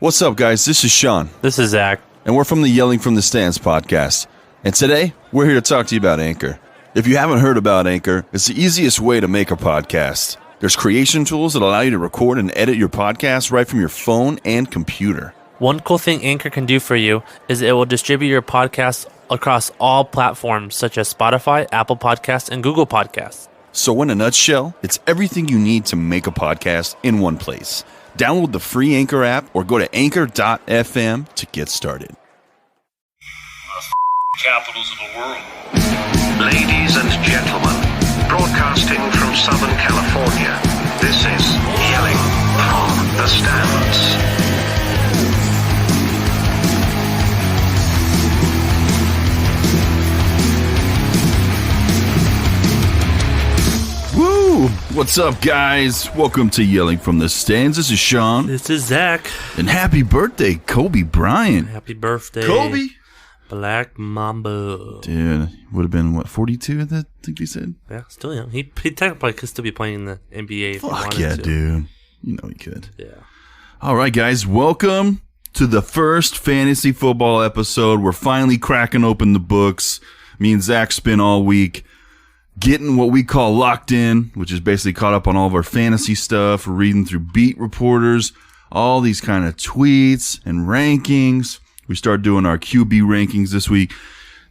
What's up, guys? This is Sean. This is Zach. And we're from the Yelling from the Stands podcast. And today, we're here to talk to you about Anchor. If you haven't heard about Anchor, it's the easiest way to make a podcast. There's creation tools that allow you to record and edit your podcast right from your phone and computer. One cool thing Anchor can do for you is it will distribute your podcast across all platforms such as Spotify, Apple Podcasts, and Google Podcasts. So in a nutshell, it's everything you need to make a podcast in one place. Download the free Anchor app or go to anchor.fm to get started. Capitals of the world. Ladies and gentlemen, broadcasting from Southern California, this is Yelling from the Stands. Woo! What's up, guys? Welcome to Yelling from the Stands. This is Sean. This is Zach. And happy birthday, Kobe Bryant. Happy birthday, Kobe! Black Mamba. Dude, would have been, what, 42, I think he said? Yeah, still young. He technically could still be playing in the NBA if he wanted Fuck yeah, to. dude. You know he could. Yeah. All right, guys. Welcome to the first fantasy football episode. We're finally cracking open the books. Me and Zach spent all week getting what we call locked in, which is basically caught up on all of our fantasy stuff. We're reading through beat reporters, all these kind of tweets and rankings. We start doing our QB rankings this week.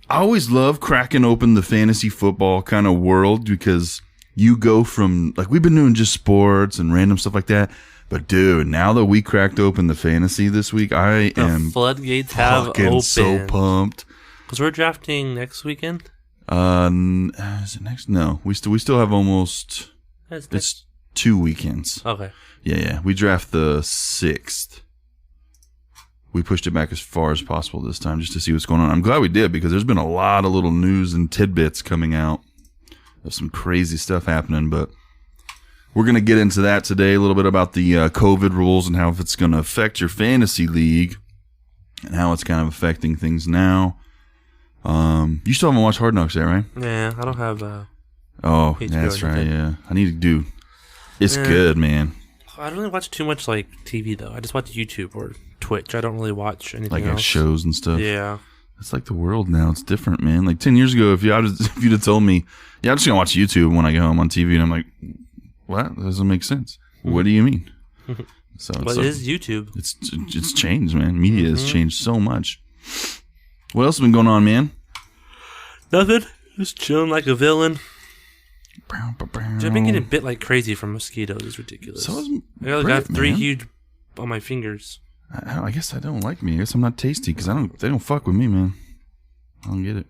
I always love cracking open the fantasy football kind of world because you go from, like, we've been doing just sports and random stuff like that. But, dude, now that we cracked open the fantasy this week, I am floodgates have fucking opened. so pumped. Because we're drafting next weekend? Is it next? No, we still have almost. It's 2 weekends. Okay. Yeah. We draft the 6th. We pushed it back as far as possible this time just to see what's going on. I'm glad we did because there's been a lot of little news and tidbits coming out of some crazy stuff happening. But we're going to get into that today, a little bit about the COVID rules and how if it's going to affect your fantasy league and how it's kind of affecting things now. You still haven't watched Hard Knocks yet, right? Yeah, I don't have Oh, HBO that's right, anything. yeah. I need to do. It's good, man. I don't really watch too much like TV though. I just watch YouTube or Twitch. I don't really watch anything Like else. shows and stuff. Yeah. It's like the world now. It's different, man. Like 10 years ago, if you'd have told me, yeah, I'm just going to watch YouTube when I get home on TV, and I'm like, what? That doesn't make sense. What do you mean? So But it is YouTube. It's changed, man. Media has changed so much. What else has been going on, man? Nothing. Just chilling like a villain. I've been getting bit like crazy from mosquitoes. It's ridiculous. So is I got three huge on my fingers. I guess I don't like me. I guess I'm not tasty because they don't fuck with me, man. I don't get it.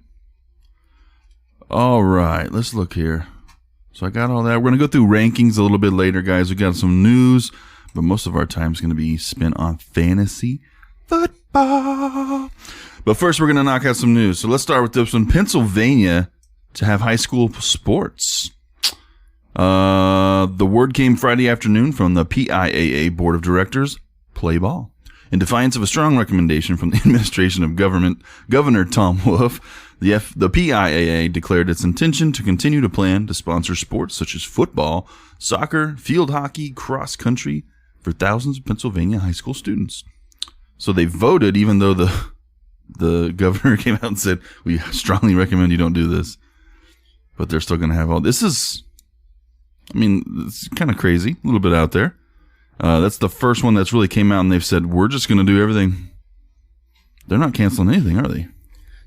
All right, let's look here. So I got all that. We're going to go through rankings a little bit later, guys. We got some news, but most of our time is going to be spent on fantasy football. But first, we're going to knock out some news. So let's start with this one. Pennsylvania to have high school sports. The word came Friday afternoon from the PIAA Board of Directors. Play ball. In defiance of a strong recommendation from the administration of Governor Tom Wolf, the PIAA declared its intention to continue to plan to sponsor sports such as football, soccer, field hockey, cross country for thousands of Pennsylvania high school students. So they voted, even though the governor came out and said, we strongly recommend you don't do this. But they're still going to have all this. It's kind of crazy, a little bit out there. That's the first one that's really came out, and they've said, we're just going to do everything. They're not canceling anything, are they?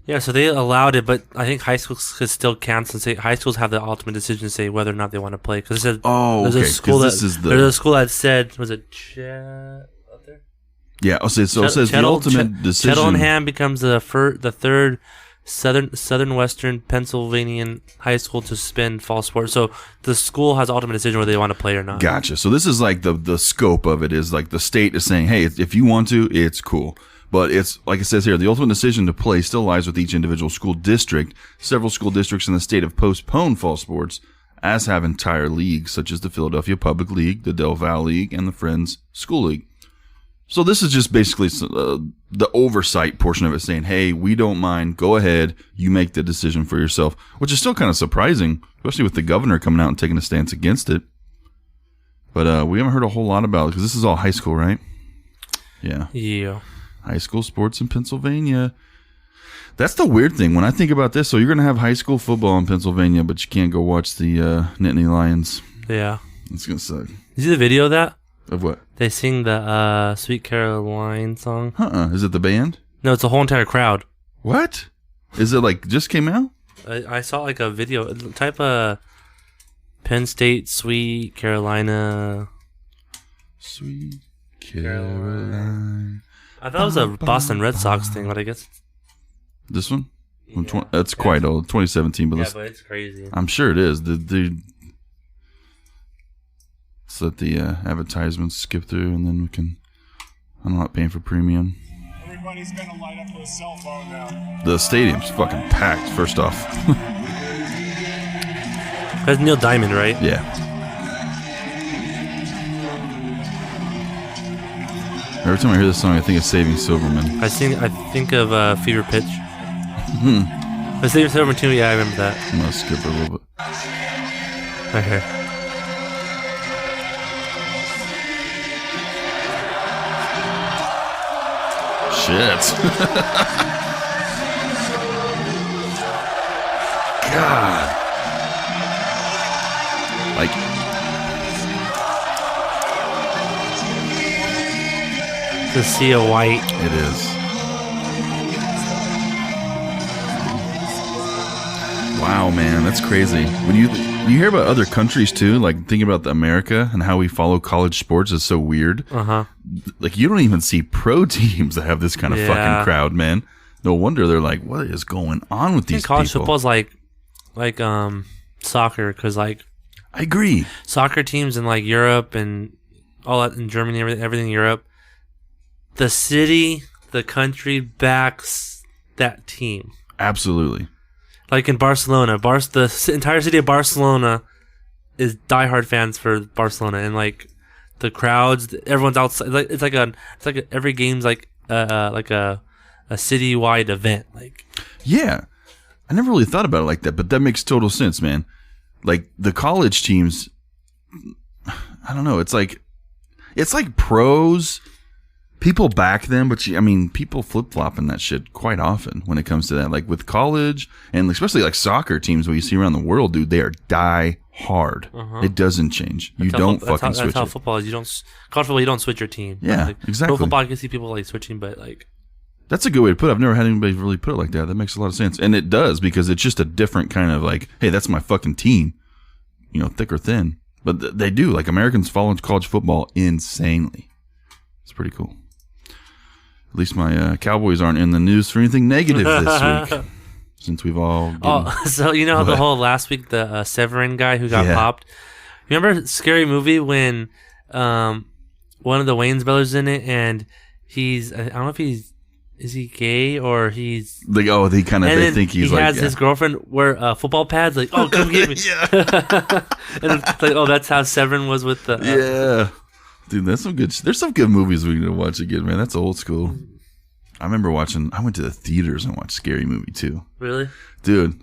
Yeah, so they allowed it, but I think high schools could still cancel and say high schools have the ultimate decision to say whether or not they want to play. Because there's a school that said, was it Chet out there? Yeah, so it says the ultimate decision. Cheltenham becomes the third Southern Western Pennsylvania high school to suspend fall sports. So the school has ultimate decision whether they want to play or not. Gotcha. So this is like the scope of it is like the state is saying, hey, if you want to, it's cool. But it's, like it says here, the ultimate decision to play still lies with each individual school district. Several school districts in the state have postponed fall sports, as have entire leagues, such as the Philadelphia Public League, the Del Valle League, and the Friends School League. So this is just basically the oversight portion of it saying, hey, we don't mind. Go ahead. You make the decision for yourself, which is still kind of surprising, especially with the governor coming out and taking a stance against it. But we haven't heard a whole lot about it because this is all high school, right? Yeah. Yeah. High school sports in Pennsylvania. That's the weird thing when I think about this. So you're going to have high school football in Pennsylvania, but you can't go watch the Nittany Lions. Yeah. It's going to suck. Did you see the video of that? Of what? They sing the Sweet Caroline song. Is it the band? No, it's a whole entire crowd. What? Is it like just came out? I saw like a video. Type of Penn State Sweet Carolina. Sweet Caroline. I thought it was a Boston Red Sox thing, but I guess this one. Yeah. That's quite old, 2017. But yeah, but it's crazy. I'm sure it is. Let's let the advertisements skip through, and then we can. I'm not paying for premium. Everybody's gonna light up their cell phone now. The stadium's fucking packed. First off. That's Neil Diamond, right? Yeah. Every time I hear this song, I think of Saving Silverman. I think of Fever Pitch. I Saving Silverman too. Yeah, I remember that. I'm gonna skip it a little bit. Right here. Shit. God. Like. The Sea of White. It is. Wow, man, that's crazy. When you hear about other countries too, like thinking about America and how we follow college sports is so weird. Like you don't even see pro teams that have this kind of fucking crowd, man. No wonder they're like, what is going on with these college people? Football's like soccer, because like I agree. Soccer teams in like Europe and all that in Germany, everything in Europe. The city, the country backs that team. Absolutely. Like in Barcelona, the entire city of Barcelona is diehard fans for Barcelona, and like the crowds, everyone's outside. Like it's like every game's like a citywide event. Like, yeah, I never really thought about it like that, but that makes total sense, man. Like the college teams, I don't know. It's like pros. People back them, but people flip-flop in that shit quite often when it comes to that. Like with college, and especially like soccer teams where you see around the world, dude, they are die hard. It doesn't change. You don't fucking switch it. That's how football is. College football, you don't switch your team. Yeah, like, exactly. Pro football, I can see people like switching, but like... That's a good way to put it. I've never had anybody really put it like that. That makes a lot of sense. And it does, because it's just a different kind of like, hey, that's my fucking team. You know, thick or thin. But they do. Like Americans follow college football insanely. It's pretty cool. At least my Cowboys aren't in the news for anything negative this week, since we've all. So you know the whole last week, the Severin guy who got popped. Remember Scary Movie when one of the Wayans brothers in it, and he's, I don't know if is he gay or he's like, they think he's like, has his girlfriend wear football pads, like, oh, come get me. And it's like, that's how Severin was with the Dude, there's some good movies we need to watch again, man. That's old school. I remember I went to the theaters and watched Scary Movie too. Really? Dude,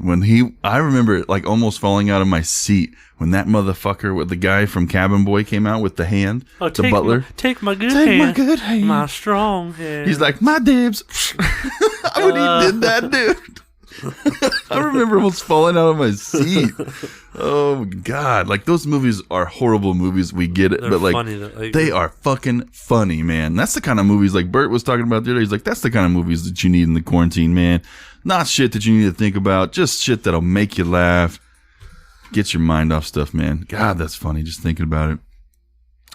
I remember like almost falling out of my seat when that motherfucker with the guy from Cabin Boy came out with the hand, the butler. Take my good hand. My strong hand. He's like, my dibs. When he did that, dude. I remember almost falling out of my seat. Oh God! Like those movies are horrible movies. We get it, but like funny, they are fucking funny, man. That's the kind of movies like Bert was talking about the other day. He's like, that's the kind of movies that you need in the quarantine, man. Not shit that you need to think about, just shit that'll make you laugh, get your mind off stuff, man. God, that's funny just thinking about it.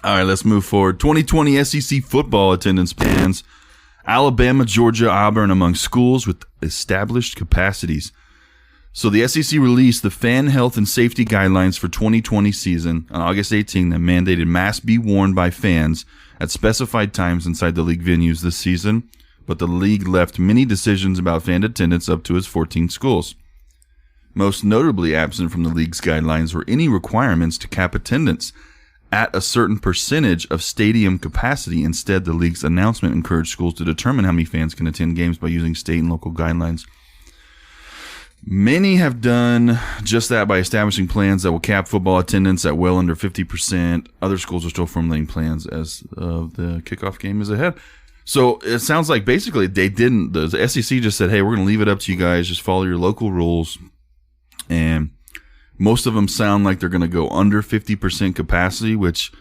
All right, let's move forward. 2020 SEC football attendance plans. Alabama, Georgia, Auburn among schools with established capacities. So the SEC released the fan health and safety guidelines for 2020 season on August 18 that mandated masks be worn by fans at specified times inside the league venues this season, but the league left many decisions about fan attendance up to its 14 schools. Most notably absent from the league's guidelines were any requirements to cap attendance at a certain percentage of stadium capacity. Instead, the league's announcement encouraged schools to determine how many fans can attend games by using state and local guidelines. Many have done just that by establishing plans that will cap football attendance at well under 50%. Other schools are still formulating plans as the kickoff game is ahead. So it sounds like basically they didn't. The SEC just said, "Hey, we're going to leave it up to you guys. Just follow your local rules." And most of them sound like they're going to go under 50% capacity, which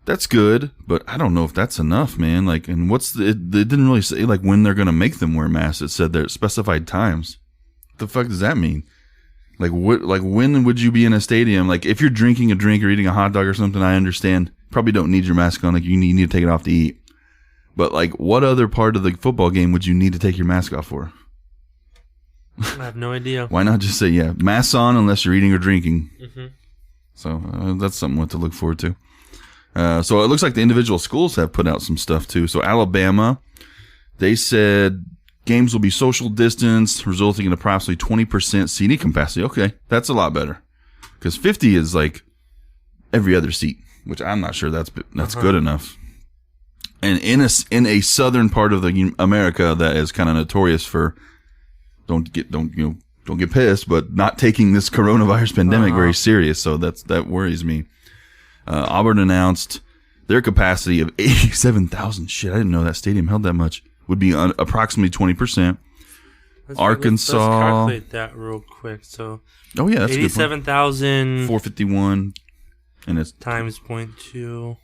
that's good, but I don't know if that's enough, man. Like, and they didn't really say like when they're going to make them wear masks. It said they're specified times. What the fuck does that mean? Like what? Like when would you be in a stadium? Like if you're drinking a drink or eating a hot dog or something, I understand. Probably don't need your mask on. Like you need to take it off to eat. But like, what other part of the football game would you need to take your mask off for? I have no idea. Why not just say, yeah, masks on unless you're eating or drinking? Mm-hmm. So that's something to look forward to. So it looks like the individual schools have put out some stuff too. So Alabama, they said games will be social distance, resulting in approximately 20% seating capacity. Okay, that's a lot better. Because 50 is like every other seat, which I'm not sure that's good enough. And in a southern part of the America that is kind of notorious for don't get pissed, but not taking this coronavirus pandemic very serious. So that worries me. Auburn announced their capacity of 87,000. Shit, I didn't know that stadium held that much. Would be approximately 20%. Arkansas. Let's calculate that real quick. So, oh yeah, that's 87,000 451, and it's times 0.2.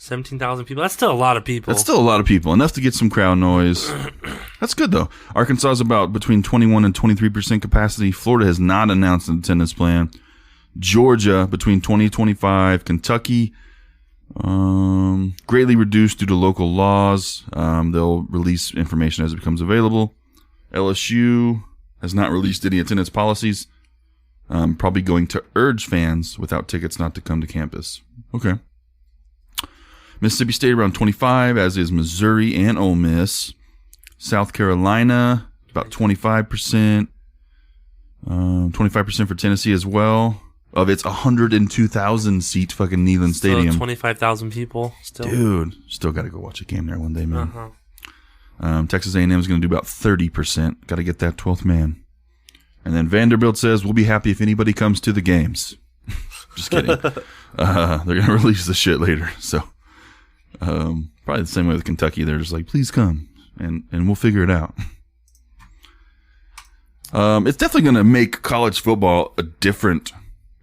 17,000 people. That's still a lot of people. That's still a lot of people. Enough to get some crowd noise. That's good, though. Arkansas is about between 21 and 23% capacity. Florida has not announced an attendance plan. Georgia, between 20 and 25. Kentucky, greatly reduced due to local laws. They'll release information as it becomes available. LSU has not released any attendance policies. Probably going to urge fans without tickets not to come to campus. Okay. Mississippi State around 25, as is Missouri and Ole Miss. South Carolina, about 25%. 25% for Tennessee as well. Of its 102,000 seat fucking Neyland Stadium. 25,000 people still. Dude, still got to go watch a game there one day, man. Texas A&M is going to do about 30%. Got to get that 12th man. And then Vanderbilt says, we'll be happy if anybody comes to the games. Just kidding. They're going to release the shit later, so... probably the same way with Kentucky. They're just like, please come, and we'll figure it out. It's definitely going to make college football a different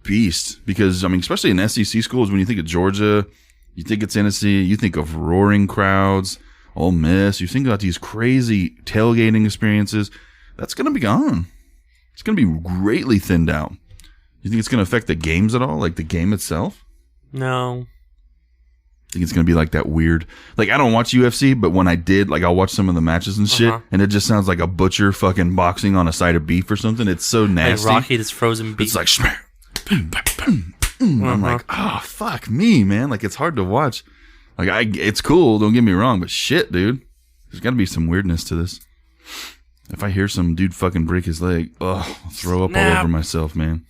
beast because, I mean, especially in SEC schools, when you think of Georgia, you think of Tennessee, you think of roaring crowds, Ole Miss, you think about these crazy tailgating experiences. That's going to be gone. It's going to be greatly thinned out. You think it's going to affect the games at all, like the game itself? No. I think it's going to be like that weird, like I don't watch UFC, but when I did, like I'll watch some of the matches and shit, and it just sounds like a butcher fucking boxing on a side of beef or something. It's so nasty. Like Rocky, this frozen beef. It's like, I'm like, oh, fuck me, man. Like it's hard to watch. Like it's cool, don't get me wrong, but shit, dude. There's got to be some weirdness to this. If I hear some dude fucking break his leg, I'll throw up all over myself, man.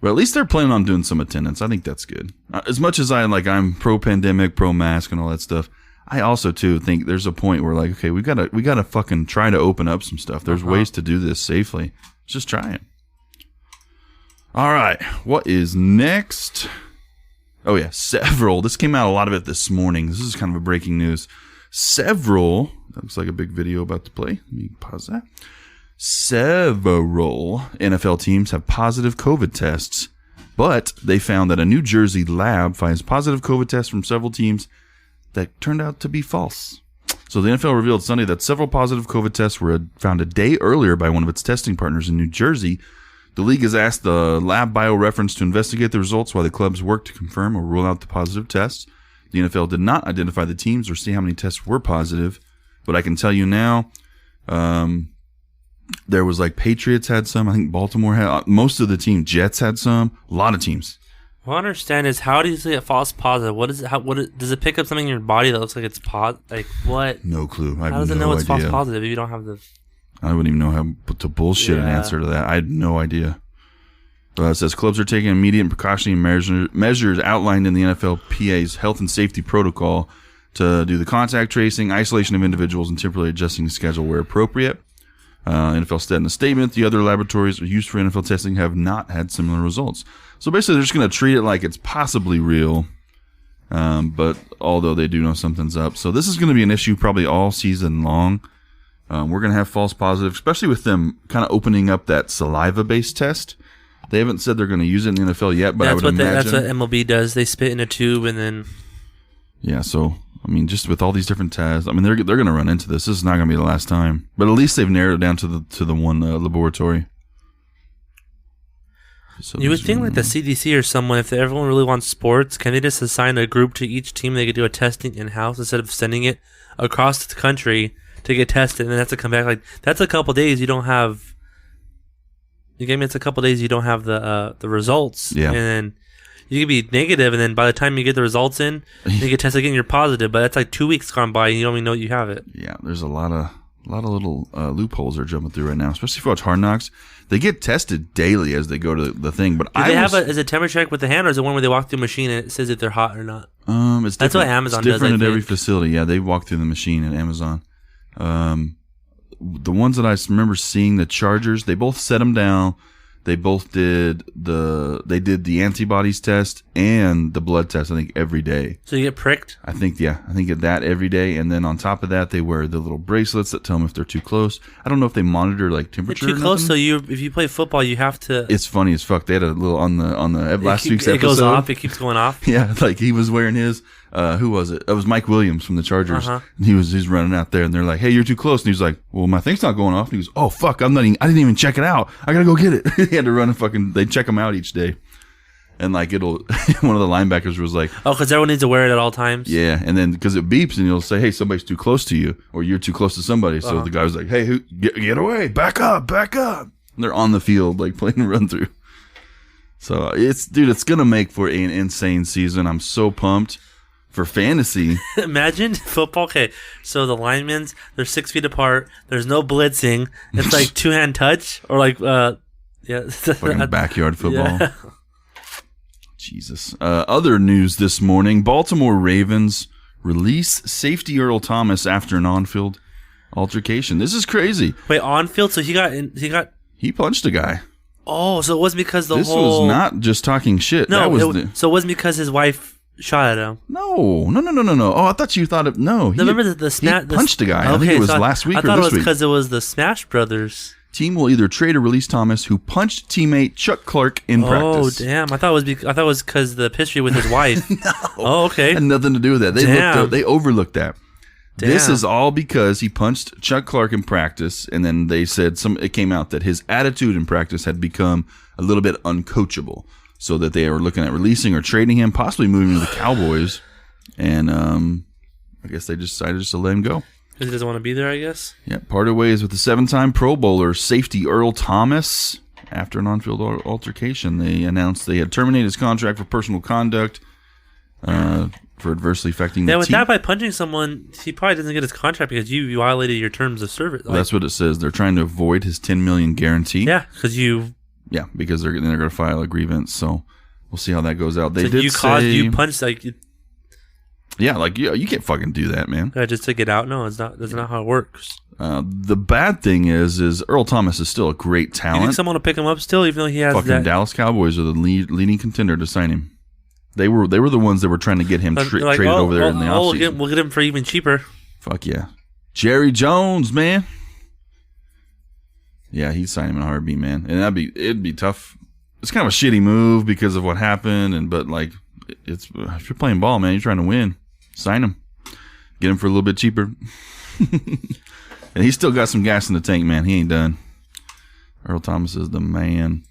But at least they're planning on doing some attendance. I think that's good. As much as I'm pro-pandemic, pro-mask, and all that stuff, I also too think there's a point where like, okay, we gotta fucking try to open up some stuff. There's ways to do this safely. Let's just try it. All right, what is next? Oh yeah, several. This came out a lot of it this morning. This is kind of a breaking news. Several. That looks like a big video about to play. Let me pause that. Several NFL teams have positive COVID tests, but they found that a New Jersey lab finds positive COVID tests from several teams that turned out to be false. So the NFL revealed Sunday that several positive COVID tests were found a day earlier by one of its testing partners in New Jersey. The league has asked the lab bioreference to investigate the results while the clubs work to confirm or rule out the positive tests. The NFL did not identify the teams or see how many tests were positive, but I can tell you now, there was like Patriots had some. I think Baltimore had most of the team. Jets had some. A lot of teams. What I understand is how do you say a false positive? What is it? Does it pick up something in your body that looks like it's like what? No clue. I have how does it no know it's idea. false positive if you don't have the? I wouldn't even know how to bullshit an answer to that. I had no idea. It says clubs are taking immediate and precautionary measures outlined in the NFLPA's health and safety protocol to do the contact tracing, isolation of individuals, and temporarily adjusting the schedule where appropriate. NFL said in a statement, the other laboratories used for NFL testing have not had similar results. So basically, they're just going to treat it like it's possibly real, But although they do know something's up. So this is going to be an issue probably all season long. We're going to have false positives, especially with them kind of opening up that saliva-based test. They haven't said they're going to use it in the NFL yet, but I would imagine. That's what MLB does. They spit in a tube and then... Yeah, so, I mean, just with all these different tests, I mean, they're going to run into this. This is not going to be the last time. But at least they've narrowed it down to the one laboratory. So you would think like the CDC or someone, if everyone really wants sports, can they just assign a group to each team? They could do a testing in-house instead of sending it across the country to get tested and then have to come back. Like, that's a couple days you don't have... You gave me it's a couple days you don't have the results. Yeah. And then you could be negative, and then by the time you get the results in, you get tested again, you're positive. But that's like 2 weeks gone by, and you don't even know you have it. Yeah, there's a lot of little loopholes they're jumping through right now, especially if you watch Hard Knocks. They get tested daily as they go to the thing. But is it temperature check with the hand, or is it one where they walk through a machine and it says if they're hot or not? It's that's what Amazon does. It's different does, at every facility. Yeah, they walk through the machine at Amazon. The ones that I remember seeing, the Chargers, they both set them down. They both did the antibodies test and the blood test, I think, every day. So you get pricked? I think that every day. And then on top of that, they wear the little bracelets that tell them if they're too close. I don't know if they monitor like temperature. They're too close, so if you play football, you have to. It's funny as fuck. They had a little on the last week's episode. It goes off. It keeps going off. Yeah, like he was wearing his. Who was it? It was Mike Williams from the Chargers. Uh-huh. He's running out there, and they're like, "Hey, you're too close." And he's like, "Well, my thing's not going off." And he goes, "Oh fuck, I didn't even check it out. I gotta go get it." He had to run they check him out each day, and like one of the linebackers was like, "Oh, because everyone needs to wear it at all times." Yeah, and then because it beeps and it'll say, "Hey, somebody's too close to you," or "You're too close to somebody." So the guy was like, "Hey, get away, back up." And they're on the field like playing a run through. So it's gonna make for an insane season. I'm so pumped. For fantasy. Imagine football. Okay, so the linemen, they're 6 feet apart. There's no blitzing. It's like two-hand touch or like, fucking backyard football. Yeah. Jesus. Other news this morning. Baltimore Ravens release safety Earl Thomas after an on-field altercation. This is crazy. Wait, on-field? So He punched a guy. Oh, so it wasn't because This was not just talking shit. No, that was so it wasn't because his wife shot at him. No. Oh, I thought you thought it. No, he remember the he punched a guy. I think it was last week or this week. I thought it was because it was the Smash Brothers. Team will either trade or release Thomas, who punched teammate Chuck Clark in practice. Oh damn! I thought it was because the history with his wife. No. Oh okay. Had nothing to do with that. They overlooked that. Damn. This is all because he punched Chuck Clark in practice, and then they said it came out that his attitude in practice had become a little bit uncoachable. So that they were looking at releasing or trading him, possibly moving to the Cowboys. And I guess they just decided to let him go. Because he doesn't want to be there, I guess? Yeah, parted ways with the 7-time Pro Bowler safety Earl Thomas. After an on-field altercation, they announced they had terminated his contract for personal conduct for adversely affecting the team. With that, by punching someone, he probably doesn't get his contract because you violated your terms of service. Well, that's what it says. They're trying to avoid his $10 million guarantee. Yeah, because you... Yeah, because they're going to file a grievance, so we'll see how that goes out. They so did you punched like. Yeah, like you can't fucking do that, man. Just to get out? No, it's not. That's not how it works. The bad thing is Earl Thomas is still a great talent. You think someone will pick him up still, even though he has fucking Dallas Cowboys are the leading contender to sign him. They were the ones that were trying to get him traded over there in the offseason. We'll get him for even cheaper. Fuck yeah, Jerry Jones, man. Yeah, he'd sign him in a heartbeat, man. And it'd be tough. It's kind of a shitty move because of what happened, but like, if you're playing ball, man, you're trying to win. Sign him, get him for a little bit cheaper. And he's still got some gas in the tank, man. He ain't done. Earl Thomas is the man.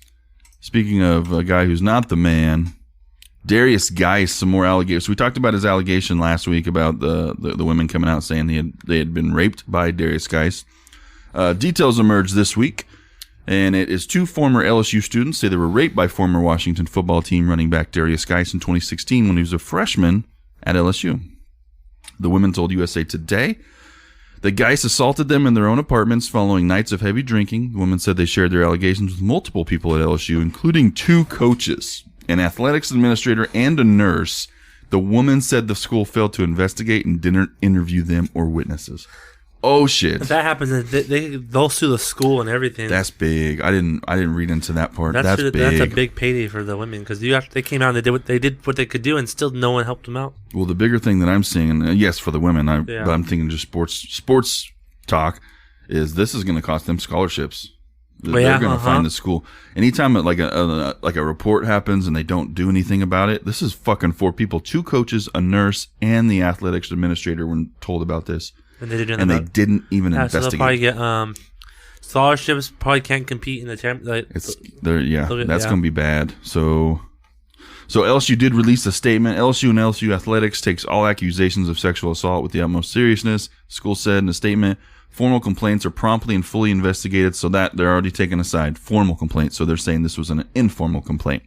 Speaking of a guy who's not the man, Darius Geis, some more allegations. We talked about his allegation last week about the women coming out saying they had been raped by Darius Geis. Details emerged this week, and it is 2 former LSU students say they were raped by former Washington football team running back Darius Geis in 2016 when he was a freshman at LSU. The women told USA Today that Geis assaulted them in their own apartments following nights of heavy drinking. The women said they shared their allegations with multiple people at LSU, including 2 coaches, an athletics administrator, and a nurse. The woman said the school failed to investigate and didn't interview them or witnesses. Oh shit. If that happens, they'll sue the school and everything. That's big. I didn't read into that part. That's big. That's a big payday for the women because they came out and they did what they could do and still no one helped them out. Well, the bigger thing that I'm seeing, and yes, for the women, but I'm thinking just sports talk, is this is going to cost them scholarships. They're going to find the school. Anytime like a report happens and they don't do anything about it, this is fucking 4 people, 2 coaches, a nurse, and the athletics administrator when told about this. And they didn't even investigate. So they'll probably get scholarships. Probably can't compete in the championship. That's going to be bad. So LSU did release a statement. LSU and LSU Athletics takes all accusations of sexual assault with the utmost seriousness. School said in a statement, formal complaints are promptly and fully investigated, so that they're already taken aside. Formal complaints. So they're saying this was an informal complaint.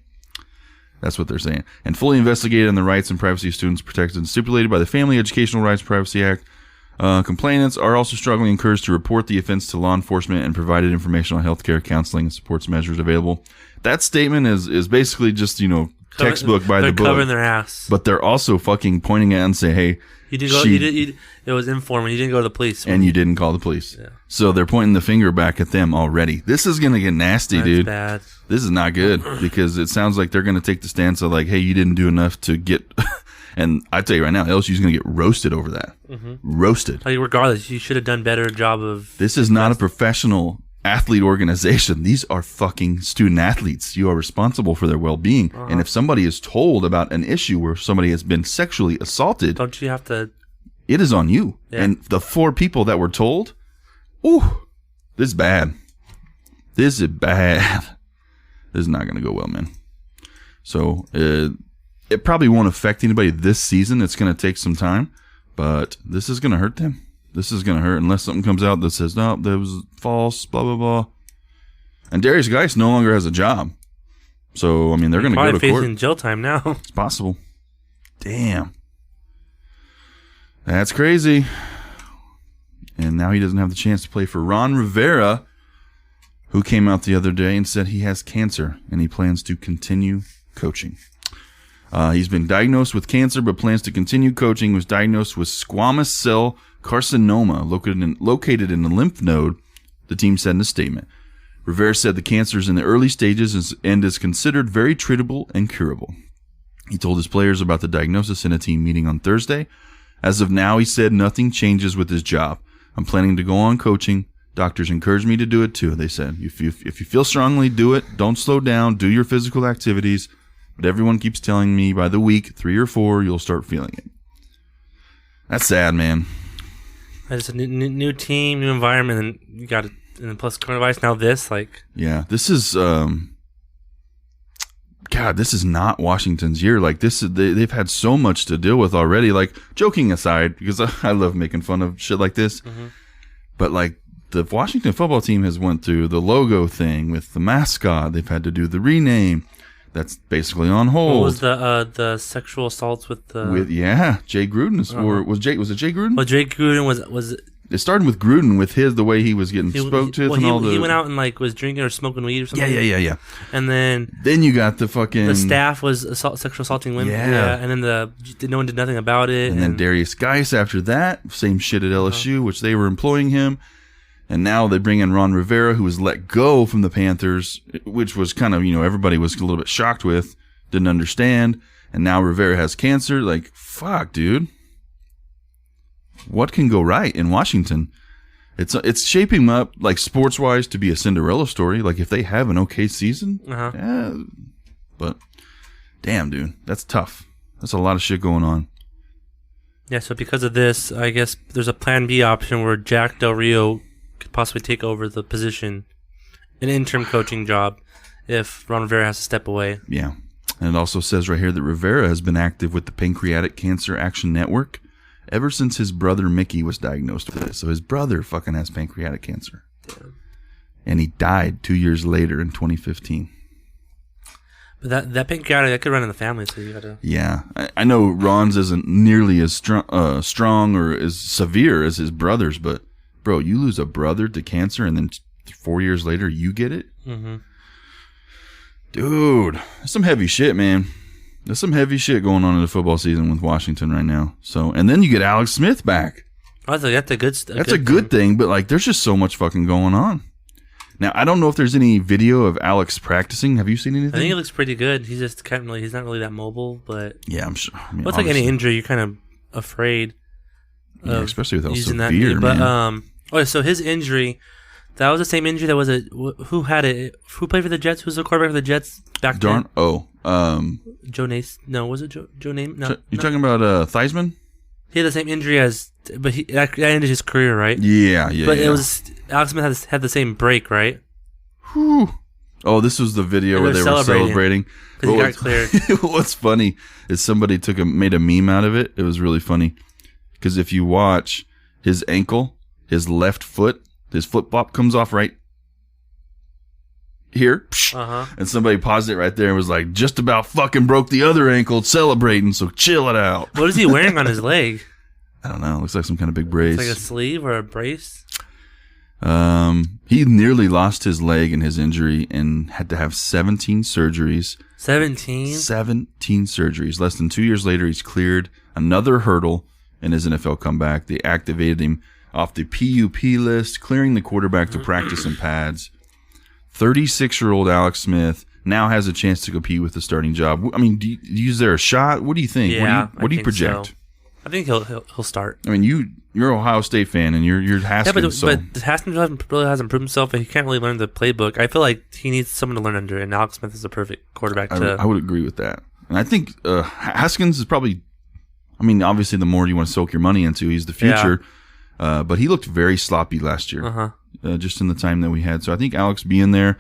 That's what they're saying. And fully investigated on the rights and privacy of students protected and stipulated by the Family Educational Rights Privacy Act. Complainants are also strongly encouraged to report the offense to law enforcement and provided information on healthcare, counseling, and supports measures available. That statement is basically just, textbook by the book. They're covering their ass. But they're also fucking pointing at it and say, hey, it was informal. You didn't go to the police. And you didn't call the police. Yeah. So they're pointing the finger back at them already. This is going to get nasty, dude. Bad. This is not good because it sounds like they're going to take the stance of like, hey, you didn't do enough to get... And I tell you right now, LSU's going to get roasted over that. Mm-hmm. Roasted. Like, regardless, you should have done better job of... This is not a professional athlete organization. These are fucking student athletes. You are responsible for their well-being. Uh-huh. And if somebody is told about an issue where somebody has been sexually assaulted... Don't you have to... It is on you. Yeah. And the 4 people that were told... Ooh, this is bad. This is bad. This is not going to go well, man. So... it probably won't affect anybody this season. It's going to take some time, but this is going to hurt them. This is going to hurt unless something comes out that says, no, that was false, blah, blah, blah. And Darius Geis no longer has a job. So, I mean, they're going to go to court. Probably facing jail time now. It's possible. Damn. That's crazy. And now he doesn't have the chance to play for Ron Rivera, who came out the other day and said he has cancer and he plans to continue coaching. He's been diagnosed with cancer, but plans to continue coaching. He was diagnosed with squamous cell carcinoma located in the lymph node, the team said in a statement. Rivera said the cancer is in the early stages and is considered very treatable and curable. He told his players about the diagnosis in a team meeting on Thursday. As of now, he said nothing changes with his job. I'm planning to go on coaching. Doctors encourage me to do it too, they said. If you feel strongly, do it. Don't slow down. Do your physical activities. But everyone keeps telling me by the week, 3 or 4, you'll start feeling it. That's sad, man. It's a new team, new environment, and you got it. And plus coronavirus, now this, like... Yeah, this is... God, this is not Washington's year. Like, they've had so much to deal with already. Like, joking aside, because I love making fun of shit like this. Mm-hmm. But, like, the Washington football team has went through the logo thing with the mascot. They've had to do the rename. That's basically on hold. What was the sexual assaults with the... Jay Gruden. Or was it Jay Gruden? Well, Jay Gruden was... It started with Gruden with the way he was getting spoke to. He went out and like was drinking or smoking weed or something. Yeah. And then you got the fucking... The staff was sexual assaulting women. Yeah. And then no one did nothing about it. And then Darius Geis after that. Same shit at LSU, which they were employing him. And now they bring in Ron Rivera, who was let go from the Panthers, which was kind of, everybody was a little bit shocked with, didn't understand. And now Rivera has cancer. Like, fuck, dude. What can go right in Washington? It's shaping up, like, sports-wise, to be a Cinderella story. Like, if they have an okay season, yeah. But, damn, dude, that's tough. That's a lot of shit going on. Yeah, so because of this, I guess there's a plan B option where Jack Del Rio could possibly take over the position, an interim coaching job, if Ron Rivera has to step away. Yeah. And it also says right here that Rivera has been active with the Pancreatic Cancer Action Network ever since his brother Mickey was diagnosed with it. So his brother fucking has pancreatic cancer. Yeah. And he died 2 years later in 2015. But that pancreatic, that could run in the family, so you gotta... Yeah. I know Ron's isn't nearly as strong or as severe as his brother's, but, bro, you lose a brother to cancer and then 4 years later you get it? Mm-hmm. Dude, that's some heavy shit, man. There's some heavy shit going on in the football season with Washington right now. So, and then you get Alex Smith back. I think that's a good. That's a good thing, but like, there's just so much fucking going on. Now, I don't know if there's any video of Alex practicing. Have you seen anything? I think he looks pretty good. He's just kind of like, he's not really that mobile, but Yeah, I'm sure. I mean, well, it's like any obviously. injury, you're kind of afraid Yeah, of especially with how using severe, that. But man. so his injury, that was the same injury that was who had it? Who played for the Jets? Who's the quarterback for the Jets back then? Joe Nace? No, was it Joe Name? No, You talking about Theismann? he had the same injury but that ended his career, right? Yeah. But it was Alex Smith had the same break, right? Whew. Oh, this was the video where they were celebrating. Because he got cleared. What's funny is somebody made a meme out of it. It was really funny because if you watch his ankle, his left foot, his flip flop comes off right here, and somebody paused it right there and was like, "Just about fucking broke the other ankle celebrating, so chill it out." What is he wearing on his leg? I don't know. It looks like some kind of big brace. It's like a sleeve or a brace. He nearly lost his leg in his injury and had to have 17 surgeries. 17? 17 surgeries. Less than 2 years later, he's cleared another hurdle in his NFL comeback. They activated him off the PUP list, clearing the quarterback to practice in pads. 36-year-old Alex Smith now has a chance to compete with the starting job. I mean, is there a shot? What do you think? Yeah, what do you I think project? so. I think he'll start. I mean, you're an Ohio State fan, and you're Haskins. Yeah, but Haskins really hasn't proved himself, and he can't really learn the playbook. I feel like he needs someone to learn under, and Alex Smith is the perfect quarterback I would agree with that. And I think Haskins is probably, I mean, obviously the more you want to soak your money into, he's the future. Yeah. But he looked very sloppy last year, just in the time that we had. So I think Alex being there.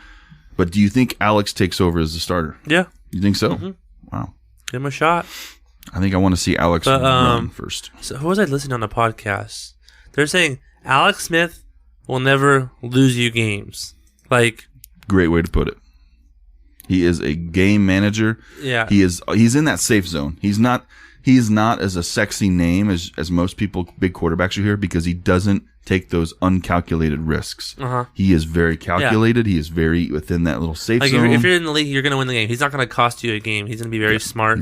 But do you think Alex takes over as the starter? Yeah. You think so? Mm-hmm. Wow. Give him a shot. I think I want to see Alex run first. So who was I listening on the podcast? They're saying Alex Smith will never lose you games. Like, great way to put it. He is a game manager. Yeah. He's in that safe zone. He's not as a sexy name as most people, big quarterbacks you hear, because he doesn't take those uncalculated risks. He is very calculated. Yeah. He is very within that little safe zone. If you're in the league, you're going to win the game. He's not going to cost you a game. He's going to be very smart.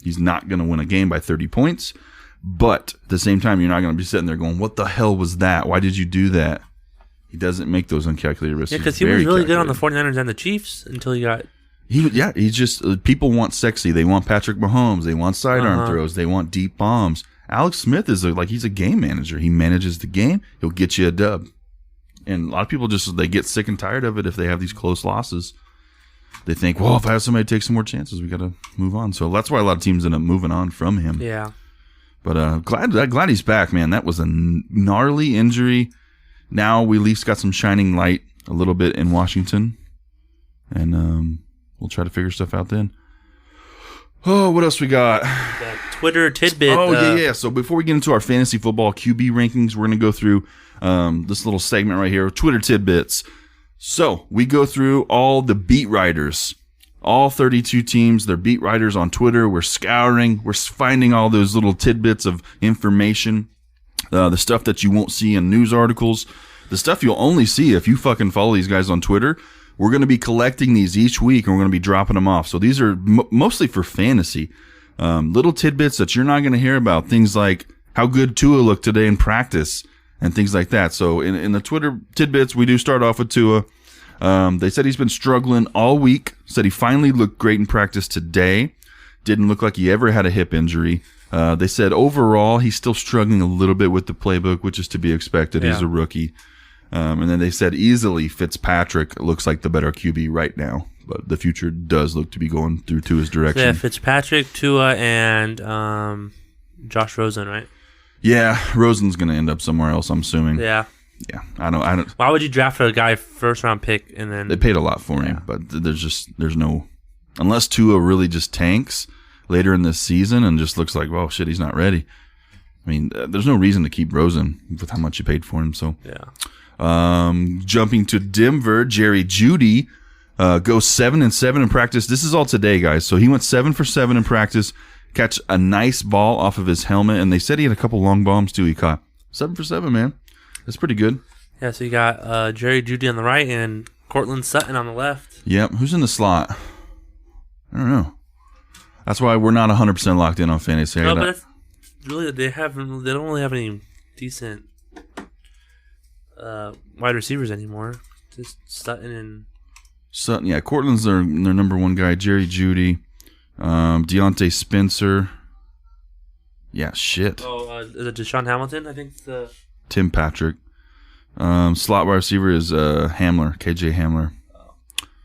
He's not going to win a game by 30 points. But at the same time, you're not going to be sitting there going, "What the hell was that? Why did you do that?" He doesn't make those uncalculated risks. Yeah, because he was really good on the 49ers and the Chiefs until he got... He's just... people want sexy. They want Patrick Mahomes. They want sidearm throws. They want deep bombs. Alex Smith is he's a game manager. He manages the game. He'll get you a dub. And a lot of people they get sick and tired of it if they have these close losses. They think, well, if I have somebody take some more chances, we got to move on. So that's why a lot of teams end up moving on from him. Yeah. But glad he's back, man. That was a gnarly injury. Now we at least got some shining light a little bit in Washington. And we'll try to figure stuff out then. Oh, what else we got? The Twitter tidbit. Oh, yeah. So before we get into our fantasy football QB rankings, we're going to go through this little segment right here, Twitter tidbits. So we go through all the beat writers, all 32 teams, their beat writers on Twitter. We're scouring. We're finding all those little tidbits of information, the stuff that you won't see in news articles, the stuff you'll only see if you fucking follow these guys on Twitter. We're going to be collecting these each week, and we're going to be dropping them off. So these are mostly for fantasy. Little tidbits that you're not going to hear about. Things like how good Tua looked today in practice and things like that. So in the Twitter tidbits, we do start off with Tua. They said he's been struggling all week. Said he finally looked great in practice today. Didn't look like he ever had a hip injury. They said overall he's still struggling a little bit with the playbook, which is to be expected. Yeah. He's a rookie. And then they said easily Fitzpatrick looks like the better QB right now. But the future does look to be going through Tua's direction. Yeah, Fitzpatrick, Tua, and Josh Rosen, right? Yeah, Rosen's going to end up somewhere else, I'm assuming. Yeah. Yeah, I don't. Why would you draft a guy first round pick and then they paid a lot for him, but there's no, unless Tua really just tanks later in this season and just looks like, well, shit, he's not ready. I mean, there's no reason to keep Rosen with how much you paid for him. So jumping to Denver, Jerry Jeudy goes 7-7 in practice. This is all today, guys. So he went 7 for 7 in practice. Catch a nice ball off of his helmet, and they said he had a couple long bombs too. He caught 7 for 7, man. That's pretty good. Yeah, so you got Jerry Jeudy on the right and Cortland Sutton on the left. Yep. Who's in the slot? I don't know. That's why we're not 100% locked in on fantasy. No, but that's really they don't really have any decent wide receivers anymore. Just Sutton and Sutton, yeah, Cortland's their number one guy. Jerry Jeudy, Deontay Spencer. Yeah, shit. is it Deshaun Hamilton? I think the Tim Patrick. Slot wide receiver is Hamler, KJ Hamler.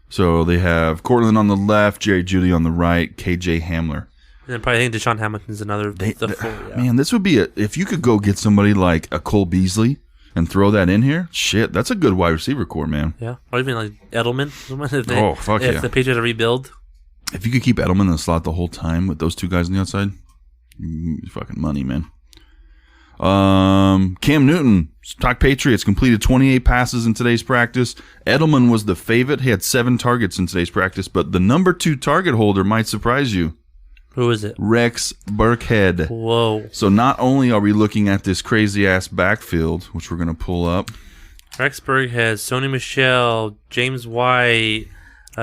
So they have Cortland on the left, Jerry Jeudy on the right, KJ Hamler. and then probably I think Deshaun Hamilton's another. Man, this would be if you could go get somebody like a Cole Beasley and throw that in here. Shit, that's a good wide receiver core, man. Yeah, or even like Edelman. If the Patriots rebuild. If you could keep Edelman in the slot the whole time with those two guys on the outside, fucking money, man. Cam Newton, talk Patriots, completed 28 passes in today's practice. Edelman was the favorite. He had 7 targets in today's practice, but the number 2 target holder might surprise you. Who is it? Rex Burkhead. Whoa. So not only are we looking at this crazy-ass backfield, which we're going to pull up. Rex Burkhead, Sony Michel, James White,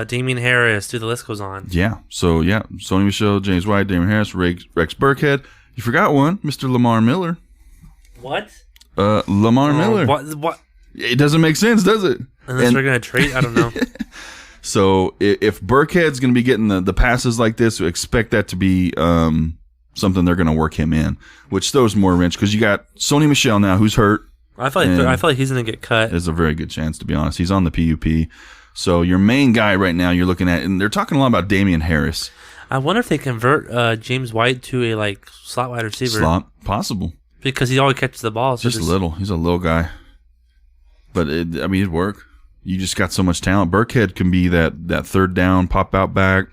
Damian Harris. Dude, the list goes on. Yeah. So, yeah, Sony Michel, James White, Damian Harris, Rex Burkhead. You forgot one, Mr. Lamar Miller. What? Lamar Miller. What? It doesn't make sense, does it? Unless we're going to trade? I don't know. So if Burkhead's going to be getting the passes like this, expect that to be something they're going to work him in, which throws more wrench because you got Sony Michel now who's hurt. I feel like he's going to get cut. There's a very good chance, to be honest. He's on the PUP. So your main guy right now you're looking at, and they're talking a lot about Damian Harris. I wonder if they convert James White to a slot wide receiver. Slot, possible. Because he always catches the ball. So Just a little. He's a little guy. But, it'd work. You just got so much talent. Burkhead can be that third down, pop out back.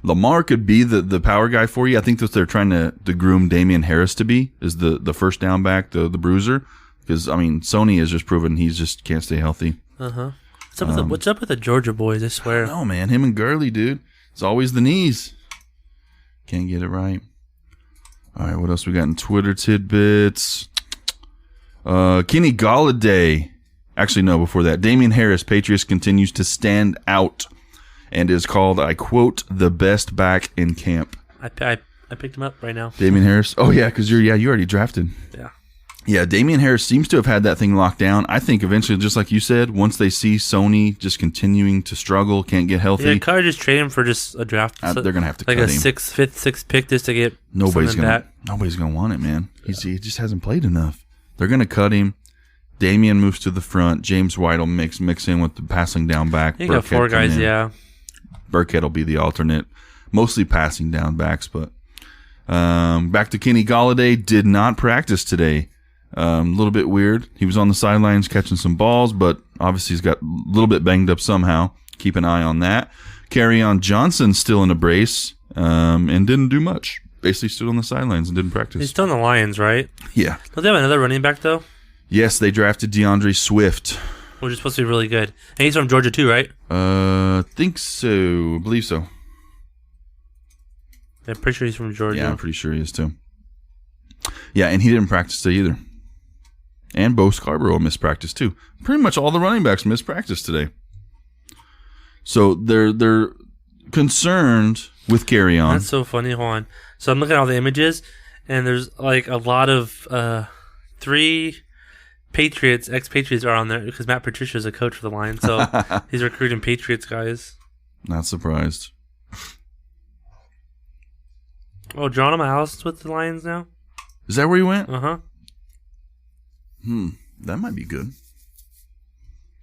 Lamar could be the power guy for you. I think that they're trying to groom Damian Harris to be, is the first down back, the bruiser. Because, Sony has just proven he just can't stay healthy. Uh-huh. What's up with the Georgia boys, I swear? No, man. Him and Gurley, dude. It's always the knees. Can't get it right. All right, what else we got in Twitter tidbits? Kenny Golladay. Actually, no, before that. Damian Harris, Patriots, continues to stand out and is called, I quote, the best back in camp. I picked him up right now. Damian Harris? Oh, yeah, because you already drafted. Yeah. Yeah, Damian Harris seems to have had that thing locked down. I think eventually, just like you said, once they see Sony just continuing to struggle, can't get healthy. Yeah, could just trade him for just a draft. They're going to have to cut cut him. him. Sixth pick just to get Nobody's back. gonna want it, man. He just hasn't played enough. They're going to cut him. Damian moves to the front. James White will mix in with the passing down back. You got 4 guys, yeah. Burkhead will be the alternate. Mostly passing down backs, but back to Kenny Golladay. Did not practice today. A little bit weird. He was on the sidelines catching some balls, but obviously he's got a little bit banged up somehow. Keep an eye on that. Kerryon Johnson still in a brace and didn't do much. Basically stood on the sidelines and didn't practice. He's still in the Lions, right? Yeah. Don't they have another running back, though? Yes, they drafted DeAndre Swift. Which is supposed to be really good. And he's from Georgia, too, right? Think so. I believe so. I'm pretty sure he's from Georgia. Yeah, I'm pretty sure he is, too. Yeah, and he didn't practice today either. And Bo Scarborough missed practice, too. Pretty much all the running backs missed practice today. So they're concerned with Kerryon. That's so funny. Hold on. So I'm looking at all the images, and there's a lot of 3 Patriots, ex-Patriots are on there because Matt Patricia is a coach for the Lions. So he's recruiting Patriots guys. Not surprised. Oh, Geronimo Allison's with the Lions now? Is that where he went? Uh-huh. That might be good.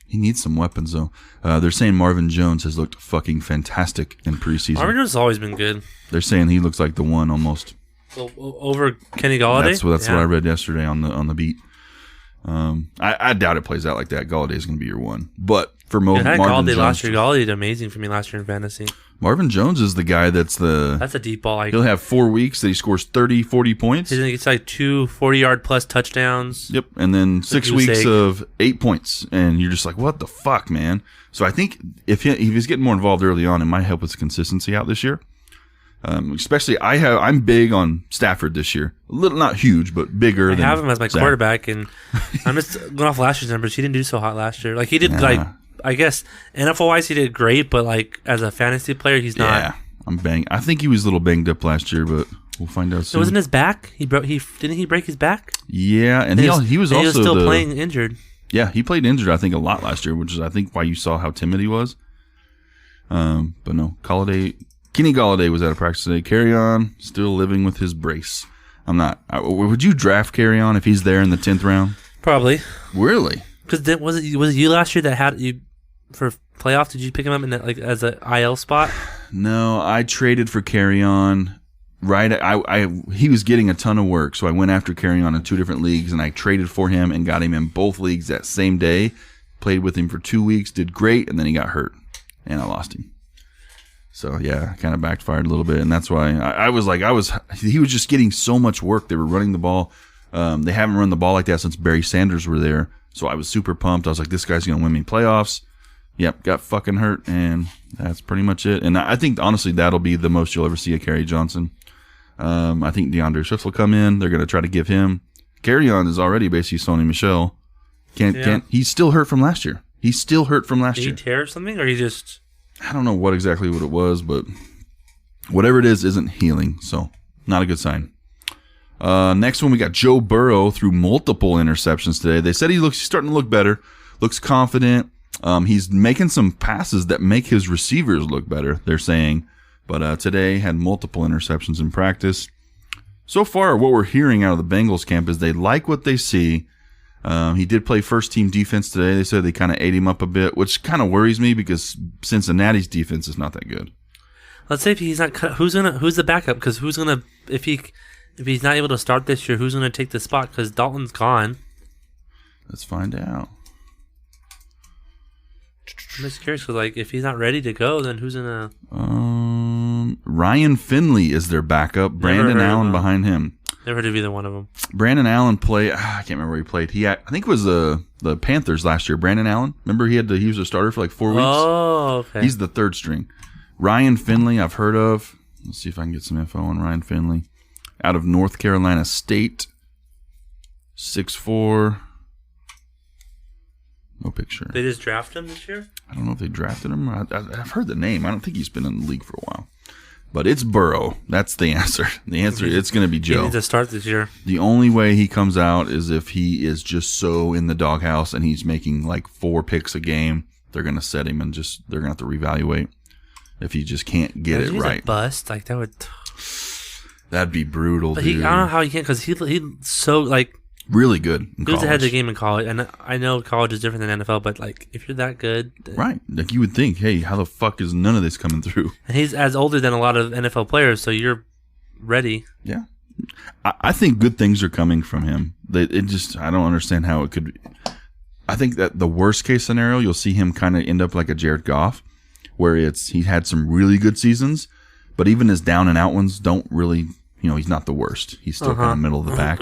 He needs some weapons, though. They're saying Marvin Jones has looked fucking fantastic in preseason. Marvin Jones has always been good. They're saying he looks like the one almost. So, over Kenny Golladay? That's what I read yesterday on the beat. I doubt it plays out like that. Galladay is going to be your one. But for Marvin Jones, last year. Galladay did amazing for me last year in fantasy. Marvin Jones is the guy that's a deep ball. He'll have 4 weeks that he scores 30, 40 points. He's going to get 2 40-yard plus touchdowns. Yep, and then 6 weeks of 8 points. And you're just like, what the fuck, man? So I think if he's getting more involved early on, it might help with consistency out this year. Especially, I'm big on Stafford this year. A little, not huge, but bigger. I have him as my quarterback, and I'm just going off last year's numbers. He didn't do so hot last year. He did I guess NFL wise he did great, but as a fantasy player, he's not. Yeah, I'm banged. I think he was a little banged up last year, but We'll find out soon. It wasn't his back. Didn't he break his back? Yeah, and he was also still playing injured. Yeah, he played injured, I think, a lot last year, which is, I think, why you saw how timid he was. But no, Kenny Golladay was out of practice today. Kerryon still living with his brace. I'm not. Would you draft Kerryon if he's there in the 10th round? Probably. Really? Because was it you last year that had you for playoff? Did you pick him up in that, like as an IL spot? No, I traded for Kerryon. Right, he was getting a ton of work, so I went after Kerryon in 2 different leagues, and I traded for him and got him in both leagues that same day. Played with him for 2 weeks, did great, and then he got hurt, and I lost him. So yeah, kind of backfired a little bit, and that's why he was just getting so much work. They were running the ball. They haven't run the ball like that since Barry Sanders were there, so I was super pumped. I was like, this guy's gonna win me playoffs. Yep, got fucking hurt, and that's pretty much it. And I think honestly that'll be the most you'll ever see of Kerry Johnson. I think DeAndre Swift will come in. They're going to try to give him. Kerryon is already basically Sony Michel. He's still hurt from last year. Did he tear something, or he just? I don't know what it was, but whatever it is isn't healing. So not a good sign. Next one, we got Joe Burrow threw multiple interceptions today. They said he's starting to look better. Looks confident. He's making some passes that make his receivers look better. They're saying. But today had multiple interceptions in practice. So far, what we're hearing out of the Bengals camp is they like what they see. He did play first-team defense today. They said they kind of ate him up a bit, which kind of worries me because Cincinnati's defense is not that good. Let's say if he's not, who's the backup? Because if he's not able to start this year, who's gonna take the spot? Because Dalton's gone. Let's find out. I'm just curious, because if he's not ready to go, then who's gonna? Ryan Finley is their backup. Brandon Allen behind him. Never heard of either one of them. Brandon Allen played. I can't remember where he played. I think it was the Panthers last year. Brandon Allen. Remember he was a starter for like 4 weeks. Oh, okay. He's the 3rd string. Ryan Finley, I've heard of. Let's see if I can get some info on Ryan Finley. Out of North Carolina State. 6'4". No picture. They just drafted him this year? I don't know if they drafted him. I've heard the name. I don't think he's been in the league for a while. But it's Burrow. That's the answer. The answer it's going to be Joe. He needs to start this year. The only way he comes out is if he is just so in the doghouse and he's making like 4 picks a game. They're going to set him and they're going to have to reevaluate if he just can't get it right. A bust like that would. That'd be brutal. But dude. I don't know how he can, because he's so really good in he was ahead of the game in college, and I know college is different than NFL, but if you're that good, right? Like you would think, hey, how the fuck is none of this coming through? And he's as older than a lot of NFL players, so you're ready. Yeah, I think good things are coming from him. I don't understand how it could. I think that the worst case scenario, you'll see him kind of end up like a Jared Goff, where he had some really good seasons, but even his down and out ones don't really, he's not the worst. He's still kind of middle of the pack.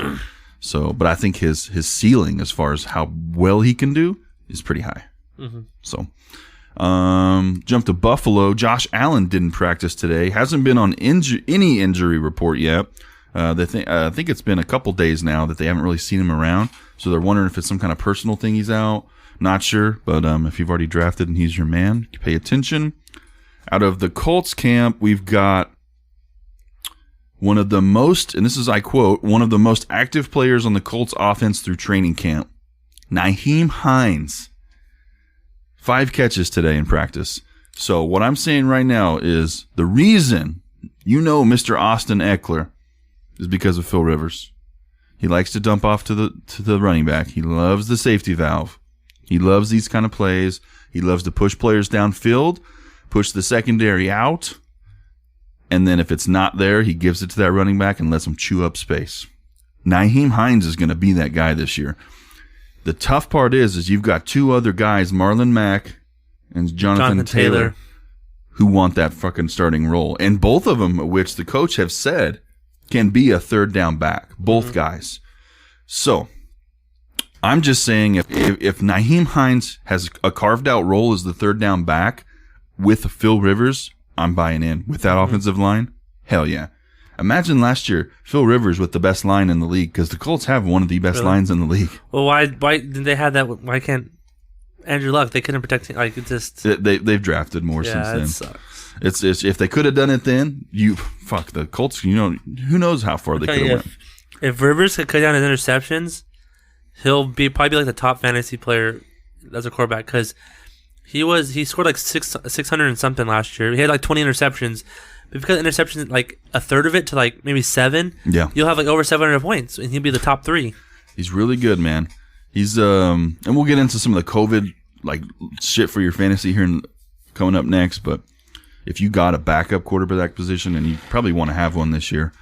So, but I think his ceiling as far as how well he can do is pretty high. Mm-hmm. So, jump to Buffalo. Josh Allen didn't practice today. Hasn't been on any injury report yet. I think it's been a couple days now that they haven't really seen him around. So they're wondering if it's some kind of personal thing he's out. Not sure, but if you've already drafted and he's your man, pay attention. Out of the Colts camp, we've got one of the most, and this is I quote, one of the most active players on the Colts offense through training camp, Nyheim Hines. 5 catches today in practice. So what I'm saying right now is the reason Mr. Austin Eckler is because of Phil Rivers. He likes to dump off to the running back. He loves the safety valve. He loves these kind of plays. He loves to push players downfield, push the secondary out. And then if it's not there, he gives it to that running back and lets him chew up space. Nyheim Hines is going to be that guy this year. The tough part is you've got 2 other guys, Marlon Mack and Jonathan Taylor, who want that fucking starting role. And both of them, which the coach have said, can be a 3rd down back. Both guys. So, I'm just saying if Nyheim Hines has a carved out role as the 3rd down back with Phil Rivers, I'm buying in. With that offensive line, hell yeah. Imagine last year, Phil Rivers with the best line in the league, because the Colts have one of the best lines in the league. Well, why did they have that? Why can't Andrew Luck, they couldn't protect him. Like, it just... They've drafted more since Yeah, then. it sucks. It's if they could have done it then, fuck the Colts. Who knows how far they could have went. If Rivers could cut down his interceptions, he'll probably be like the top fantasy player as a quarterback, because he scored like 600 and something last year. He had like 20 interceptions. But because interceptions, like a third of it to like maybe 7, you'll have like over 700 points, and he'll be the top 3. He's really good, man. He's and we'll get into some of the COVID like shit for your fantasy here coming up next. But if you got a backup quarterback position, and you probably want to have one this year,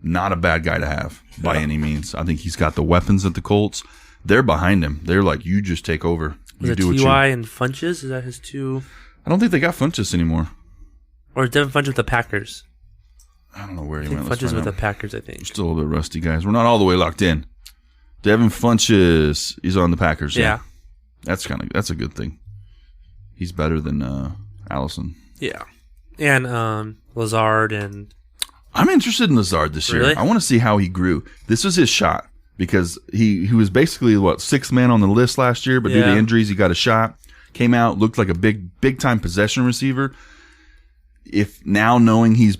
not a bad guy to have by any means. I think he's got the weapons at the Colts. They're behind him. They're like, you just take over. Was it T.Y. and Funches? Is that his two? I don't think they got Funches anymore. Or Devin Funches with the Packers? I don't know where he went. Funches with the Packers, I think. We're still a little bit rusty, guys. We're not all the way locked in. Devin Funches, he's on the Packers. Yeah. That's a good thing. He's better than Allison. Yeah. And Lazard and... I'm interested in Lazard this year. Really? I want to see how he grew. This was his shot, because he was basically, sixth man on the list last year, but due to injuries, he got a shot. Came out, looked like a big time possession receiver. If now knowing he's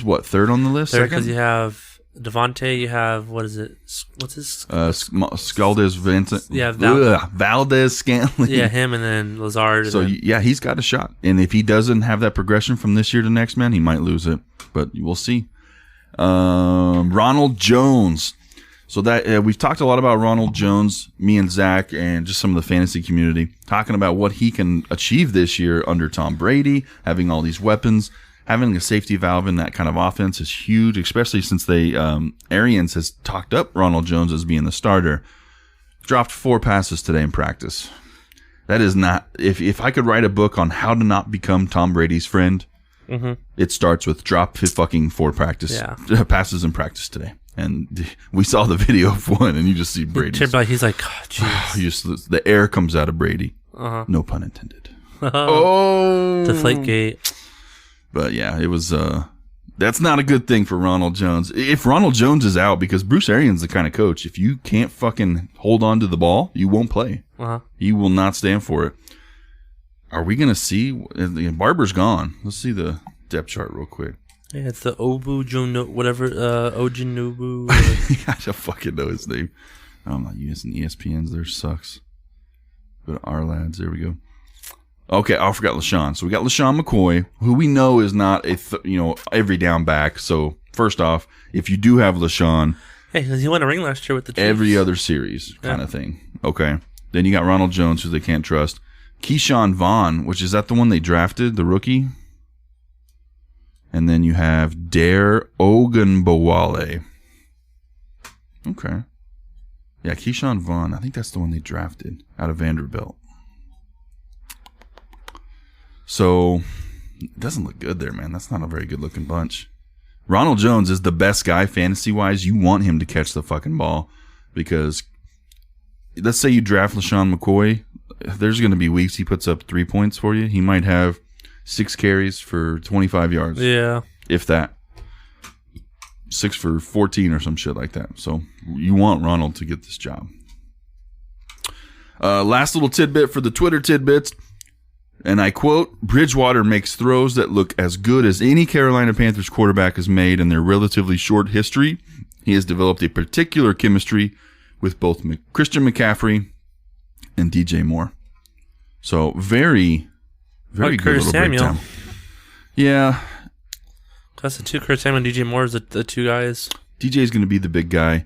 what, third on the list? Third, because you have Devontae, you have, what's his? Scaldez Vincent. Yeah, Valdez Scantling. Yeah, him, and then Lazard. So, he's got a shot. And if he doesn't have that progression from this year to next, man, he might lose it. But we'll see. Ronald Jones. So that we've talked a lot about Ronald Jones, me and Zach, and just some of the fantasy community, talking about what he can achieve this year under Tom Brady, having all these weapons. Having a safety valve in that kind of offense is huge, especially since Arians has talked up Ronald Jones as being the starter. Dropped 4 passes today in practice. That is not... If I could write a book on how to not become Tom Brady's friend, it starts with drop fucking 4 passes in practice today. And we saw the video of one, and you just see Brady. He's like, oh, jeez. The air comes out of Brady. No pun intended. Deflategate. But yeah, it was. That's not a good thing for Ronald Jones. If Ronald Jones is out, because Bruce Arians is the kind of coach, if you can't fucking hold on to the ball, you won't play. You will not stand for it. Are we gonna see? Barber's gone. Let's see the depth chart real quick. Yeah, it's the Ojunubu. I don't fucking know his name. I'm not using ESPN's. There sucks. Go to our lads. There we go. Okay, I forgot LaShawn. So we got LaShawn McCoy, who we know is not a every down back. So first off, if you do have LaShawn, hey, he won a ring last year with the Chiefs. Every other series kind of thing. Okay, then you got Ronald Jones, who they can't trust. Keyshawn Vaughn, which is that the one they drafted, the rookie. And then you have Dare Ogunbowale. Okay. Yeah, Keyshawn Vaughn. I think that's the one they drafted out of Vanderbilt. So, it doesn't look good there, man. That's not a very good-looking bunch. Ronald Jones is the best guy fantasy-wise. You want him to catch the fucking ball, because let's say you draft LaShawn McCoy. There's going to be weeks he puts up 3 points for you. He might have 6 carries for 25 yards. Yeah. If that. 6 for 14 or some shit like that. So you want Ronald to get this job. Last little tidbit for the Twitter tidbits. And I quote, Bridgewater makes throws that look as good as any Carolina Panthers quarterback has made in their relatively short history. He has developed a particular chemistry with both Christian McCaffrey and DJ Moore. So very good Curtis little Samuel. breakdown. Yeah. That's the 2. Curtis Samuel and DJ Moore is the 2 guys. DJ's going to be the big guy.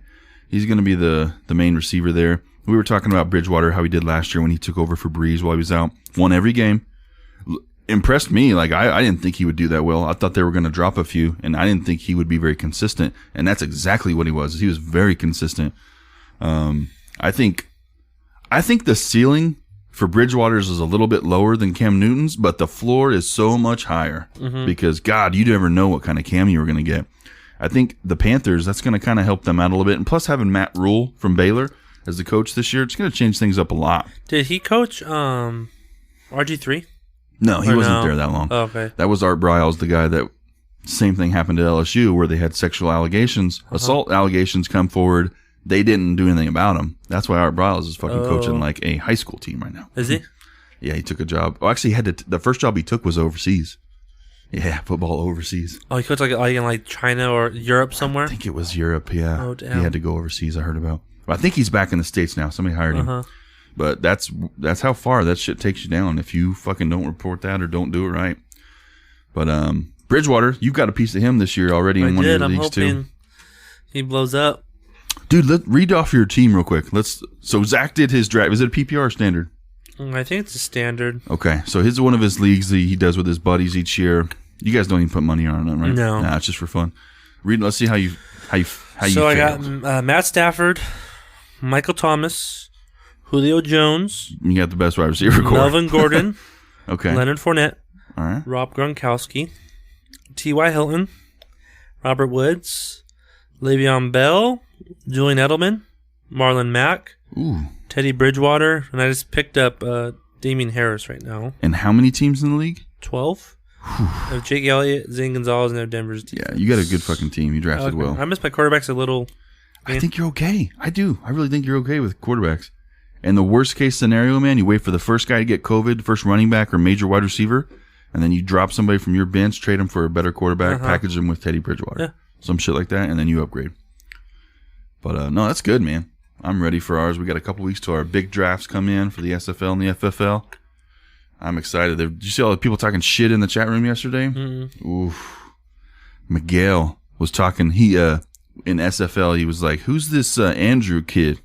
He's going to be the main receiver there. We were talking about Bridgewater, how he did last year when he took over for Breeze while he was out. Won every game. Impressed me. Like I didn't think he would do that well. I thought they were going to drop a few, and I didn't think he would be very consistent. And that's exactly what he was. He was very consistent. I think the ceiling for Bridgewater's is a little bit lower than Cam Newton's, but the floor is so much higher because, God, you never know what kind of Cam you were going to get. I think the Panthers, that's going to kind of help them out a little bit. And plus having Matt Rule from Baylor as the coach this year, it's going to change things up a lot. Did he coach RG3? No, he wasn't there that long. Oh, okay. That was Art Briles, the guy that same thing happened to LSU where they had sexual allegations, assault allegations come forward. they didn't do anything about him. That's why Art Briles is fucking coaching like a high school team right now. Is he? Yeah, he took a job. Well, actually, he had the first job he took was overseas. Yeah, football overseas. Oh, he coached like in like China or Europe somewhere. I think it was Europe. Yeah, Oh, damn. he had to go overseas. I heard about. But I think he's back in the States now. Somebody hired him. But that's how far that shit takes you down if you fucking don't report that or don't do it right. But Bridgewater, you've got a piece of him this year already in one of your I'm leagues hoping too. he blows up. Dude, read off your team real quick. So Zach did his draft. Is it a PPR or standard? I think it's a standard. Okay, so here's one of his leagues that he does with his buddies each year. You guys don't even put money on it, right? No. Nah, it's just for fun. Read. Let's see how you. So I got Matt Stafford, Michael Thomas, Julio Jones, You got the best wide receiver core. Melvin Gordon, Okay. Leonard Fournette, All right. Rob Gronkowski, T.Y. Hilton, Robert Woods, Le'Veon Bell, Julian Edelman, Marlon Mack, Ooh. Teddy Bridgewater, and I just picked up Damian Harris right now. And how many teams in the league? 12. I have Jake Elliott, Zane Gonzalez, and I have Denver's defense. Yeah, you got a good fucking team. You drafted well. I miss my quarterbacks a little. I think you're okay. I do. I really think you're okay with quarterbacks. And the worst case scenario, man, you wait for the first guy to get COVID, first running back or major wide receiver, and then you drop somebody from your bench, trade them for a better quarterback, package them with Teddy Bridgewater. Yeah. Some shit like that, and then you upgrade. But no, that's good, man. I'm ready for ours. We got a couple weeks till our big drafts come in for the SFL and the FFL. I'm excited. Did you see all the people talking shit in the chat room yesterday? Mm-hmm. Oof. Miguel was talking. He in SFL, he was like, "Who's this Andrew kid?"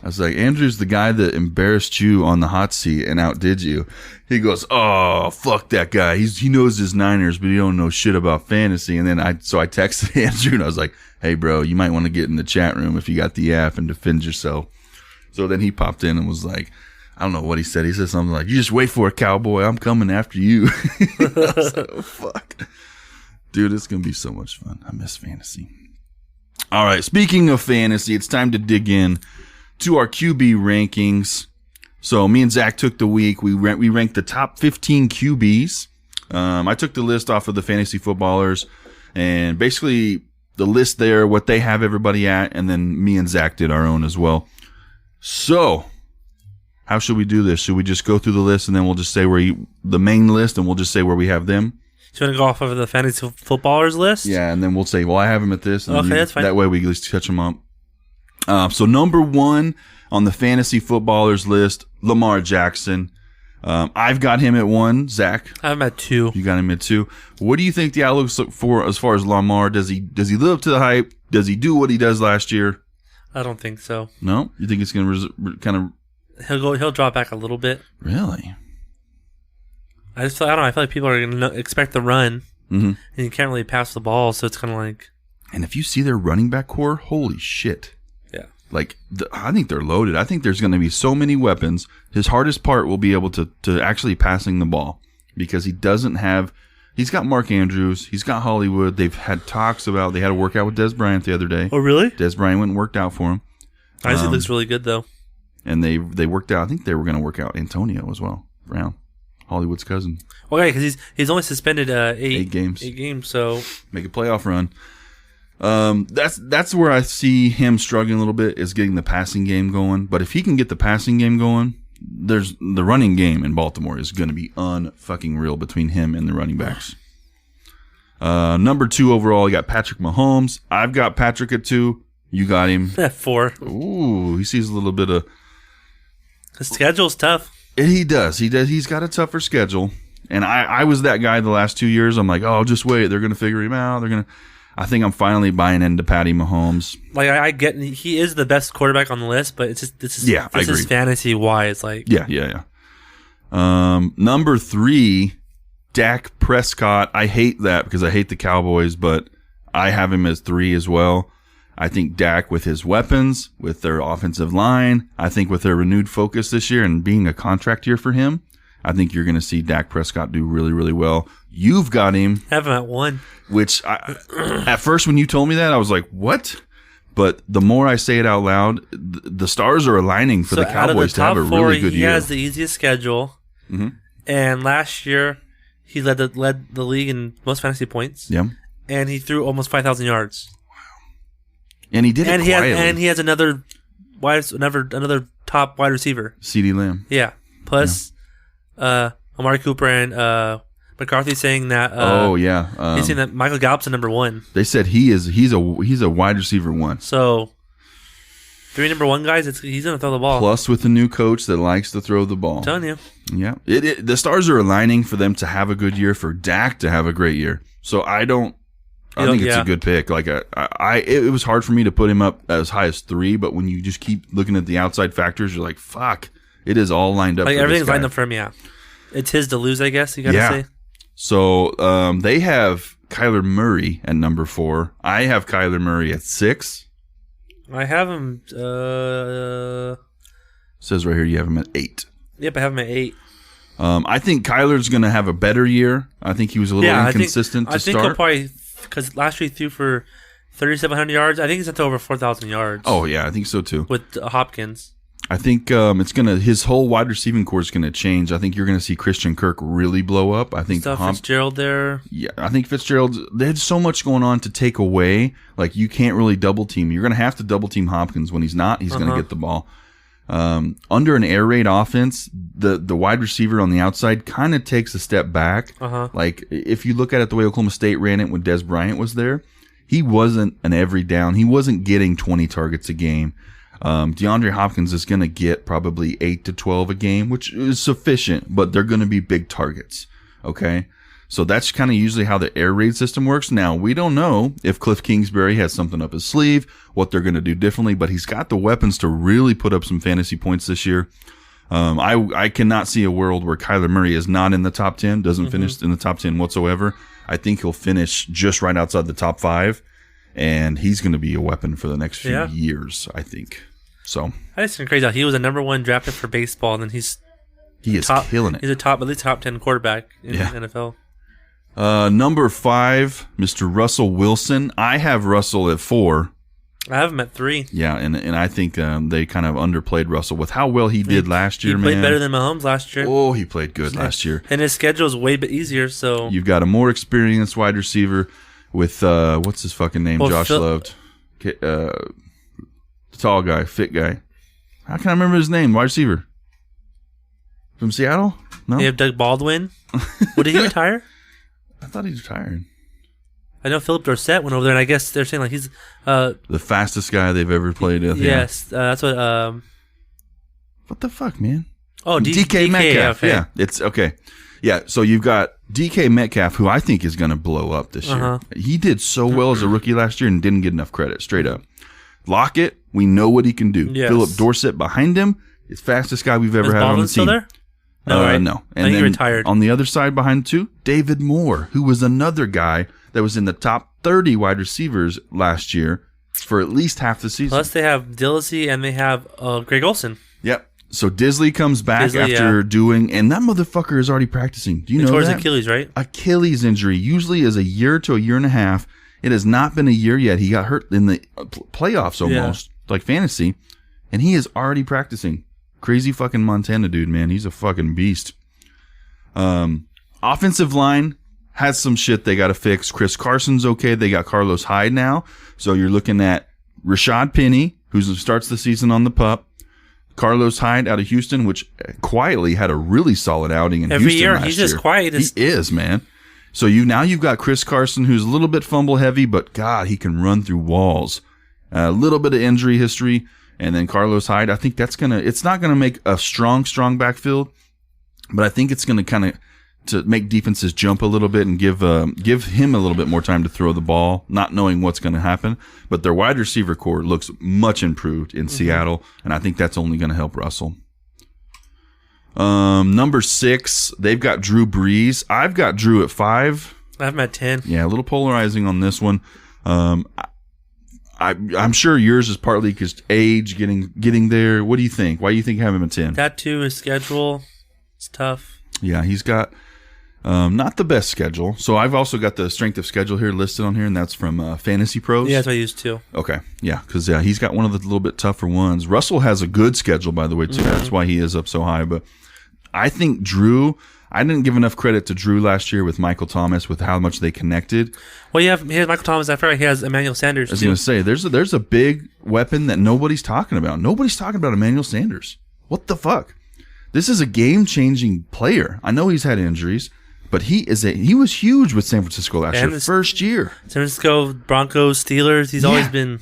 I was like, "Andrew's the guy that embarrassed you on the hot seat and outdid you." He goes, "Oh, fuck that guy. He knows his Niners, but he don't know shit about fantasy." And then I texted Andrew and I was like, "Hey, bro, you might want to get in the chat room if you got the app and defend yourself." So then he popped in and was like, I don't know what he said. He said something like, "You just wait for it, cowboy. I'm coming after you." I was like, oh, fuck. Dude, it's going to be so much fun. I miss fantasy. All right. Speaking of fantasy, it's time to dig in to our QB rankings. So me and Zach took the week. We ranked the top 15 QBs. I took the list off of the fantasy footballers and basically the list there, what they have everybody at. And then me and Zach did our own as well. So how should we do this? Should we just go through the list and then we'll just say the main list and we'll just say where we have them? So you want to go off of the fantasy footballers list? Yeah, and then we'll say, well, I have them at this. And okay, that's fine. That way we at least touch them up. So number 1 on the fantasy footballers list, Lamar Jackson. I've got him at 1. Zach? I have him at 2. You got him at 2. What do you think the outlook's for as far as Lamar? Does he live up to the hype? Does he do what he does last year? I don't think so. No? You think it's going to kind of... He'll drop back a little bit. Really? I don't know. I feel like people are going to expect the run, Mm-hmm. and you can't really pass the ball, so it's kind of like... And if you see their running back core, holy shit. Yeah. Like, I think they're loaded. I think there's going to be so many weapons. His hardest part will be able to actually passing the ball because he doesn't have... He's got Mark Andrews. He's got Hollywood. They've had talks about... They had a workout with Des Bryant the other day. Oh, really? Des Bryant went and worked out for him. I think it looks really good, though. And they worked out... I think they were going to work out Antonio as well. Brown. Hollywood's cousin. Well, yeah, because he's only suspended 8 games. 8 games, so... Make a playoff run. That's where I see him struggling a little bit, is getting the passing game going. But if he can get the passing game going, there's the running game in Baltimore is going to be unfucking real between him and the running backs. Number 2 overall, you got Patrick Mahomes. I've got Patrick at 2. You got him at 4. Ooh, he sees a little bit of... His schedule's tough. He does. He's got a tougher schedule. And I was that guy the last 2 years. I'm like, oh, just wait. They're going to figure him out. I think I'm finally buying into Patty Mahomes. Like, I get he is the best quarterback on the list, but this is fantasy wise. Like, yeah. Number 3, Dak Prescott. I hate that because I hate the Cowboys, but I have him as 3 as well. I think Dak, with his weapons, with their offensive line, I think with their renewed focus this year and being a contract year for him, I think you're going to see Dak Prescott do really, really well. You've got him. I have him at 1. Which, at first when you told me that, I was like, what? But the more I say it out loud, the stars are aligning for the Cowboys to have a really good year. He has the easiest schedule. Mm-hmm. And last year, he led the league in most fantasy points. Yeah. And he threw almost 5,000 yards. And he did it quietly. He has another top wide receiver. CeeDee Lamb. Yeah. Plus, Amari Cooper and McCarthy saying that. He's saying that Michael Gallup's a number 1. They said he's a wide receiver 1. So 3 number 1 guys. He's gonna throw the ball. Plus, with a new coach that likes to throw the ball. I'm telling you. Yeah. The stars are aligning for them to have a good year, for Dak to have a great year. So I think it's a good pick. Like it was hard for me to put him up as high as 3, but when you just keep looking at the outside factors, you're like, fuck, it is all lined up. Like for everything's this guy. lined up for him. Yeah, it's his to lose, I guess. You gotta say. So they have Kyler Murray at number 4. I have Kyler Murray at 6. I have him. Says right here you have him at 8. Yep, I have him at 8. I think Kyler's going to have a better year. I think he was a little inconsistent to start. I think he'll probably, because last year he threw for 3,700 yards. I think he's up to over 4,000 yards. Oh yeah, I think so too. With Hopkins. I think his whole wide receiving core is gonna change. I think you're gonna see Christian Kirk really blow up. I think Fitzgerald there. Yeah, I think Fitzgerald. There's so much going on to take away. Like you can't really double team. You're gonna have to double team Hopkins when he's not. He's gonna get the ball. Under an air raid offense, the wide receiver on the outside kind of takes a step back. Like if you look at it the way Oklahoma State ran it when Des Bryant was there, he wasn't an every down. He wasn't getting 20 targets a game. DeAndre Hopkins is going to get probably 8 to 12 a game, which is sufficient, but they're going to be big targets. Okay. So that's kind of usually how the air raid system works. Now, we don't know if Cliff Kingsbury has something up his sleeve, what they're going to do differently, but he's got the weapons to really put up some fantasy points this year. I cannot see a world where Kyler Murray is not in the top 10, doesn't finish in the top 10 whatsoever. I think he'll finish just right outside the top 5. And he's going to be a weapon for the next few years, I think. So I just think crazy how he was a number 1 drafted for baseball, and then he is killing it. He's at least top 10 quarterback in the NFL. Number 5, Mr. Russell Wilson. I have Russell at 4. I have him at 3. Yeah, and I think they kind of underplayed Russell with how well he did last year. He played better than Mahomes last year. Oh, he played good last year, and his schedule is way bit easier. So you've got a more experienced wide receiver. With what's his fucking name? Josh loved. The tall guy, fit guy. How can I remember his name? Wide receiver from Seattle. No, you have Doug Baldwin. Did he retire? I thought he retired. I know Philip Dorsett went over there, and I guess they're saying like he's the fastest guy they've ever played with. Yes, that's what. What the fuck, man? Oh, DK Metcalf. Okay. Yeah, it's okay. Yeah, so you've got DK Metcalf, who I think is going to blow up this year. He did so well as a rookie last year and didn't get enough credit, straight up. Lockett, we know what he can do. Yes. Philip Dorsett behind him, is fastest guy we've ever had on the team. Still there? No, right? No. And I think then he retired. On the other side behind too, David Moore, who was another guy that was in the top 30 wide receivers last year for at least half the season. Plus they have Dillesy and they have Greg Olsen. Yep. So Disley comes back after doing, and that motherfucker is already practicing. Do you know that? Towards Achilles, right? Achilles injury usually is a year to a year and a half. It has not been a year yet. He got hurt in the playoffs almost, like fantasy, and he is already practicing. Crazy fucking Montana dude, man. He's a fucking beast. Offensive line has some shit they got to fix. Chris Carson's okay. They got Carlos Hyde now. So you're looking at Rashad Penny, who starts the season on the PUP. Carlos Hyde out of Houston, which quietly had a really solid outing in Every Houston year. last He's just quiet. He is, man. So you've got Chris Carson, who's a little bit fumble heavy, but God, he can run through walls. A little bit of injury history, and then Carlos Hyde. I think it's not gonna make a strong backfield, but I think it's gonna kind of to make defenses jump a little bit and give him a little bit more time to throw the ball, not knowing what's going to happen. But their wide receiver core looks much improved in Seattle, and I think that's only going to help Russell. Number 6, they've got Drew Brees. I've got Drew at 5. I have him at 10. Yeah, a little polarizing on this one. I'm sure yours is partly because age, getting there. What do you think? Why do you think you have him at 10? That too, his schedule, it's tough. Yeah, he's got not the best schedule. So I've also got the strength of schedule here listed on here, and that's from Fantasy Pros. Yeah, that's what I used too. Okay, yeah, because he's got one of the little bit tougher ones. Russell has a good schedule, by the way, too. That's why he is up so high. But I think Drew, I didn't give enough credit to Drew last year with Michael Thomas with how much they connected. Well, he has Michael Thomas. I feel like he has Emmanuel Sanders. I was going to say, there's a big weapon that nobody's talking about. Nobody's talking about Emmanuel Sanders. What the fuck? This is a game-changing player. I know he's had injuries, but he was huge with San Francisco last year, first year. San Francisco, Broncos, Steelers. He's always been.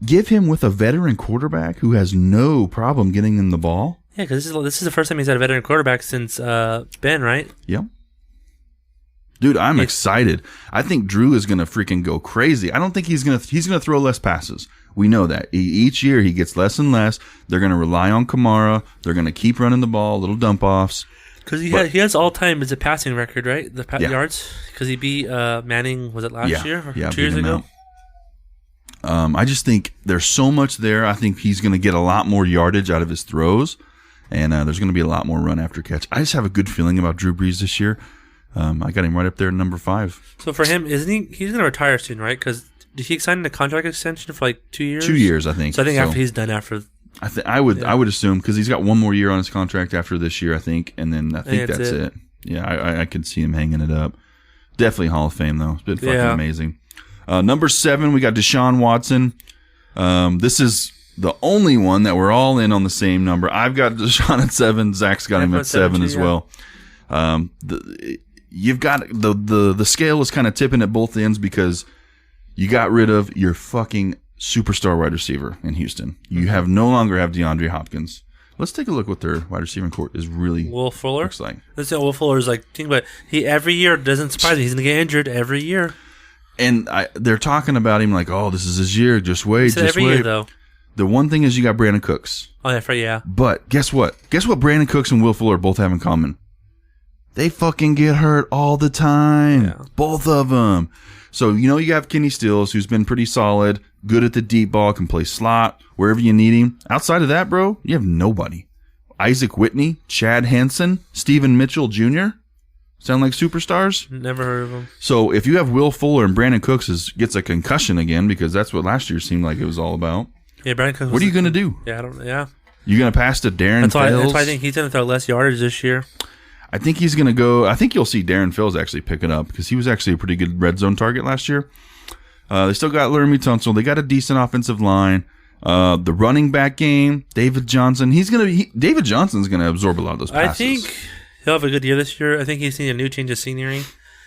Give him with a veteran quarterback who has no problem getting him the ball. Yeah, because this is the first time he's had a veteran quarterback since Ben, right? Yep. Dude, I'm excited. I think Drew is going to freaking go crazy. I don't think he's going to throw less passes. We know that. Each year he gets less and less. They're going to rely on Kamara. They're going to keep running the ball, little dump offs. Because he has all time as a passing record, right? The yards. Because he beat Manning. Was it last year or 2 years ago? I just think there's so much there. I think he's going to get a lot more yardage out of his throws, and there's going to be a lot more run after catch. I just have a good feeling about Drew Brees this year. I got him right up there at number 5. So for him, isn't he? He's going to retire soon, right? Because did he sign a contract extension for like 2 years? 2 years, I think. So I think after he's done after. I would assume because he's got one more year on his contract after this year, I think, and then I think that's it. Yeah, I could see him hanging it up. Definitely Hall of Fame though. It's been fucking amazing. Number 7, we got Deshaun Watson. This is the only one that we're all in on the same number. I've got Deshaun at 7. Zach's got him at 7 as well. You've got the scale is kind of tipping at both ends because you got rid of your fucking superstar wide receiver in Houston. You no longer have DeAndre Hopkins. Let's take a look what their wide receiving court is really Will Fuller looks like. Let's say Will Fuller's like, think about it. He every year doesn't surprise me. He's gonna get injured every year. And they're talking about him like, oh, this is his year. Just wait, just every wait. year, though. The one thing is you got Brandon Cooks. Oh, yeah. But guess what? Guess what Brandon Cooks and Will Fuller both have in common? They fucking get hurt all the time. Yeah. Both of them. So, you have Kenny Stills, who's been pretty solid, good at the deep ball, can play slot, wherever you need him. Outside of that, bro, you have nobody. Isaac Whitney, Chad Hansen, Stephen Mitchell Jr., sound like superstars? Never heard of them. So if you have Will Fuller and Brandon Cooks gets a concussion again, because that's what last year seemed like it was all about. Yeah, Brandon Cooks. What are you going to do? Yeah, You going to pass to Darren Fells? That's why I think he's going to throw less yardage this year. I think he's going to go. I think you'll see Darren Fells actually pick it up because he was actually a pretty good red zone target last year. They still got Laramie Tunsil. They got a decent offensive line. The running back game, David Johnson. David Johnson's going to absorb a lot of those passes. I think he'll have a good year this year. I think he's seen a new change of scenery.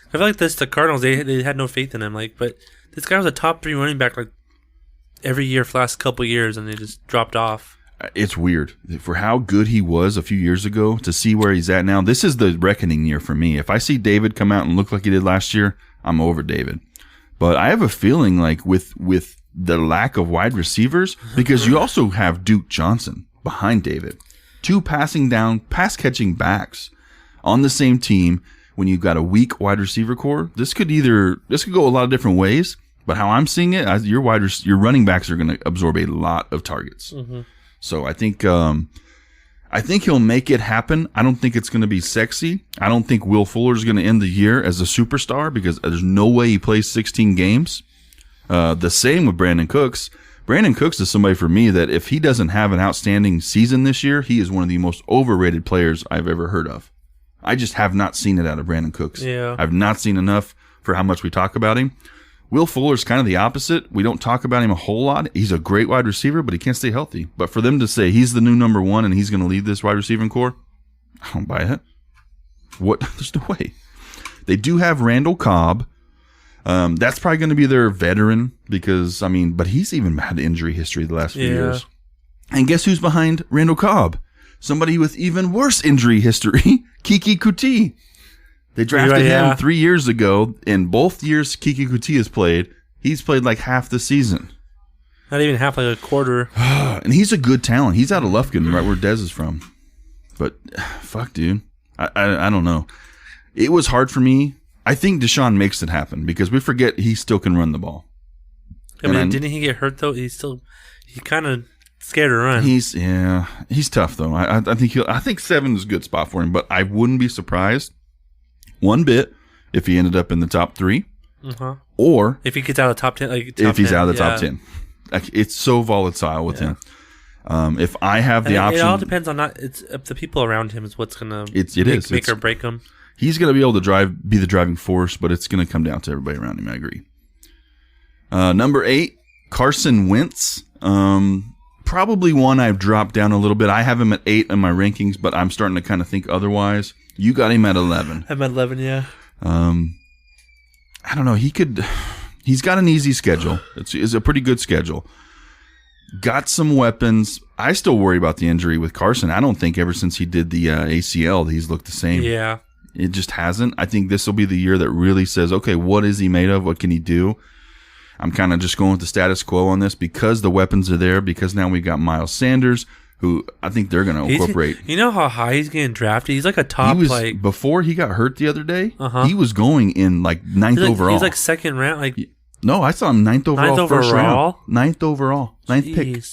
I feel like the Cardinals, they had no faith in him. But this guy was a top 3 running back every year for the last couple of years, and they just dropped off. It's weird. For how good he was a few years ago to see where he's at now, this is the reckoning year for me. If I see David come out and look like he did last year, I'm over David. But I have a feeling like with the lack of wide receivers, because you also have Duke Johnson behind David. 2 pass catching backs on the same team when you've got a weak wide receiver core. This could go a lot of different ways, but how I'm seeing it, your running backs are going to absorb a lot of targets. Mm-hmm. So I think he'll make it happen. I don't think it's going to be sexy. I don't think Will Fuller is going to end the year as a superstar because there's no way he plays 16 games. The same with Brandon Cooks. Brandon Cooks is somebody for me that if he doesn't have an outstanding season this year, he is one of the most overrated players I've ever heard of. I just have not seen it out of Brandon Cooks. Yeah. I've not seen enough for how much we talk about him. Will Fuller's kind of the opposite. We don't talk about him a whole lot. He's a great wide receiver, but he can't stay healthy. But for them to say he's the new number 1 and he's going to lead this wide receiving core, I don't buy it. What? There's no way. They do have Randall Cobb. That's probably going to be their veteran but he's even had injury history the last few years. And guess who's behind Randall Cobb? Somebody with even worse injury history, Kiki Kuti. They drafted him 3 years ago. In both years Kiki Kuti has played, he's played like half the season. Not even half, like a quarter. And he's a good talent. He's out of Lufkin, right where Dez is from. But, fuck, dude. I don't know. It was hard for me. I think Deshaun makes it happen because we forget he still can run the ball. Didn't he get hurt, though? He's kind of scared to run. He's tough, though. I think 7 is a good spot for him, but I wouldn't be surprised one bit if he ended up in the top 3, or if he gets out of the top 10. If he's out of the top 10, it's so volatile with him. If I have the option, it all depends on it's the people around him is what's gonna make or break him. He's gonna be able to be the driving force, but it's gonna come down to everybody around him. I agree. Number 8, Carson Wentz. Probably one I've dropped down a little bit. I have him at 8 in my rankings, but I'm starting to kind of think otherwise. You got him at 11. I'm at 11, yeah. I don't know. He's got an easy schedule. It's a pretty good schedule. Got some weapons. I still worry about the injury with Carson. I don't think ever since he did the ACL he's looked the same. Yeah. It just hasn't. I think this will be the year that really says, okay, what is he made of? What can he do? I'm kind of just going with the status quo on this because the weapons are there, because now we've got Miles Sanders, who I think they're going to incorporate. You know how high he's getting drafted? He's like a top, before he got hurt the other day, he was going in like 9th overall. He's like second round. No, I saw him 9th overall, first round. 9th overall, 9th pick.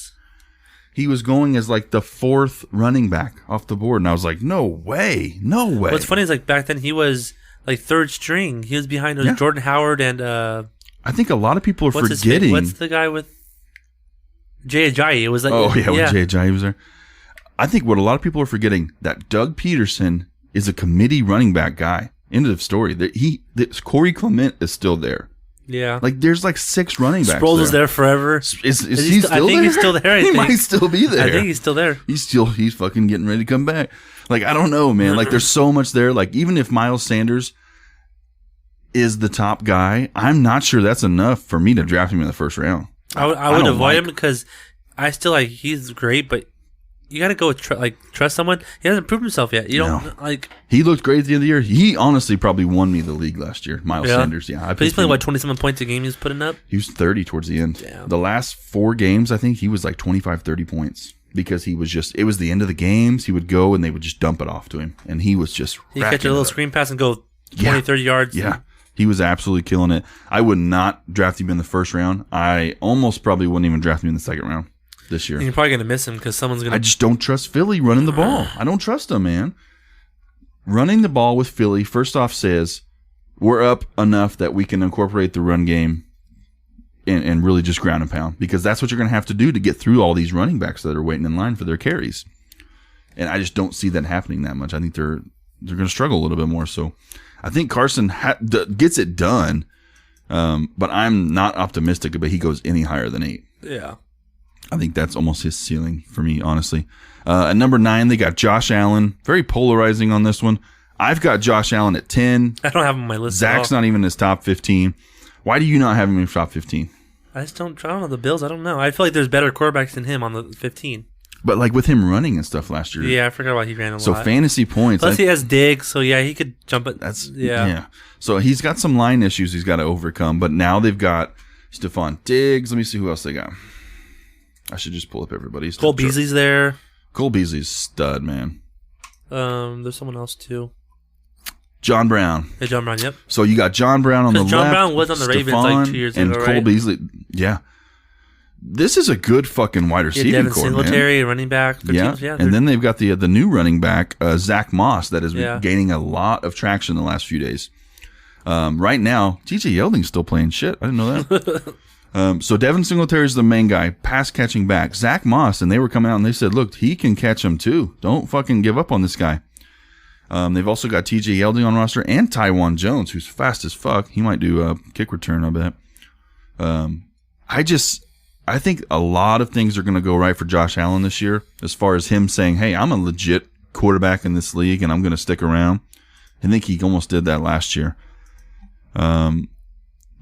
He was going as like the 4th running back off the board, and I was like, no way. What's funny is like back then he was like 3rd string. He was behind Jordan Howard and I think a lot of people are forgetting. What's the guy with Jay Ajayi? It was like when Jay Ajayi was there. I think what a lot of people are forgetting that Doug Peterson is a committee running back guy. End of story. Corey Clement is still there. Yeah, like there's like 6 running backs. Sproles was there forever. Is he still there? I think he's still there. He might still be there. I think he's still there. He's fucking getting ready to come back. Like I don't know, man. Like there's so much there. Like even if Miles Sanders is the top guy, I'm not sure that's enough for me to draft him in the first round. I would avoid him because I still like he's great, but you got to go with trust someone. He hasn't proved himself yet. You don't like. He looked great at the end of the year. He honestly probably won me the league last year. Miles Sanders, but he's playing 27 points a game. He's putting up. He was 30 towards the end. Damn. The last 4 games, I think he was like 25, 30 points because he was just. It was the end of the games. He would go and they would just dump it off to him, and he was just. He catch a little screen pass and go 20, 30 yards. Yeah. He was absolutely killing it. I would not draft him in the first round. I almost probably wouldn't even draft him in the second round this year. And you're probably going to miss him because someone's going to... I just don't trust Philly running the ball. I don't trust him, man. Running the ball with Philly, first off, says we're up enough that we can incorporate the run game and really just ground and pound, because that's what you're going to have to do to get through all these running backs that are waiting in line for their carries. And I just don't see that happening that much. I think they're going to struggle a little bit more. So I think Carson gets it done, but I'm not optimistic about he goes any higher than 8. Yeah. I think that's almost his ceiling for me, honestly. At number 9, they got Josh Allen. Very polarizing on this one. I've got Josh Allen at 10. I don't have him on my list. Zach's not even in his top 15. Why do you not have him in your top 15? I don't know. The Bills, I don't know. I feel like there's better quarterbacks than him on the 15. But like with him running and stuff last year. Yeah, I forgot about he ran a lot. So fantasy points. Plus he has Diggs, so yeah, he could jump it. Yeah. So he's got some line issues he's got to overcome. But now they've got Stephon Diggs. Let me see who else they got. I should just pull up everybody's. Cole Beasley's there. Cole Beasley's stud, man. There's someone else too. John Brown. Hey, John Brown, yep. So you got John Brown on the left. John Brown was on the Ravens like 2 years ago, and Cole Beasley. Yeah. This is a good fucking wide receiving core, Singletary, running back. And then they've got the new running back, Zach Moss, that is gaining a lot of traction in the last few days. Right now, TJ Yeldon's still playing shit. I didn't know that. So Devin Singletary is the main guy, pass catching back. Zach Moss, and they were coming out and they said, look, he can catch him too. Don't fucking give up on this guy. They've also got TJ Yeldon on roster and Tywan Jones, who's fast as fuck. He might do a kick return, I bet. I think a lot of things are going to go right for Josh Allen this year, as far as him saying, hey, I'm a legit quarterback in this league and I'm going to stick around. I think he almost did that last year.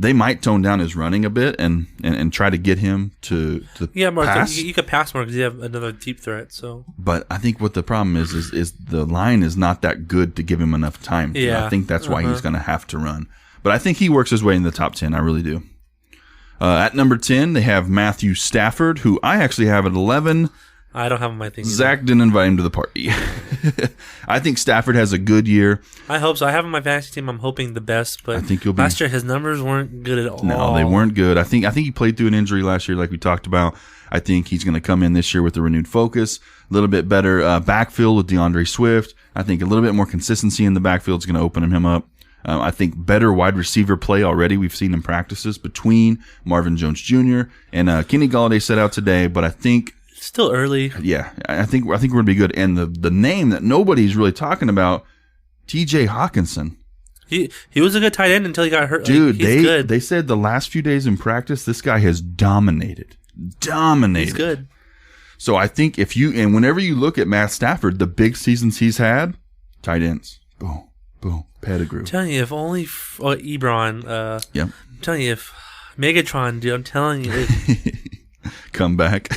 They might tone down his running a bit and try to get him to pass. You could pass more because you have another deep threat. So, but I think what the problem is the line is not that good to give him enough time. Yeah. I think that's why he's going to have to run. But I think he works his way in the top 10. I really do. At number 10, they have Matthew Stafford, who I actually have at 11. I don't have my thing. Zach didn't invite him to the party. I think Stafford has a good year. I hope so. I have him on my fantasy team. I'm hoping the best, but I think last year his numbers weren't good at all. No, they weren't good. I think he played through an injury last year, like we talked about. I think he's going to come in this year with a renewed focus, a little bit better backfield with DeAndre Swift. I think a little bit more consistency in the backfield is going to open him up. I think better wide receiver play already. We've seen in practices between Marvin Jones Jr. and Kenny Golladay set out today, but I think Still early. Yeah, I think we're going to be good. And the name that nobody's really talking about, T.J. Hawkinson. He was a good tight end until he got hurt. Dude, he's good. they said the last few days in practice, this guy has dominated. Dominated. He's good. So I think whenever you look at Matt Stafford, the big seasons he's had, tight ends, boom, boom, pedigree. I'm telling you, if only Ebron. Yep. I'm telling you, if Megatron, dude, I'm telling you, Come back.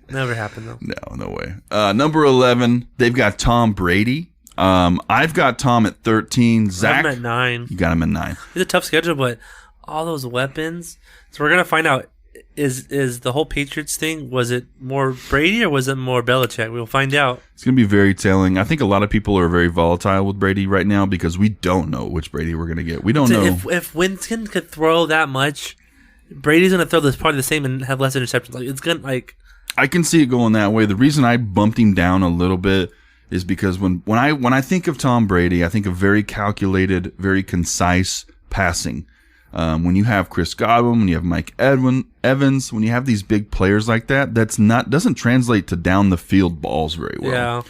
never happened though. No way. Number 11, they've got Tom Brady. I've got Tom at 13. Zach, I'm at 9. you got him at 9. It's a tough schedule, but all those weapons. So we're gonna find out. Is the whole Patriots thing, was it more Brady or was it more Belichick? We'll find out. It's going to be very telling. I think a lot of people are very volatile with Brady right now because we don't know which Brady we're going to get. We don't know. If Winston could throw that much, Brady's going to throw this probably the same and have less interceptions. Like, it's going to, I can see it going that way. The reason I bumped him down a little bit is because when I think of Tom Brady, I think of very calculated, very concise passing. When you have Chris Godwin, when you have Mike Evans, when you have these big players like that, doesn't translate to down the field balls very well.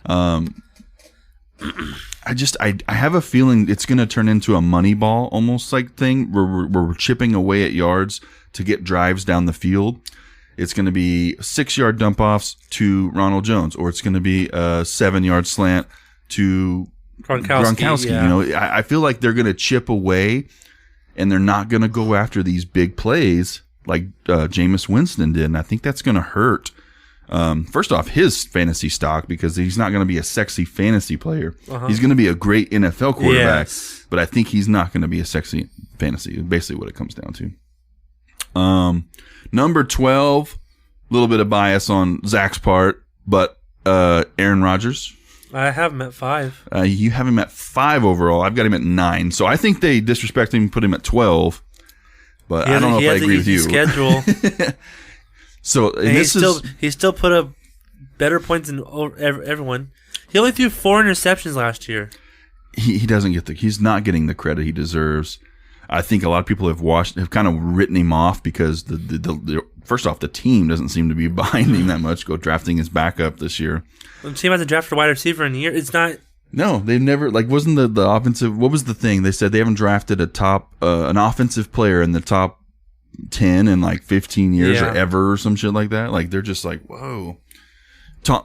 Yeah. I have a feeling it's going to turn into a money ball almost like thing where we're chipping away at yards to get drives down the field. It's going to be 6-yard dump offs to Ronald Jones, or it's going to be a 7-yard slant to Gronkowski. Yeah. You know, I feel like they're going to chip away. And they're not going to go after these big plays like Jameis Winston did. And I think that's going to hurt, first off, his fantasy stock because he's not going to be a sexy fantasy player. Uh-huh. He's going to be a great NFL quarterback, but I think he's not going to be a sexy fantasy. Basically what it comes down to. Number 12, a little bit of bias on Zach's part, but Aaron Rodgers. I have him at 5. You have him at 5 overall. I've got him at 9. So I think they disrespect him and put him at 12. But I don't know if I agree with you. Schedule. So and he still put up better points than everyone. He only threw 4 interceptions last year. He doesn't get he's not getting the credit he deserves. I think a lot of people have kind of written him off because the first off, the team doesn't seem to be behind him that much. Go drafting his backup this year. The team hasn't drafted a wide receiver in a year. It's not. No, they've never wasn't the offensive. What was the thing they said? They haven't drafted an offensive player in the top 10 in 15 years or ever or some shit like that. Like they're just like, whoa.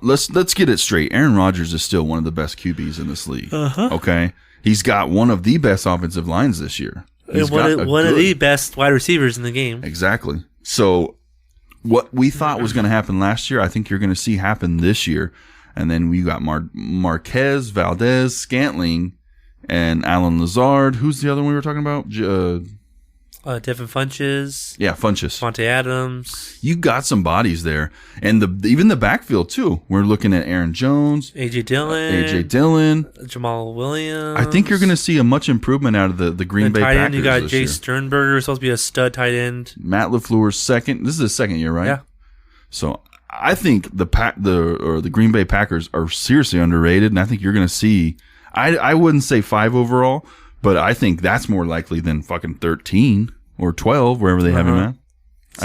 Let's get it straight. Aaron Rodgers is still one of the best QBs in this league. Uh-huh. Okay, he's got one of the best offensive lines this year. One of the best wide receivers in the game. Exactly. So what we thought was going to happen last year, I think you're going to see happen this year. And then we got Marquez, Valdez, Scantling, and Alan Lazard. Who's the other one we were talking about? Devin Funches. Yeah, Funches. Monte Adams. You got some bodies there. And even the backfield, too. We're looking at Aaron Jones. A.J. Dillon. Jamal Williams. I think you're going to see a much improvement out of the Green Bay tight Packers end, you got this Jay year. Sternberger, supposed to be a stud tight end. Matt LaFleur's second. This is his second year, right? Yeah. So I think the Green Bay Packers are seriously underrated, and I think you're going to see. I wouldn't say 5 overall, but I think that's more likely than fucking 13 or 12, wherever they have him at.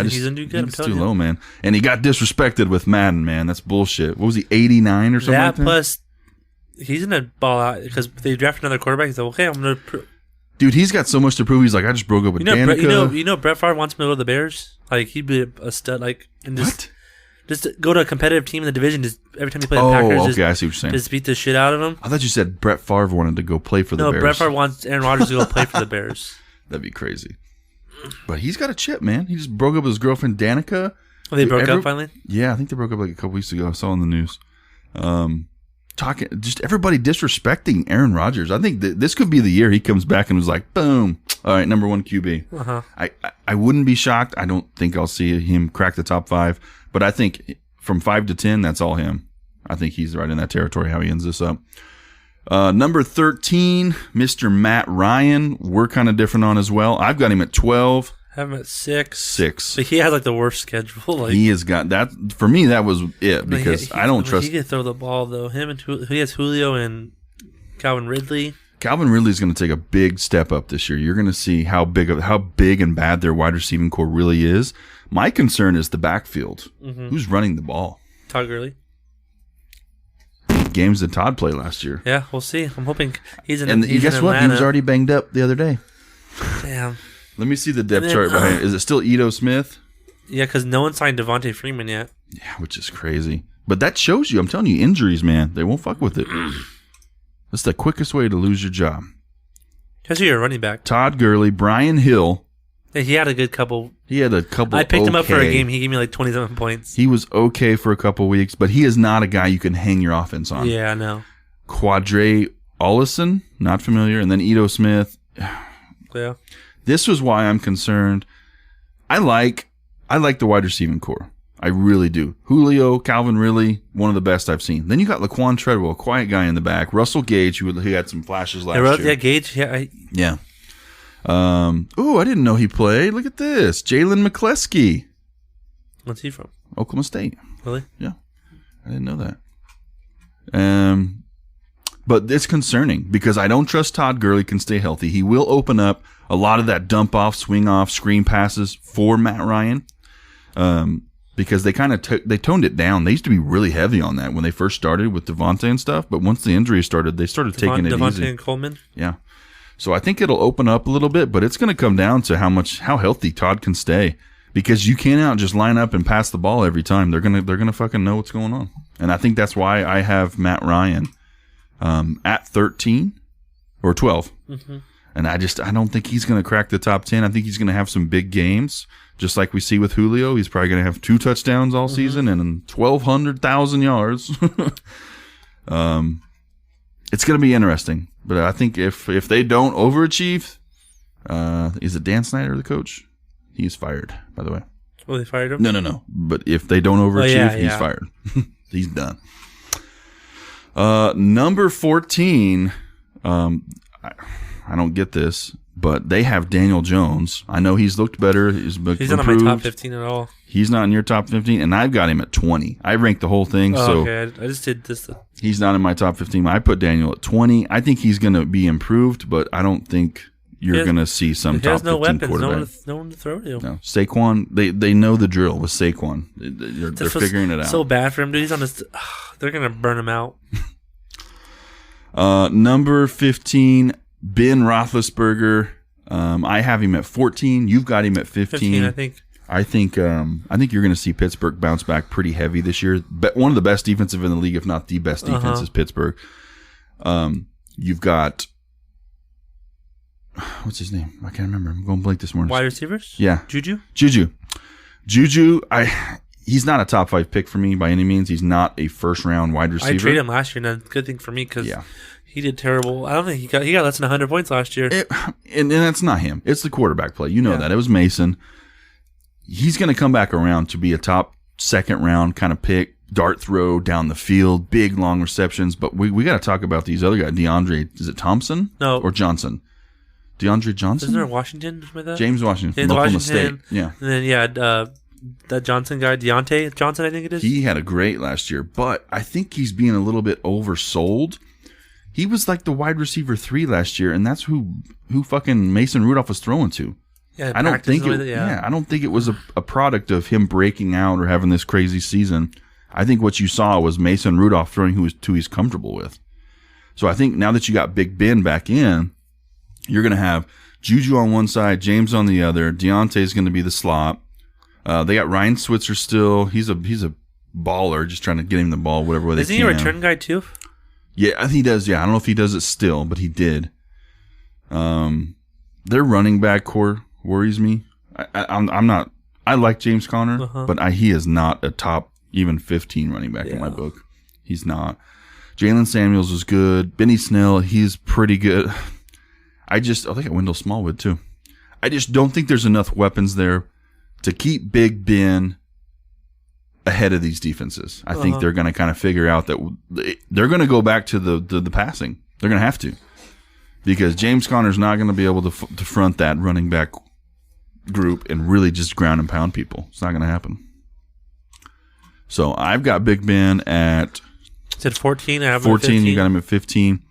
He's going to do good. It's too low, man. And he got disrespected with Madden, man. That's bullshit. What was he, 89 or something like that? Plus, he's going to ball out because if they draft another quarterback, he's like, okay, I'm going to... Dude, he's got so much to prove. He's like, I just broke up with Danica. You know Brett Favre wants him to go to the Bears? Like, he'd be a stud. Like, and What? Just go to a competitive team in the division. Just every time you play the Packers, I see what you're saying. Just beat the shit out of them. I thought you said Brett Favre wanted to go play for the Bears. No, Brett Favre wants Aaron Rodgers to go play for the Bears. That'd be crazy. But he's got a chip, man. He just broke up with his girlfriend Danica. Oh, they broke up finally? Yeah, I think they broke up like a couple weeks ago. I saw in the news. Just everybody disrespecting Aaron Rodgers. I think this could be the year he comes back and was like, boom. All right, number 1 QB. Uh-huh. I wouldn't be shocked. I don't think I'll see him crack the top 5. But I think from 5 to 10, that's all him. I think he's right in that territory, how he ends this up. Number 13, Mr. Matt Ryan. We're kind of different on as well. I've got him at 12. I have him at 6. 6. But he has like the worst schedule. He has got that. For me, that was it because I don't trust. He can throw the ball though. Him and he has Julio and Calvin Ridley. Calvin Ridley is going to take a big step up this year. You're going to see how big and bad their wide receiving core really is. My concern is the backfield. Mm-hmm. Who's running the ball? Todd Gurley. Games that Todd played last year. Yeah, we'll see. I'm hoping he's in. And he's guess in what? He Atlanta. was already banged up the other day. Damn. Let me see the depth And then, chart behind it. Is it still Ito Smith? Yeah, because no one signed Devontae Freeman yet. Yeah, which is crazy. But that shows you, I'm telling you, injuries, man. They won't fuck with it. That's the quickest way to lose your job. Especially your running back. Todd Gurley, Brian Hill. Yeah, he had a good couple. He had a couple. I picked him up for a okay. game. He gave me like 27 points. He was okay for a couple weeks, but he is not a guy you can hang your offense on. Yeah, I know. Quadre Ollison, not familiar, and then Ito Smith. Yeah. This was why I'm concerned. I like the wide receiving core. I really do. Julio, Calvin Ridley, one of the best I've seen. Then you got Laquan Treadwell, a quiet guy in the back. Russell Gage, who had some flashes last year. Yeah, Gage. Yeah. Yeah. I didn't know he played. Look at this. Jalen McCleskey, What's he from? Oklahoma State. Really? Yeah. I didn't know that. But it's concerning because I don't trust Todd Gurley can stay healthy. He will open up a lot of that dump off, swing off, screen passes for Matt Ryan. Because they kind of they toned it down. They used to be really heavy on that when they first started with Devontae and stuff. But once the injury started, they started taking it Devontae easy. and Coleman. Yeah. So I think it'll open up a little bit, but it's going to come down to how healthy Todd can stay. Because you cannot just line up and pass the ball every time. They're gonna fucking know what's going on. And I think that's why I have Matt Ryan at 13 or 12. Mm-hmm. And I don't think he's going to crack the top 10. I think he's going to have some big games, just like we see with Julio. He's probably going to have 2 touchdowns all season and 1,200,000 yards. It's going to be interesting. But I think if they don't overachieve, is it Dan Snyder the coach? He's fired, by the way. Oh, they fired him? No. But if they don't overachieve, he's fired. He's done. Number 14, I don't get this, but they have Daniel Jones. I know he's looked better. He's not in my top 15 at all. He's not in your top 15, and I've got him at 20. I ranked the whole thing, so okay. I just did this. He's not in my top 15. I put Daniel at 20. I think he's going to be improved, but I don't think you're going to see some top 15 quarterback. No one to throw to. No, Saquon. They know the drill with Saquon. They're figuring it out. So bad for him, dude. He's on this. They're going to burn him out. Number 15. Ben Roethlisberger, I have him at 14. You've got him at 15. I think. I think you're going to see Pittsburgh bounce back pretty heavy this year. But one of the best defensive in the league, if not the best defense, is Pittsburgh. You've got what's his name? I can't remember. I'm going blank this morning. Wide receivers? Yeah, Juju. He's not a top 5 pick for me by any means. He's not a first round wide receiver. I traded him last year, and that's a good thing for me because he did terrible. I don't think he got less than 100 points last year. And that's not him. It's the quarterback play. You know that. It was Mason. He's going to come back around to be a top second round kind of pick, dart throw down the field, big long receptions. But we got to talk about these other guys. DeAndre, is it Thompson? No. Or Johnson? DeAndre Johnson? Isn't there Washington with that? James Washington from Oklahoma State. Yeah. And then, that Johnson guy, Deontay Johnson, I think it is. He had a great last year, but I think he's being a little bit oversold. He was like the wide receiver 3 last year, and that's who fucking Mason Rudolph was throwing to. Yeah, I don't think I don't think it was a product of him breaking out or having this crazy season. I think what you saw was Mason Rudolph throwing who he's comfortable with. So I think now that you got Big Ben back in, you're going to have Juju on one side, James on the other. Deontay's going to be the slot. They got Ryan Switzer still. He's a baller, just trying to get him the ball whatever way they can. Isn't he a return guy too? Yeah, I think he does. Yeah, I don't know if he does it still, but he did. Their running back core worries me. I'm not. I like James Conner, but he is not a top even 15 running back in my book. He's not. Jalen Samuels was good. Benny Snell, he's pretty good. I think Wendell Smallwood too. I just don't think there's enough weapons there to keep Big Ben ahead of these defenses. I think they're going to kind of figure out that they're going to go back to the passing. They're going to have to, because James Conner's not going to be able to front that running back group and really just ground and pound people. It's not going to happen. So I've got Big Ben at. It's at 14. I have 14. You got him at 15.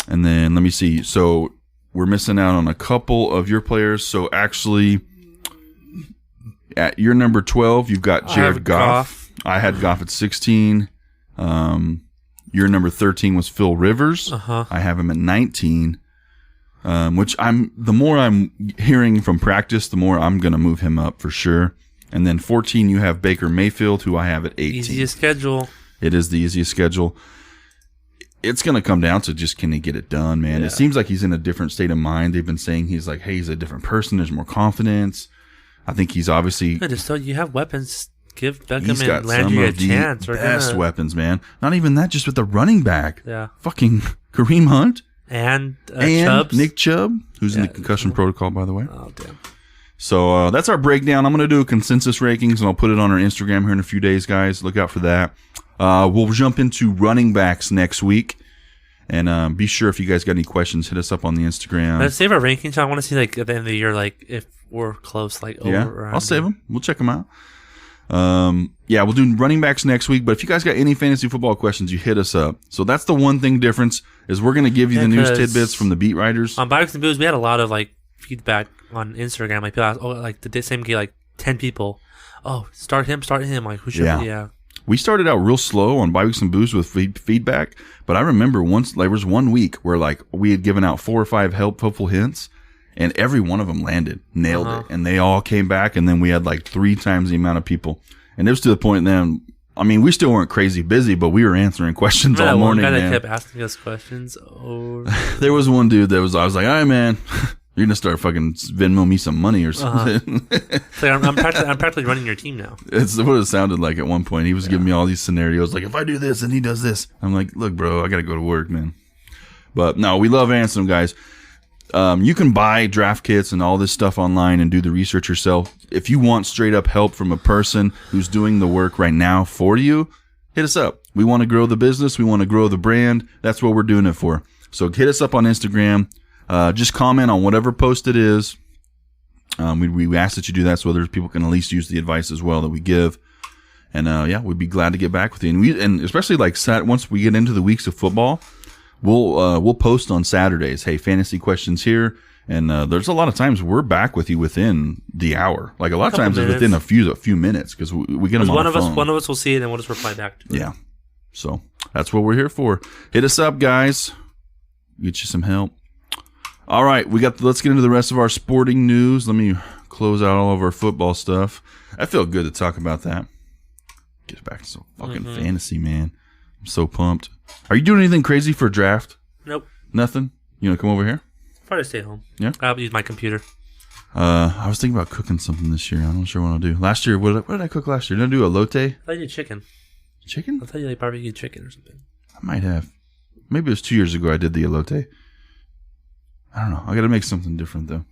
And then let me see. So we're missing out on a couple of your players. So actually, at your number 12, you've got Jared Goff. I had Goff at 16. Your number 13 was Phil Rivers. I have him at 19. Which the more I'm hearing from practice, the more I'm going to move him up for sure. And then 14, you have Baker Mayfield, who I have at 18. Easiest schedule. It is the easiest schedule. It's going to come down to just can he get it done, man. It seems like he's in a different state of mind. They've been saying he's like, hey, he's a different person. There's more confidence. I think he's obviously... Yeah, just so you have weapons. Give Beckham he's got and Landry some a of the chance. best weapons, man. Not even that, just with the running back. Yeah. Fucking Kareem Hunt. And Chubbs. Nick Chubb, who's in the concussion protocol, by the way. Oh, damn. So that's our breakdown. I'm going to do a consensus rankings, and I'll put it on our Instagram here in a few days, guys. Look out for that. We'll jump into running backs next week. And be sure if you guys got any questions, hit us up on the Instagram. Let's save our rankings. I want to see, like, at the end of the year, like, if we're close, like, over or I'll save them. We'll check them out. We'll do running backs next week. But if you guys got any fantasy football questions, you hit us up. So that's the one thing difference is we're going to give you the news tidbits from the beat writers. On Bikes and Booze, we had a lot of, like, feedback on Instagram. Like, people asked, like, the same game, like, 10 people. Oh, start him. Like, who should we? Yeah. We started out real slow on Bikes and Booze with feedback. But I remember there was 1 week where, like, we had given out 4 or 5 helpful hints. And every one of them nailed it. And they all came back. And then we had, like, 3 times the amount of people. And it was to the point then, I mean, we still weren't crazy busy, but we were answering questions all morning, man. One guy man. that kept asking us questions. There was one dude I was like, all right, man, you're going to start fucking Venmo me some money or something. So I'm practically running your team now. It's what it sounded like at one point. He was giving me all these scenarios, like, if I do this and he does this. I'm like, look, bro, I got to go to work, man. But no, we love answering them, guys. You can buy draft kits and all this stuff online and do the research yourself. If you want straight up help from a person who's doing the work right now for you, hit us up. We want to grow the business. We want to grow the brand. That's what we're doing it for. So hit us up on Instagram. Just comment on whatever post it is. We ask that you do that so other people can at least use the advice as well that we give. And we'd be glad to get back with you. And especially like once we get into the weeks of football, we'll post on Saturdays. Hey, fantasy questions here, and there's a lot of times we're back with you within the hour. Like a lot of times it's within a few minutes because we get them on the phone. One of us will see it and we'll just reply back to it. Yeah, so that's what we're here for. Hit us up, guys. Get you some help. All right, let's get into the rest of our sporting news. Let me close out all of our football stuff. I feel good to talk about that. Get back to some fucking fantasy, man. I'm so pumped. Are you doing anything crazy for a draft? Nope. Nothing? You want to come over here? Probably stay home. Yeah? I'll use my computer. I was thinking about cooking something this year. I'm not sure what I'll do. Last year, what did I cook last year? Did I do elote? I thought you did chicken. Chicken? I thought you like barbecue chicken or something. I might have. Maybe it was 2 years ago I did the elote. I don't know. I got to make something different, though.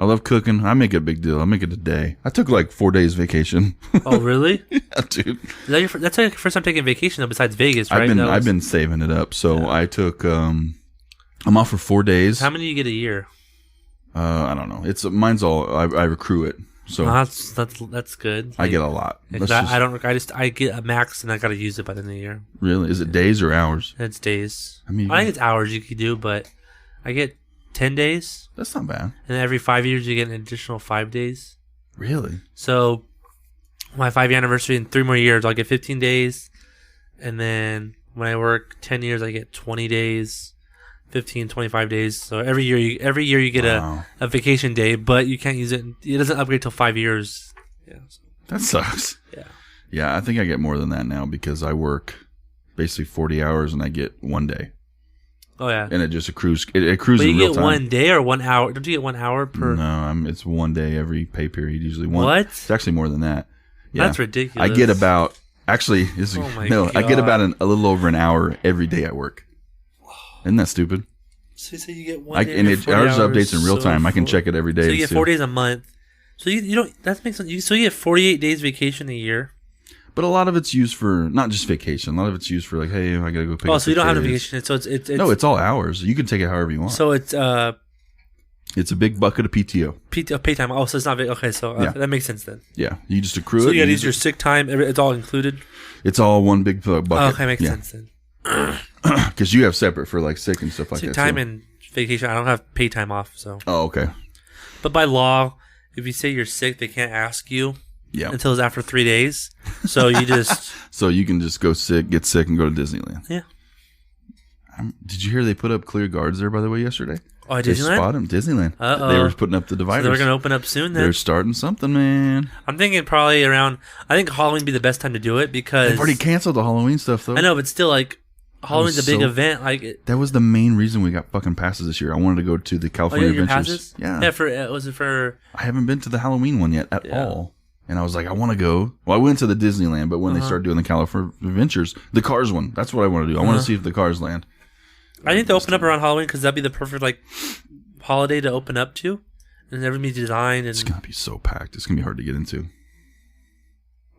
I love cooking. I make it a big deal. I make it a day. I took like 4 days vacation. Oh, really? Yeah, dude. That's like your first time taking vacation, though, besides Vegas, right? I've been saving it up. So I took. I'm off for 4 days. How many do you get a year? I don't know. Mine's all. I accrue it. So that's good. I get a lot. I get a max and I gotta use it by the end of the year. Really? Is it days or hours? It's days. I mean, I think it's hours you could do, but I get 10 days. That's not bad. And every 5 years you get an additional 5 days. Really? So my 5-year anniversary in 3 more years, I'll get 15 days. And then when I work 10 years, I get 20 days, 15, 25 days. So every year you get a vacation day, but you can't use it. It doesn't upgrade till 5 years. Yeah. So. That sucks. Yeah. Yeah, I think I get more than that now because I work basically 40 hours and I get 1 day. Oh yeah. And it just accrues. It accrues in real time. But you get 1 day or 1 hour? Don't you get 1 hour per? No, it's 1 day every pay period. Usually one. What? It's actually more than that. Yeah. That's ridiculous. I get about. Actually, God. I get about a little over an hour every day at work. Isn't that stupid? So you get 1 day and ours updates in real time. I can check it every day. So you get 4 days a month. So you don't. That makes sense. So you get 48 days vacation a year. But a lot of it's used for not just vacation. A lot of it's used for like, hey, I gotta go pick up so you don't kids. have a vacation. So it's no, it's all hours. You can take it however you want. So it's a big bucket of PTO. Pay time. Oh, so it's not okay. So that makes sense then. Yeah, you just accrue it. So you use your sick time. It's all included. It's all one big bucket. Oh, okay, makes sense then. Because you have separate for like sick and stuff like Sick that. time too. and vacation. I don't have paid time off, so. Oh, okay. But by law, if you say you're sick, they can't ask you Yeah. until it's after 3 days. So you just So you can just go sick, get sick, and go to Disneyland. yeah. Did you hear they put up clear guards there, by the way, yesterday? Oh, They Disneyland. spot them. Disneyland. Uh-oh. They were putting up the So dividers. they're gonna open up soon. Then They're starting something, man. I'm thinking probably around. I think Halloween would be the best time to do it because They've already canceled the Halloween stuff, though. I know, but still, like Halloween's a big so- event. Like, That was the main reason we got fucking passes this year. I wanted to go to the oh California yeah, your Adventures. passes. Yeah. Yeah. For was it for? I haven't been to the Halloween one yet at Yeah. all. And I was like, I want to go. Well, I went to the Disneyland, but when they started doing the California Adventures, the Cars one, that's what I want to do. I want to see if the Cars land. I think they open up around Halloween because that'd be the perfect like holiday to open up to, and everything's designed and It's going to be so packed. It's going to be hard to get into.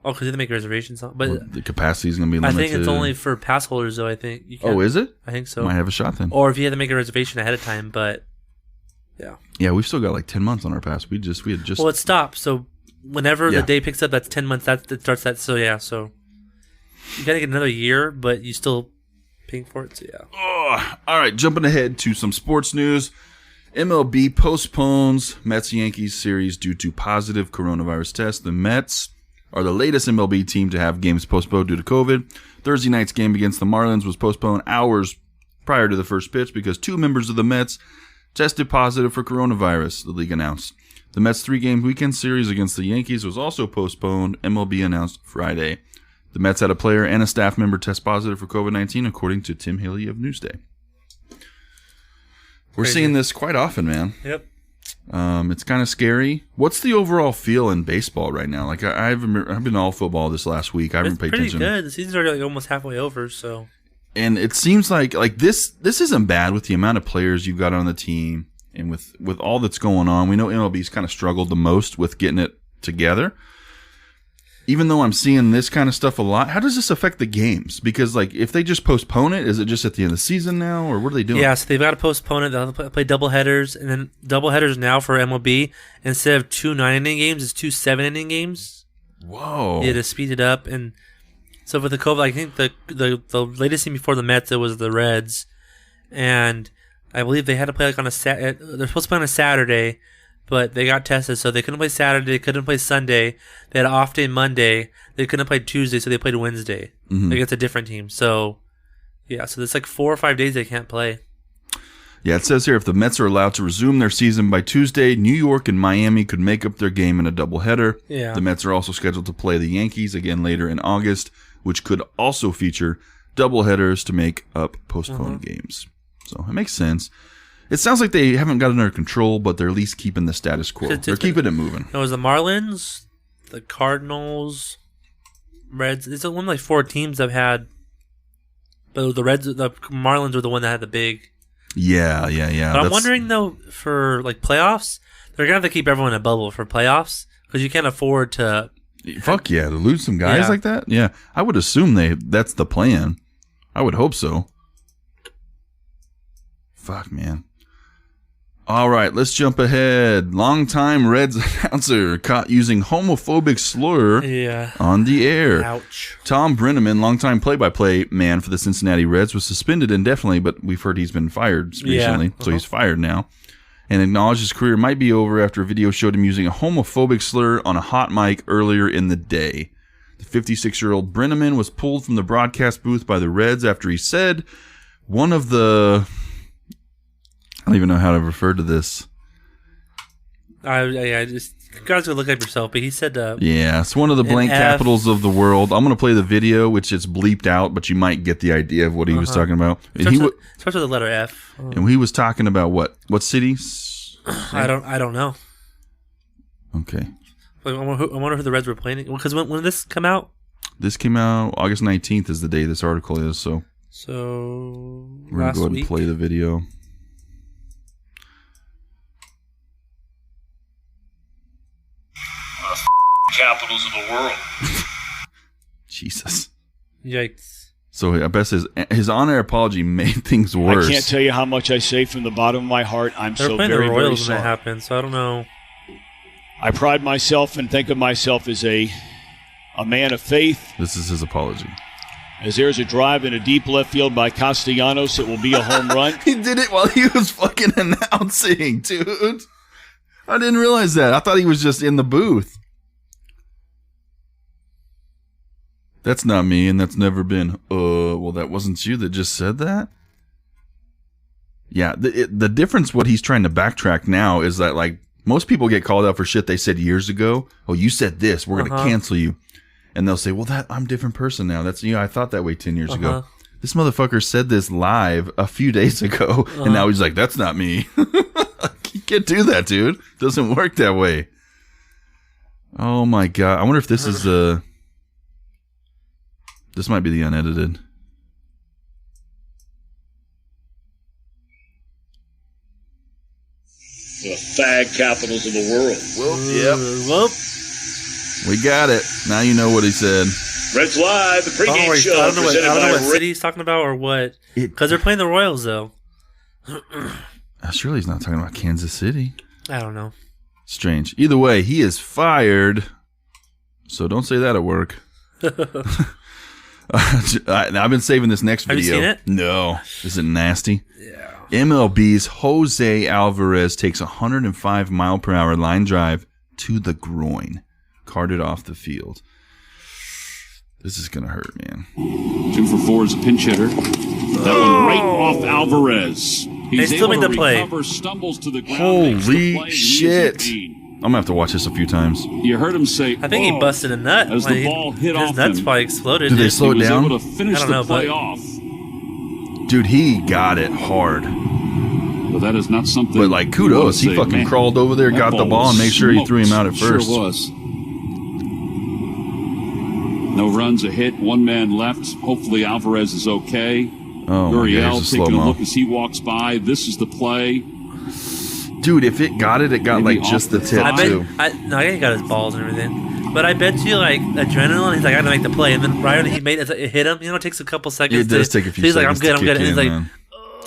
oh, because they make reservations. But The capacity is going to be I limited. think it's only for pass holders though. I think you can. Oh, is it? I think so. Might have a shot then. Or if you had to make a reservation ahead of time, but yeah. Yeah, we've still got like 10 months on our pass. We had just. Well, it stops. So whenever Yeah. the day picks up, that's 10 months. That starts that. So yeah. So you gotta get another year, but you still paying for it. So yeah. Oh, all right, jumping ahead to some sports news. MLB postpones Mets-Yankees series due to positive coronavirus tests. The Mets are the latest MLB team to have games postponed due to COVID. Thursday night's game against the Marlins was postponed hours prior to the first pitch because 2 members of the Mets tested positive for coronavirus, the league announced. The Mets' 3-game weekend series against the Yankees was also postponed, MLB announced Friday. The Mets had a player and a staff member test positive for COVID-19, according to Tim Haley of Newsday. We're Crazy. seeing this quite often, man. Yep. It's kind of scary. What's the overall feel in baseball right now? Like I've been all football this last week. I haven't It's paid pretty attention, good. The season's already like almost halfway over. So and it seems like this isn't bad with the amount of players you've got on the team and with all that's going on. We know MLB's kind of struggled the most with getting it together. Even though I'm seeing this kind of stuff a lot, how does this affect the games? Because like if they just postpone it, is it just at the end of the season now, or what are they doing? yeah, so they've got to postpone it. They'll play double headers, and then double headers now for MLB instead of 2 9-inning games, it's 2 7-inning games. Whoa. Yeah, to speed it up. And so for the COVID, I think the latest team before the Mets, it was the Reds, and I believe they had to play like on a they're supposed to play on a Saturday, but they got tested, so they couldn't play Saturday, they couldn't play Sunday. They had an off day Monday. They couldn't play Tuesday, so they played Wednesday against a different team. So yeah, so there's like 4 or 5 days they can't play. Yeah, it says here if the Mets are allowed to resume their season by Tuesday, New York and Miami could make up their game in a doubleheader. Yeah. The Mets are also scheduled to play the Yankees again later in August, which could also feature doubleheaders to make up postponed games. So it makes sense. It sounds like they haven't got it under control, but they're at least keeping the status quo. They're keeping it moving. It was the Marlins, the Cardinals, Reds. It's one of like 4 teams that have had. But the Marlins were the one that had the big. Yeah. But I'm wondering though, for like playoffs, they're gonna have to keep everyone in a bubble for playoffs because you can't afford to. Fuck yeah, to lose some guys Yeah. like that? Yeah, I would assume that's the plan. I would hope so. Fuck, man. All right, let's jump ahead. Longtime Reds announcer caught using homophobic slur Yeah. on the air. Ouch. Tom Brenneman, longtime play-by-play man for the Cincinnati Reds, was suspended indefinitely, but we've heard he's been fired recently, so he's fired now. And acknowledged his career might be over after a video showed him using a homophobic slur on a hot mic earlier in the day. The 56-year-old Brenneman was pulled from the broadcast booth by the Reds after he said one of the... I don't even know how to refer to this. I just you guys go look up yourself. But he said, Yeah, it's one of the blank F. capitals of the world. I'm going to play the video, which is bleeped out, but you might get the idea of what he was talking about. And starts with the letter F. and he was talking about what? What city? I don't know. Okay. I wonder who the Reds were playing. Because when did this come out? This came out August 19th is the day this article is, so we're going to last go ahead week. and play the video. Capitals of the world. Jesus. Yikes. So I bet his on-air apology made things worse. I can't tell you how much I say from the bottom of my heart. I'm They were so playing very, the very Royals when that sorry. happened, so I don't know. I pride myself and think of myself as a man of faith. This is his apology. As there's a drive in a deep left field by Castellanos, it will be a home run. He did it while he was fucking announcing, dude. I didn't realize that. I thought he was just in the booth. That's not me, and that's never been. Well, that wasn't you that just said that? Yeah, the difference, what he's trying to backtrack now is that, like, most people get called out for shit they said years ago. Oh, you said this. We're going to cancel you. And they'll say, well, I'm a different person now. That's, I thought that way 10 years ago. This motherfucker said this live a few days ago, and now he's like, that's not me. You can't do that, dude. It doesn't work that way. Oh, my God. I wonder if this is this might be the unedited. The fag capitals of the world. Yep. We got it. Now you know what he said. Reds Live, the pregame show. I don't know what Rick. city he's talking about or what. Because they're playing the Royals, though. Surely he's not talking about Kansas City. I don't know. Strange. Either way, he is fired. So don't say that at work. I've been saving this next video. Have you seen it? No. Is it nasty? Yeah. MLB's Jose Alvarez takes a 105-mile-per-hour line drive to the groin. Carted off the field. This is going to hurt, man. 2 for 4 as a pinch hitter. That one right off Alvarez. He's still able made to the play. recover, stumbles to the ground. makes the Holy play, and shit. he's in. I'm going to have to watch this a few times. You heard him say, I think he busted a nut. as the ball hit his off nuts him. probably exploded. Did they dude. slow He it was down? able to finish I don't the know, play but- off. Dude, he got it hard. But that is not something. But, like, kudos. He fucking crawled over there, got the ball, and made sure he threw him out at first. Sure was. No runs, a hit, 1 man left. Hopefully Alvarez is okay. Oh, my God, Gurriel here's a taking a slow-mo. look as he walks by. This is the play. Dude, if it got it, it got, Maybe like, just off the the tip, I bet. too. I think he got his balls and everything. But I bet you, like, adrenaline, he's like, I got to make the play. And then right when he made it, it hit him. It takes a couple seconds. It does take a few He's like, seconds I'm good, to I'm good. kick And he's in, like,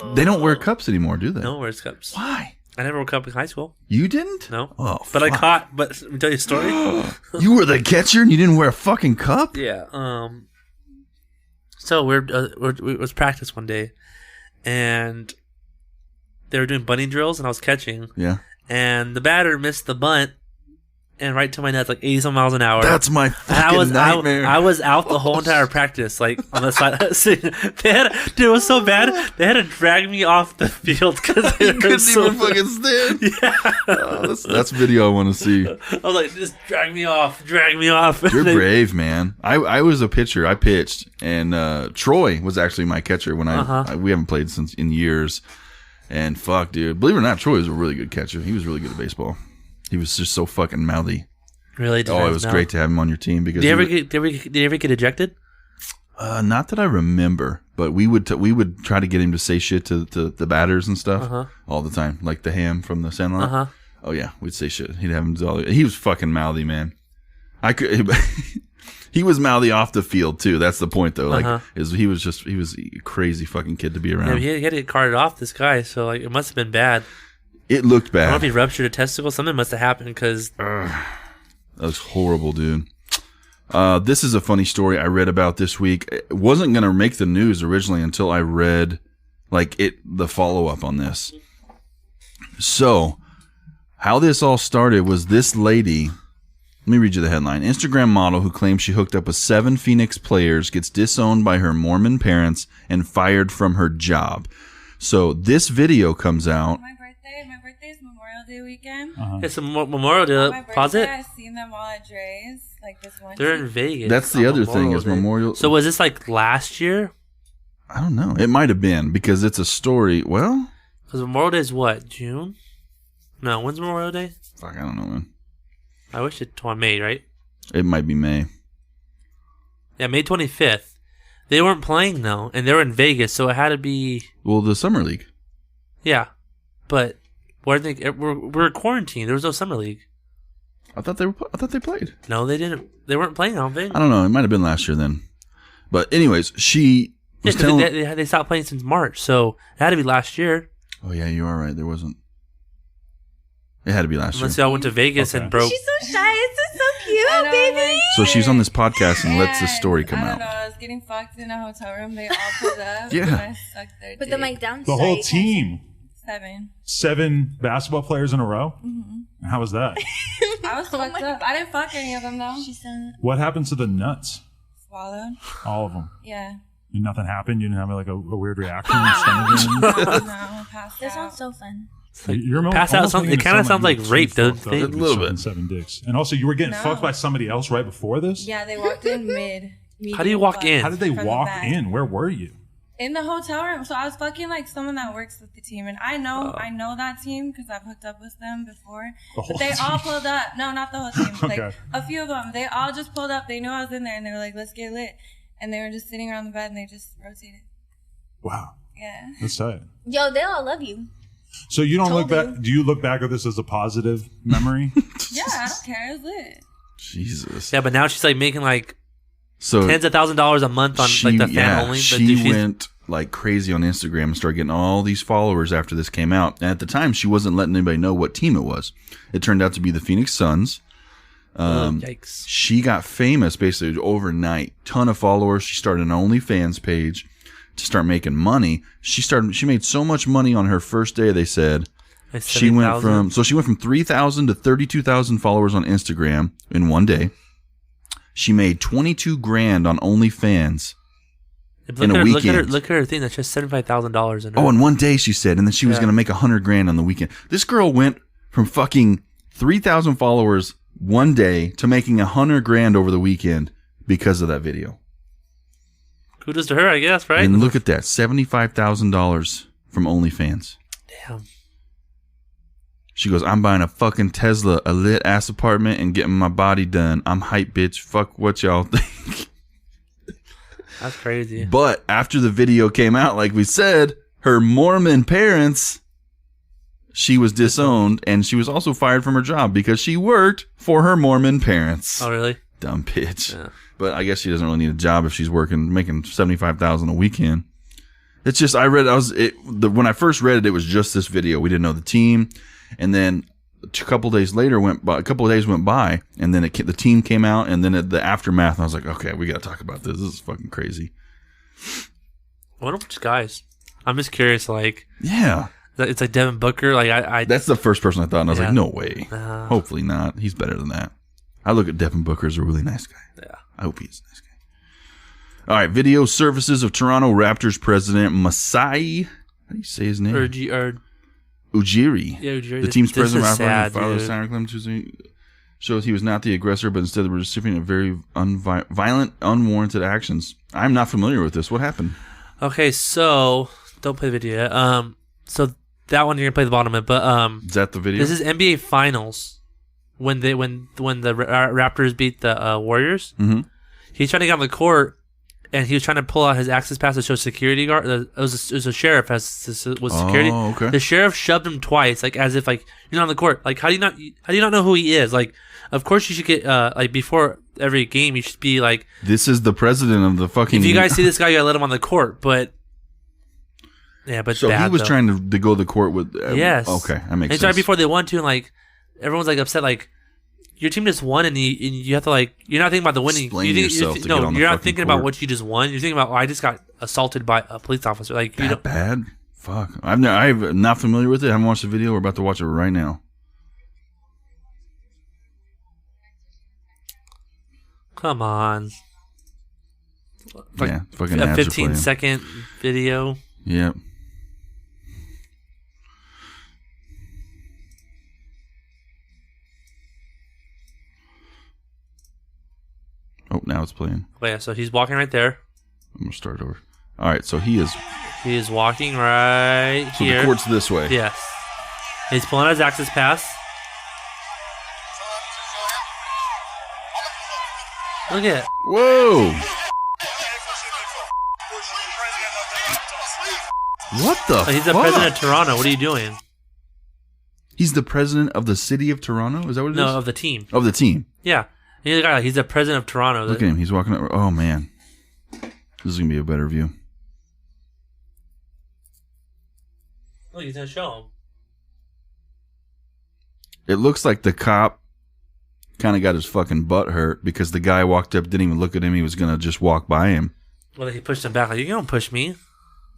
man. They don't wear cups anymore, do they? no, where's cups? Why? I never woke up in high school. You didn't? No. Oh, But I fuck. caught, but let me tell you a story. You were the catcher and you didn't wear a fucking cup? Yeah. So it was practice one day, and they were doing bunting drills, and I was catching, Yeah. and the batter missed the bunt, and right to my nuts, like 80-some miles an hour. That's my And fucking nightmare. I was out the whole entire practice, like on the side. Dude, it was so bad. They had to drag me off the field because You couldn't even fucking stand. Yeah. Oh, that's video I want to see. I was like, just drag me off, drag me off. You're brave, man. I was a pitcher. I pitched, and Troy was actually my catcher when we haven't played since in years. And fuck, dude, believe it or not, Troy was a really good catcher. He was really good at baseball. He was just so fucking mouthy. Really? Oh, it was great to have him on your team because Did you ever get ejected? not that I remember, but we would try to get him to say shit to the batters and stuff all the time, like the Ham from the Sandlot. Oh yeah, we'd say shit. He'd have him do all. He was fucking mouthy, man. He was mouthy off the field too. That's the point, though. Like, he was a crazy fucking kid to be around. Yeah, he had to get carted off, this guy. So like, it must have been bad. It looked I don't know bad. if he ruptured a testicle. Something must have happened because That was horrible, dude. This is a funny story I read about this week. It wasn't going to make the news originally until I read the follow-up on this. So, how this all started was this lady, let me read you the headline. Instagram model who claims she hooked up with 7 Phoenix players gets disowned by her Mormon parents and fired from her job. So, this video comes out. My birthday's Memorial Day weekend. it's a Memorial Day. On my Pause birthday, it. I seen them all at Dre's, like this one. They're in Vegas. That's the on other thing is Day. Memorial. So was this like last year? I don't know. It might have been because it's a story. Well, Because Memorial Day is what, June? No, when's Memorial Day? fuck, I don't know, man. I wish it's on May, right? It might be May. Yeah, May 25th. They weren't playing though, and they were in Vegas, so it had to be. Well, the Summer League. Yeah, but where they we're quarantined. There was no summer league. I thought they played. No, they didn't. They weren't playing. I don't think. I don't know. It might have been last year then. But anyways, she Yeah, was 'cause telling. they stopped playing since March, so it had to be last year. Oh yeah, you are right. There wasn't. It had to be last Unless year. y'all went to Vegas and broke. She's so shy. It's so cute. I know, baby. So she's on this podcast and lets this story come I don't out. know, I was getting fucked in a hotel room. They all pulled up. Yeah. And I sucked their Put the dick. mic down. The whole team. 7. 7 basketball players in a row? How was that? I was fucked up. I didn't fuck any of them though. She said, What happened to the nuts? Swallowed. All of them. Yeah. And nothing happened? You didn't have like a weird reaction? In your stomach? No, passed "That out. sounds so fun." You're Pass out almost sounds- making it kinda sounds like like you were rape, too don't fucked up they? to A be little sucking bit. 7 dicks. And also, you were getting No. fucked by somebody else right before this? Yeah, they walked in mid. How do you walk fuck in? How did they from the walk back. in? Where were you? In the hotel room. So I was fucking like someone that works with the team, and I know that team because I've hooked up with them before. The whole But they all team? pulled up. No, not the whole team. Like Okay. a few of them. They all just pulled up. They knew I was in there, and they were like, "Let's get lit." And they were just sitting around the bed, and they just rotated. Wow. Yeah. That's tight. Yo, they all love you. So you don't look Told back. you. Do you look back at this as a positive memory? Yeah, I don't care. It was lit. Jesus. Yeah, but now she's like making like So tens of $1,000s a month on like the fan only. But she she's- went like crazy on Instagram and started getting all these followers after this came out. And at the time, she wasn't letting anybody know what team it was. It turned out to be the Phoenix Suns. yikes. She got famous basically overnight. Ton of followers. She started an OnlyFans page to start making money. She made so much money on her first day. They said Like she went 70,000? from 3,000 to 32,000 followers on Instagram in one day. She made 22 grand on OnlyFans. Look in a at her, weekend. Look at her thing. That's just $75,000 in her. Oh, in one day, she said, and then she was Yeah. going to make 100 grand on the weekend. This girl went from fucking 3,000 followers one day to making 100 grand over the weekend because of that video. Kudos to her, I guess, right? And look at that, $75,000 from OnlyFans. Damn. She goes, I'm buying a fucking Tesla, a lit ass apartment, and getting my body done. I'm hype, bitch. Fuck what y'all think. That's crazy. But after the video came out, like we said, her Mormon parents, she was disowned, and she was also fired from her job because she worked for her Mormon parents. Oh, really? Dumb bitch. Yeah. But I guess she doesn't really need a job if she's making $75,000 a weekend. It's just when I first read it, it was just this video. We didn't know the team, and then a couple of days went by, and then the team came out, and then the aftermath. I was like, okay, we got to talk about this. This is fucking crazy. I wonder which guys. I'm just curious. Like, Yeah, it's like Devin Booker. Like, I that's the first person I thought, and I was Yeah. like, no way. Nah. Hopefully not. He's better than that. I look at Devin Booker as a really nice guy. yeah. I hope he's a nice guy. All right, video services of Toronto Raptors president Masai. How do you say his name? Or Ujiri. Yeah, Ujiri. The team's This is president, sad, father of dude. Santa Clem Tuesday, shows he was not the aggressor, but instead the recipient of very violent, unwarranted actions. I'm not familiar with this. What happened? Okay, so don't play the video yet. So that one you're gonna play the bottom of it, but Is that the video? this is NBA Finals when the Raptors beat the Warriors. Mm-hmm. He's trying to get on the court, and he was trying to pull out his access pass to show security guard. It was a sheriff was security. Oh, okay. The sheriff shoved him twice, like as if like you're not on the court. Like how do you not know who he is? Like of course you should get like before every game you should be like, This is the president of the fucking. if you guys see this guy, you gotta let him on the court. But yeah, but So he bad, was though. trying to go to the court with. Yes. Okay, that makes And it's sense. right before they won too, and like everyone's like upset, like your team just won, and you have to like you're not thinking about the winning. Explain you think, yourself to no, get on the you're not fucking thinking court. about what you just won. You're thinking about, I just got assaulted by a police officer. Like you That don't. bad? Fuck. I'm not familiar with it. I haven't watched the video. We're about to watch it right now. Come on. Like, yeah, fucking a ads are 15-second playing. video. Yep. Oh, now it's playing. Oh, yeah, so he's walking right there. I'm gonna start over. All right, so he is. He is walking right So here. the court's this way. Yes. He's pulling out his access pass. Look at it. Whoa! What the? Oh, he's the fuck? president of Toronto. What are you doing? He's the president of the city of Toronto. Is that what it is? No, of the team. Of the team. Yeah. He's the guy. He's the president of Toronto. Look at him. He's walking over. Oh man, this is gonna be a better view. Look, he's gonna show him. It looks like the cop kind of got his fucking butt hurt because the guy walked up, didn't even look at him. He was going to just walk by him. Well, he pushed him back. Like, you don't push me.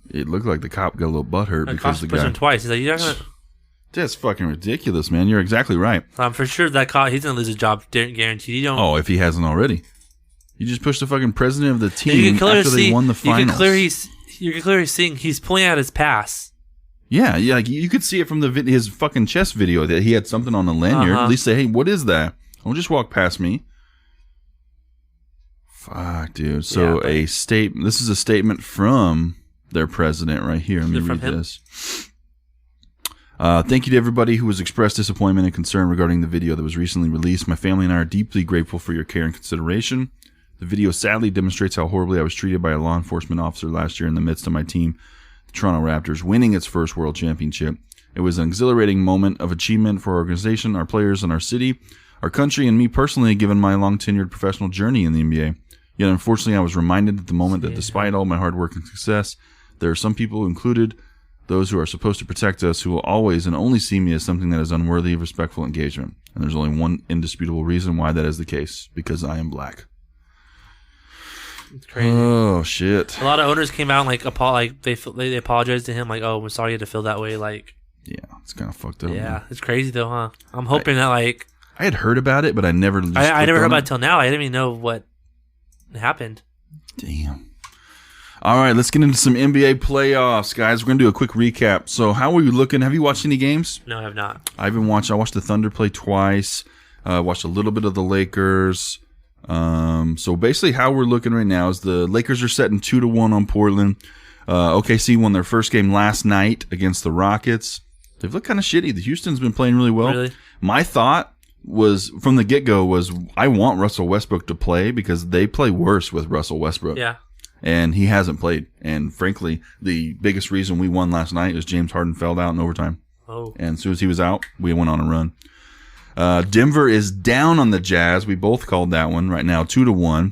It looked like the cop got a little butt hurt because the pushed guy him twice. He's like, you're not gonna. That's fucking ridiculous, man. You're exactly right. I'm for sure that cop, he's gonna lose his job, guaranteed. You don't. Oh, if he hasn't already. You just pushed the fucking president of the team you can clearly after see, they won the finals. You can clearly see he's pulling out his pass. Yeah, like you could see it from his fucking chest video that he had something on the lanyard. At least say, hey, what is that? Don't just walk past me. Fuck, dude. So this is a statement from their president right here. Let me read this. Thank you to everybody who has expressed disappointment and concern regarding the video that was recently released. My family and I are deeply grateful for your care and consideration. The video sadly demonstrates how horribly I was treated by a law enforcement officer last year in the midst of my team, the Toronto Raptors, winning its first world championship. It was an exhilarating moment of achievement for our organization, our players, and our city, our country, and me personally, given my long-tenured professional journey in the NBA. Yet, unfortunately, I was reminded at the moment that despite all my hard work and success, there are some people, included those who are supposed to protect us, who will always and only see me as something that is unworthy of respectful engagement. And there's only one indisputable reason why that is the case, because I am black. It's crazy. Oh, shit. A lot of owners came out and they apologized to him, like, oh, we're sorry you had to feel that way. Like, yeah, it's kind of fucked up. Yeah, man. it's crazy though, huh? I'm hoping that like I had heard about it, but I never. I never heard about it till now. I didn't even know what happened. Damn. All right, let's get into some NBA playoffs, guys. We're gonna do a quick recap. So, how are you looking? Have you watched any games? No, I have not. I watched the Thunder play twice. Watched a little bit of the Lakers. So basically, how we're looking right now is the Lakers are setting 2-1 on Portland. OKC won their first game last night against the Rockets. They've looked kind of shitty. The Houston's been playing really well. Really? My thought was from the get-go was I want Russell Westbrook to play because they play worse with Russell Westbrook. Yeah. And he hasn't played. And frankly, the biggest reason we won last night is James Harden fouled out in overtime. Oh. And as soon as he was out, we went on a run. Denver is down on the Jazz. We both called that one right now, 2-1.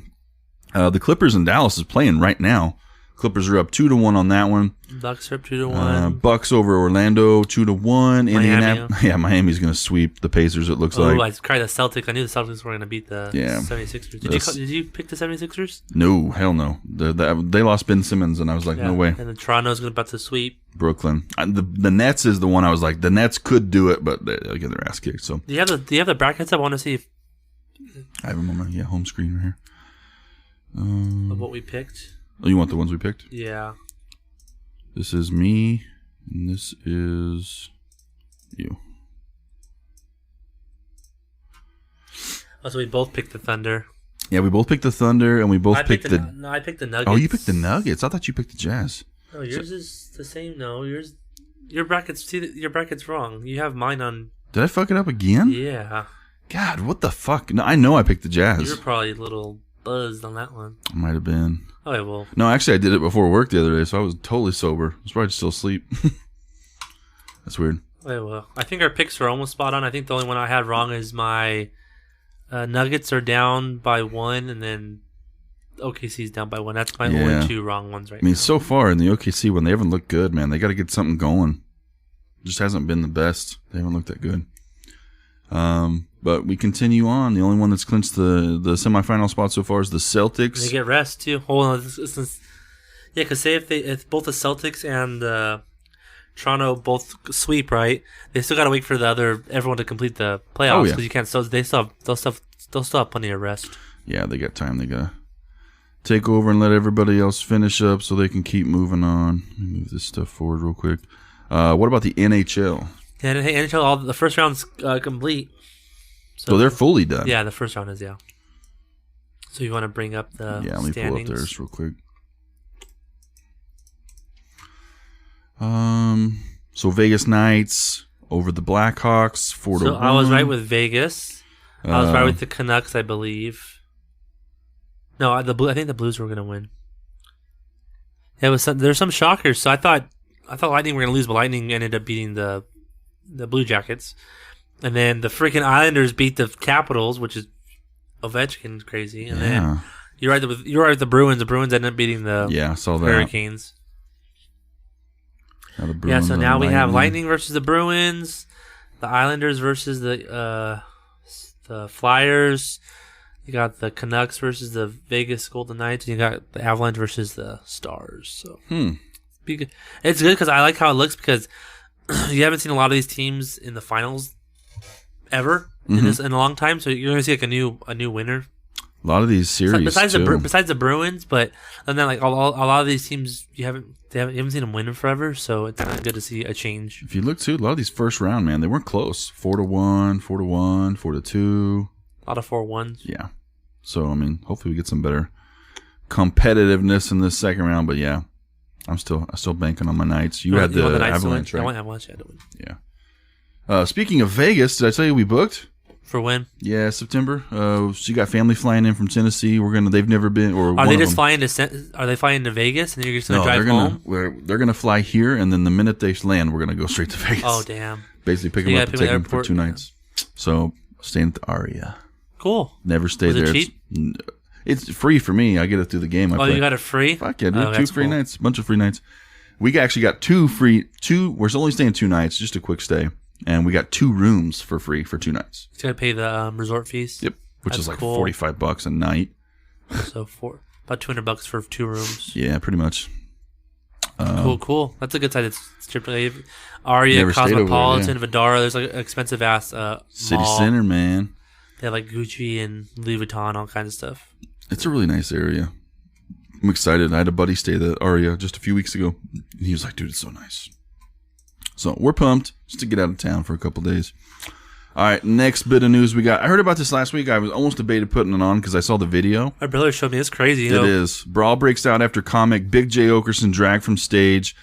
The Clippers in Dallas is playing right now. Clippers are up 2-1 on that one. Bucks are up 2-1. Bucks over Orlando 2-1. Indianapolis, yeah, Miami's going to sweep the Pacers. It looks like. Oh, I cried the Celtics. I knew the Celtics were going to beat the 76ers. Did you pick the 76ers? No, hell no. They lost Ben Simmons, and I was like, no way. And then Toronto's about to sweep Brooklyn. The Nets is the one I was like, the Nets could do it, but they'll get their ass kicked. So do you have the brackets? I want to see if I have them on my home screen right here. of what we picked. Oh, you want the ones we picked? Yeah. This is me, and this is you. Oh, so we both picked the Thunder. Yeah, we both picked the Thunder, and we both picked the. No, I picked the Nuggets. Oh, you picked the Nuggets. I thought you picked the Jazz. No, yours is the same. No, your brackets. See, your bracket's wrong. You have mine on. Did I fuck it up again? Yeah. God, what the fuck? No, I know I picked the Jazz. You were probably a little buzzed on that one. I might have been. Okay, well. No, actually, I did it before work the other day, so I was totally sober. I was probably still asleep. That's weird. Okay, well, I think our picks are almost spot on. I think the only one I had wrong is my Nuggets are down by 1, and then OKC's down by 1. That's my only 2 wrong ones right now. I mean, so far in the OKC one, they haven't looked good, man. They got to get something going. Just hasn't been the best. They haven't looked that good. But we continue on. The only one that's clinched the semifinal spot so far is the Celtics. They get rest too. Hold on, because say if both the Celtics and Toronto both sweep, right? They still got to wait for everyone to complete the playoffs because you can't. So they'll still have plenty of rest. Yeah, they got time. They gotta take over and let everybody else finish up so they can keep moving on. Let me move this stuff forward real quick. What about the NHL? Yeah, NHL. The first round's complete. So they're fully done. Yeah, the first round is, yeah. So you want to bring up the let me standings? pull up theirs real quick. So Vegas Knights over the Blackhawks 4-1. So I was right with Vegas. I was right with the Canucks, I believe. No, I think the Blues were going to win. Yeah, there's some shockers. So I thought Lightning were going to lose, but Lightning ended up beating the Blue Jackets. And then the freaking Islanders beat the Capitals, which is Ovechkin's crazy. And then you're right with the Bruins. The Bruins ended up beating the I saw that. Hurricanes. So now we have Lightning versus the Bruins, the Islanders versus the the Flyers. You got the Canucks versus the Vegas Golden Knights, and you got the Avalanche versus the Stars. So it's good because I like how it looks because you haven't seen a lot of these teams in the finals ever in a long time. So you're going to see like a new winner. A lot of these series besides too. besides the Bruins, but and then like a lot of these teams you haven't seen them win forever. So it's kind of good to see a change. If you look too, a lot of these first round, man, they weren't close. 4-1, 4-1, 4-2. A lot of 4-1s. Yeah. So I mean, hopefully we get some better competitiveness in this second round. But yeah, I'm still banking on my Knights. You had the Avalanche, right? I want Avalanche to win. Yeah. Speaking of Vegas, did I tell you we booked? For when? Yeah, September. So you got family flying in from Tennessee. They've never been. Or are they just flying to? Are they flying to Vegas and you're just gonna drive home? They're gonna fly here, and then the minute they land, we're gonna go straight to Vegas. Oh damn! Basically, pick them up and take them for 2 nights. So staying at the Aria. Cool. Never stayed there. Was it cheap? It's free for me. I get it through the game. You got it free? Fuck yeah, dude. 2 free nights. Bunch of free nights. We actually got 2 free. We're only staying 2 nights, just a quick stay. And we got 2 rooms for free for 2 nights. You gotta pay the resort fees. Yep, which is like $45 a night. So about $200 for 2 rooms. Yeah, pretty much. Cool. That's a good side. It's triple Aria, Cosmopolitan, Vidara. There's like an expensive ass city mall. center, man. They have like Gucci and Louis Vuitton, all kinds of stuff. It's a really nice area. I'm excited. I had a buddy stay at the Aria just a few weeks ago, and he was like, "Dude, it's so nice." So we're pumped just to get out of town for a couple days. All right, next bit of news we got. I heard about this last week. I was almost debated putting it on because I saw the video. My brother showed me. It's crazy. It is. Brawl breaks out after comic Big J. Okerson dragged from stage.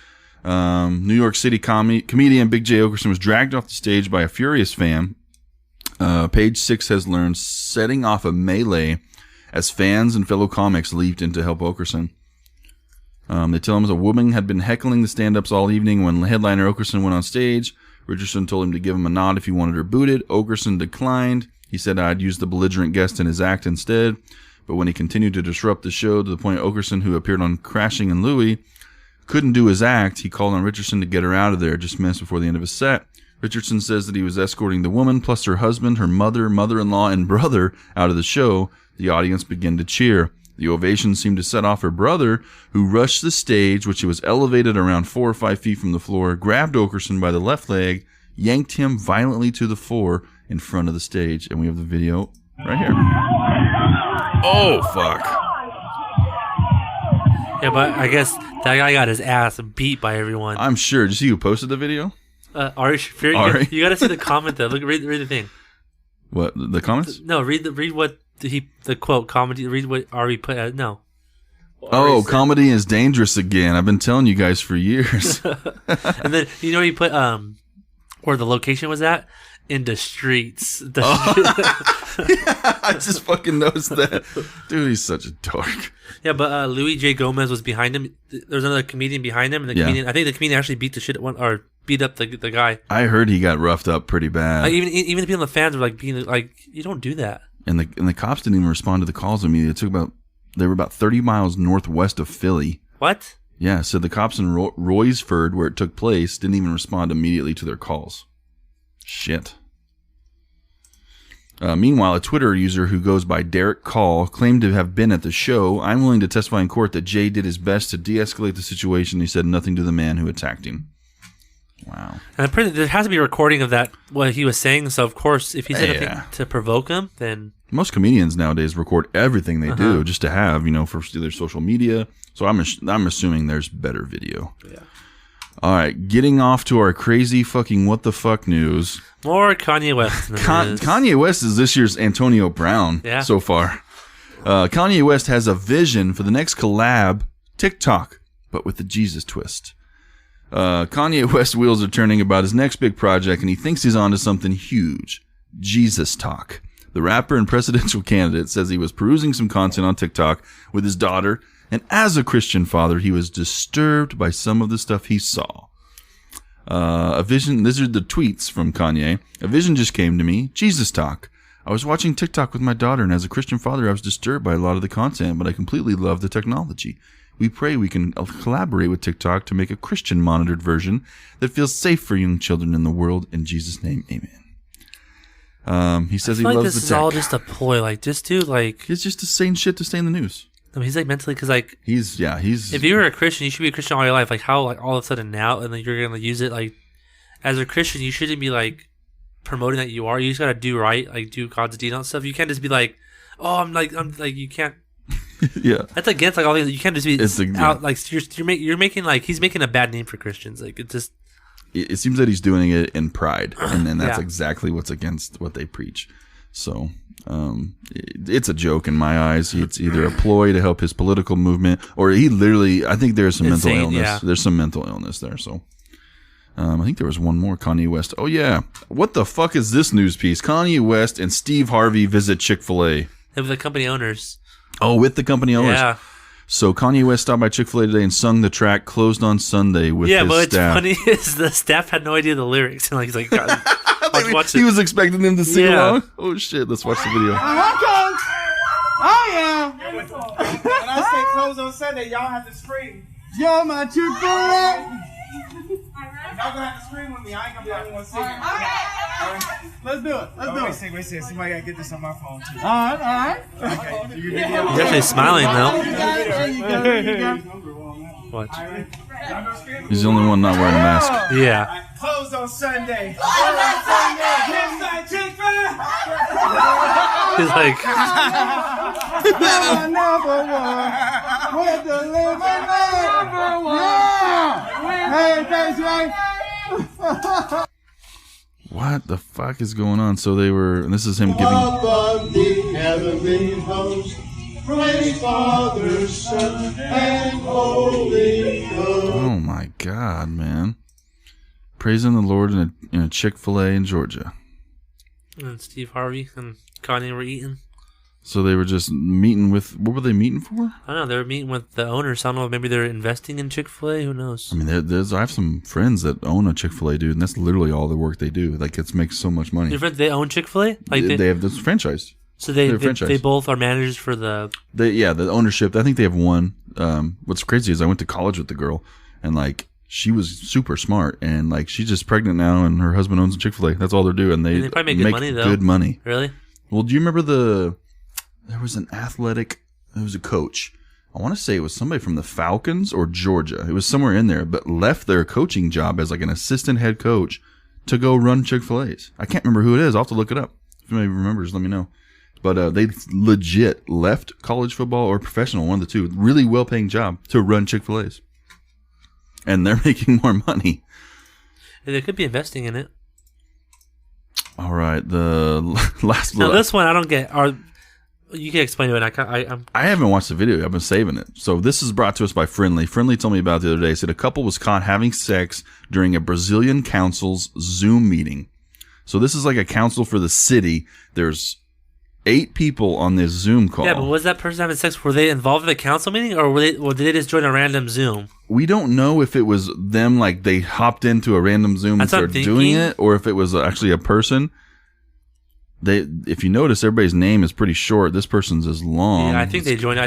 New York City comedian Big J. Okerson was dragged off the stage by a furious fan. Page 6 has learned, setting off a melee as fans and fellow comics leaped in to help Okerson. They tell him a woman had been heckling the stand-ups all evening when headliner Okerson went on stage. Richardson told him to give him a nod if he wanted her booted. Okerson declined. He said I'd use the belligerent guest in his act instead. But when he continued to disrupt the show to the point Okerson, who appeared on Crashing and Louie, couldn't do his act, he called on Richardson to get her out of there just minutes before the end of his set. Richardson says that he was escorting the woman plus her husband, her mother, mother-in-law, and brother out of the show. The audience began to cheer. The ovation seemed to set off her brother, who rushed the stage, which was elevated around 4 or 5 feet from the floor, grabbed Okerson by the left leg, yanked him violently to the floor in front of the stage. And we have the video right here. Oh, fuck. Yeah, but I guess that guy got his ass beat by everyone. I'm sure. Did you see who posted the video? Ari Shafir. You got to see the comment though. Look, read the thing. What, the comments? No, read what the quote comedy. Read what Ari put. No. Oh, comedy is dangerous again. I've been telling you guys for years. And then he put where the location was at in the streets. Yeah, I just fucking noticed that. Dude, he's such a dork. Yeah, but Louis J. Gomez was behind him. There's another comedian behind him, and I think the comedian actually beat the shit or beat up the guy. I heard he got roughed up pretty bad. Like, even the people in the fans were like being like, "You don't do that." And the cops didn't even respond to the calls immediately. They were about 30 miles northwest of Philly. What? Yeah, so the cops in Royersford, where it took place, didn't even respond immediately to their calls. Shit. Meanwhile, a Twitter user who goes by Derek Call claimed to have been at the show. I'm willing to testify in court that Jay did his best to de-escalate the situation. He said nothing to the man who attacked him. Wow. And there has to be a recording of that, what he was saying. So, of course, if he said anything to provoke him, then... Most comedians nowadays record everything they do just to have, for their social media. So I'm assuming there's better video. Yeah. All right, getting off to our crazy fucking what the fuck news. More Kanye West. Kanye West is this year's Antonio Brown so far. Kanye West has a vision for the next collab, TikTok, but with the Jesus twist. Kanye West wheels are turning about his next big project, and he thinks he's onto something huge. Jesus Talk. The rapper and presidential candidate says he was perusing some content on TikTok with his daughter, and as a Christian father, he was disturbed by some of the stuff he saw. A vision, these are the tweets from Kanye. A vision just came to me. Jesus Talk. I was watching TikTok with my daughter, and as a Christian father, I was disturbed by a lot of the content, but I completely love the technology. We pray we can collaborate with TikTok to make a Christian-monitored version that feels safe for young children in the world. In Jesus' name, amen. He says he I feel like loves this the is tech. all just a ploy. Like, just to like, He's just saying shit to stay in the news. I mean, he's like mentally because like, He's if you were a Christian, you should be a Christian all your life. Like, how like all of a sudden now, and then you're gonna use it like, as a Christian, you shouldn't be like promoting that you are. You just gotta do right, like do God's deed and stuff. You can't just be like, oh, I'm like you can't. yeah. That's against like all these. You can't just be Yeah. out like you're making like he's making a bad name for Christians. Like it just It seems that he's doing it in pride, and then that's Yeah. exactly what's against what they preach. So it's a joke in my eyes. It's either a ploy to help his political movement, or he literally. I think there's some Insane, mental illness. yeah. There's some mental illness there. So. I think there was one more. Kanye West. Oh yeah, what the fuck is this news piece? Kanye West and Steve Harvey visit Chick-fil-A. of the company owners. Oh, with the company owners. Yeah, So Kanye West stopped by Chick-fil-A today and sung the track "Closed on Sunday" with yeah. his But it's staff. funny is the staff had no idea the lyrics, and like he's like, God, watch He it. was expecting them to sing Yeah. along. Oh shit! Let's watch the video. Okay. Oh yeah. When I say close on Sunday, y'all have to scream. You're my Chick-fil-A. Y'all gonna have to scream with me. I ain't gonna be the only one singing. Let's do it. Let's do it. Wait, somebody gotta get this on my phone too. All right. Okay. He's actually smiling though. There you go. Watch. He's the only one not wearing a mask. Yeah. Closed on Sunday. Closed on Sunday. Chick-fil-A. He's like, Number one. With the living number one. Hey, thanks, right? What the fuck is going on? So they were. And this is him giving. Above the heavenly host, praise Father, Son, and Holy Ghost. Oh my god, man! Praising the Lord in a Chick-fil-A in Georgia. and Steve Harvey and Kanye were eating. So they were just meeting with. What were they meeting for? I don't know. They were meeting with the owners. I don't know. Maybe they're investing in Chick-fil-A. Who knows? I mean, there's. I have some friends that own a Chick-fil-A, dude, and that's literally all the work they do. Like, it makes so much money. Your friends, they own Chick-fil-A. Like They have this franchise. so they're they a franchise. they both are managers for the. The ownership. I think they have one. What's crazy is I went to college with the girl, and like she was super smart, and like she's just pregnant now, and her husband owns a Chick-fil-A. That's all they're doing. And they probably make good money, though. Good money. Really? Well, do you remember there was an athletic, there was a coach. I want to say it was somebody from the Falcons or Georgia. It was somewhere in there, but left their coaching job as like an assistant head coach to go run Chick-fil-A's. I can't remember who it is. I'll have to look it up. If anybody remembers, let me know. But they legit left college football or professional, one of the two, really well-paying job to run Chick-fil-A's. And they're making more money. They could be investing in it. All right, the last Now little... this one I don't get. You can explain it. I'm I haven't watched the video. I've been saving it. So this is brought to us by Friendly. Friendly told me about it the other day. Said a couple was caught having sex during a Brazilian council's Zoom meeting. So this is like a council for the city. There's 8 people on this Zoom call. Yeah, but was that person having sex? Were they involved in the council meeting, or did they just join a random Zoom? We don't know if it was them, like they hopped into a random Zoom That's and what I'm started doing thinking. it, or if it was actually a person. If you notice, everybody's name is pretty short. This person's is long. Yeah, I think they joined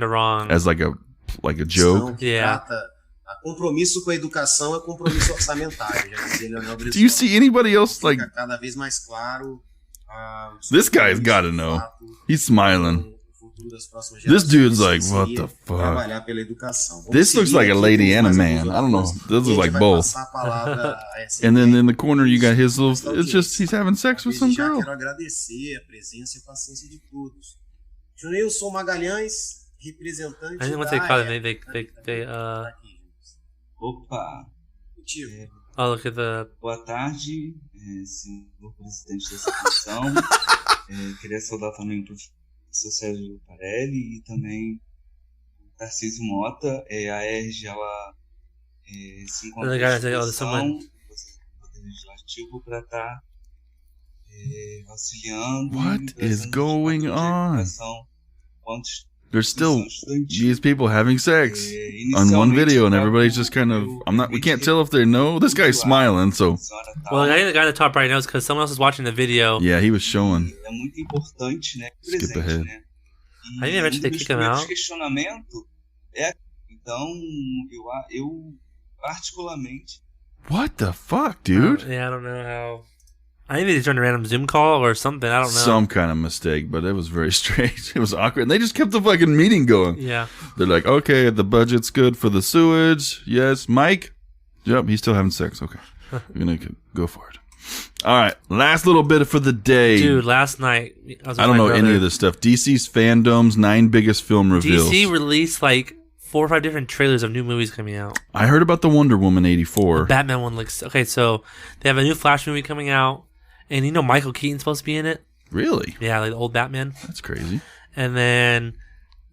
the wrong. as like a joke. Yeah. Compromisso com a educação é compromisso orçamentário. Já dizia Leonel Do you see anybody else like Fica cada vez mais claro. this guy's got to know? He's smiling. This dude's like, what the fuck? Trabalhar pela educação. This looks like a lady and a man. I don't know. This looks like both. And then in the corner, you got his little. It's just he's having sex with some girl. Quero agradecer a presença e a paciência de todos. Juneilson Magalhães, representante I think once da they caught it, AEP. they Opa, Contigo. oh, look at the. boa tarde, senhor presidente dessa comissão. Queria saudar também o professor Sérgio Parelli e também o Tarcísio Mota. A ERJ, ela se encontra The guy said, oh, there's someone- do Poder Legislativo para estar auxiliando. What e is trazendo going de on? educação quanto There's still estudantil. these people having sex on one video, and everybody's just kind of. We can't tell if they know. This guy's smiling, so Well, I think the guy on the top right knows because someone else is watching the video. yeah, he was showing. É muito importante, né? Skip Presente, ahead. né? Aí, de repente, um they dos kick him primeiros out. questionamento é, então, eu particularmente What the fuck, dude? Yeah, I don't know how. I think they turned a random Zoom call or something. I don't know. Some kind of mistake, but it was very strange. It was awkward. And they just kept the fucking meeting going. Yeah. They're like, okay, the budget's good for the sewage. Yes. Mike? Yep, he's still having sex. Okay. We're going to go for it. All right. Last little bit for the day. Dude, last night. I don't know any of this stuff. DC's Fandom's 9 biggest film reveals. DC released like 4 or 5 different trailers of new movies coming out. I heard about the Wonder Woman 84. The Batman one looks... Okay, so they have a new Flash movie coming out. And you know Michael Keaton's supposed to be in it? Really? Yeah, like the old Batman. That's crazy. And then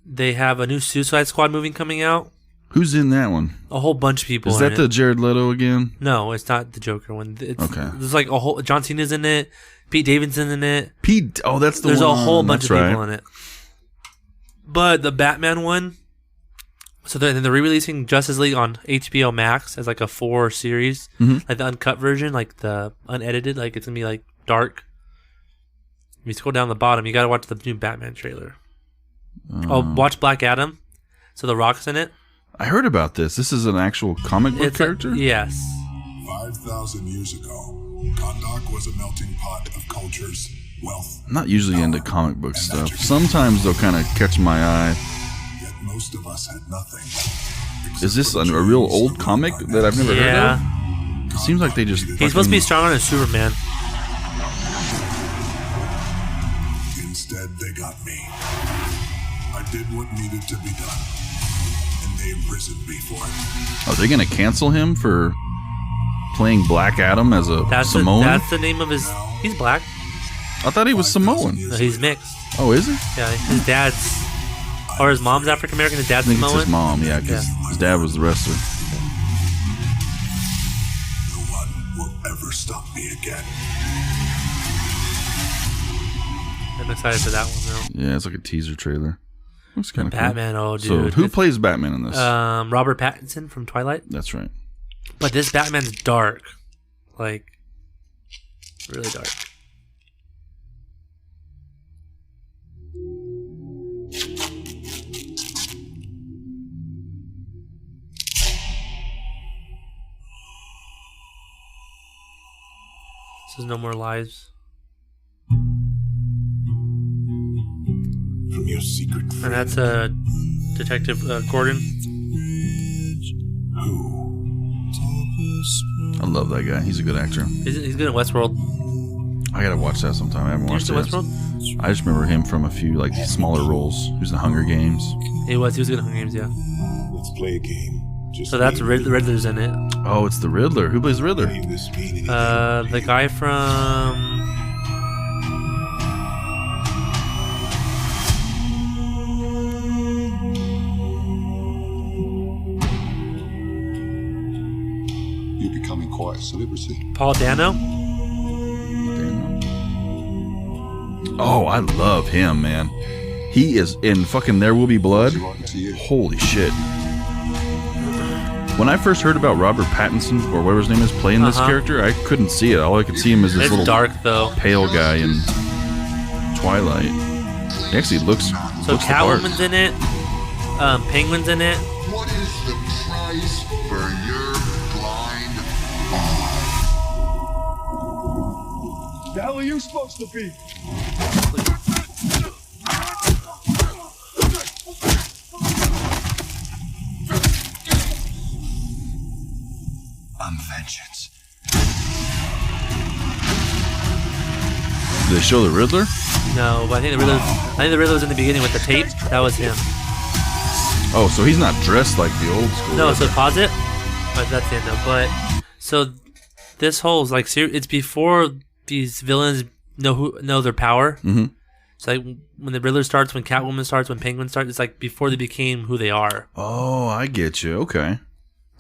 they have a new Suicide Squad movie coming out. Who's in that one? A whole bunch of people. Is that the Jared Leto again? No, it's not the Joker one. It's, okay. There's like a whole... John Cena's in it. Pete Davidson's in it. Oh, that's the There's one. There's a whole bunch that's of people in it. But the Batman one... So they're re-releasing Justice League on HBO Max as like a 4 series, like the uncut version, like the unedited, like it's gonna be like dark. If you scroll down the bottom, you gotta watch the new Batman trailer. Watch Black Adam. So The Rock's in it. I heard about this. This is an actual comic book character? Yes. 5,000 years ago, Kahndaq was a melting pot of cultures, wealth. I'm not usually into comic book stuff. Sometimes they'll kind of catch my eye. Most of us had nothing. Is this a real old comic that I've never heard of? It seems like they just... He's supposed to be stronger than Superman. Instead, they got me. I did what needed to be done, and they imprisoned me for it. Are they going to cancel him for playing Black Adam as a Samoan? That's the name of his... He's black. I thought he was Samoan. No, he's mixed. Oh, is he? Yeah, his dad's... Or his mom's African American, his dad's Samoan? I think it's his mom, yeah, because his dad was the wrestler. No one will ever stop me again. I'm excited for that one, though. Yeah, it's like a teaser trailer. Looks kind of cool. Batman, oh, dude. So, who plays Batman in this? Robert Pattinson from Twilight. That's right. But this Batman's dark. Like, really dark. This is No More Lives. From your secret friend. And that's Detective Gordon. I love that guy. He's a good actor. He's good in Westworld. I gotta watch that sometime. I haven't watched it. Westworld? I just remember him from a few like smaller roles. He was in Hunger Games. He was good in Hunger Games, yeah. Let's play a game. So that's Riddler's in it. Oh, it's the Riddler. Who plays Riddler? The guy from... You're becoming quite a celebrity. Paul Dano? Oh, I love him, man. He is in fucking There Will Be Blood. Holy shit. When I first heard about Robert Pattinson, or whatever his name is, playing this character, I couldn't see it. All I could see him as this little dark, though. Pale guy in Twilight. He actually looks So Catwoman's in it. Penguin's in it. What is the price for your blind eye? The hell are you supposed to be? I'm vengeance. Did they show the Riddler? No, but I think the Riddler was in the beginning with the tape. That was him. Oh, so he's not dressed like the old school. No, Riddler. so pause it. But that's it, though. But so this whole like it's before these villains know their power. Mm-hmm. It's like when the Riddler starts, when Catwoman starts, when Penguin starts. It's like before they became who they are. Oh, I get you. Okay.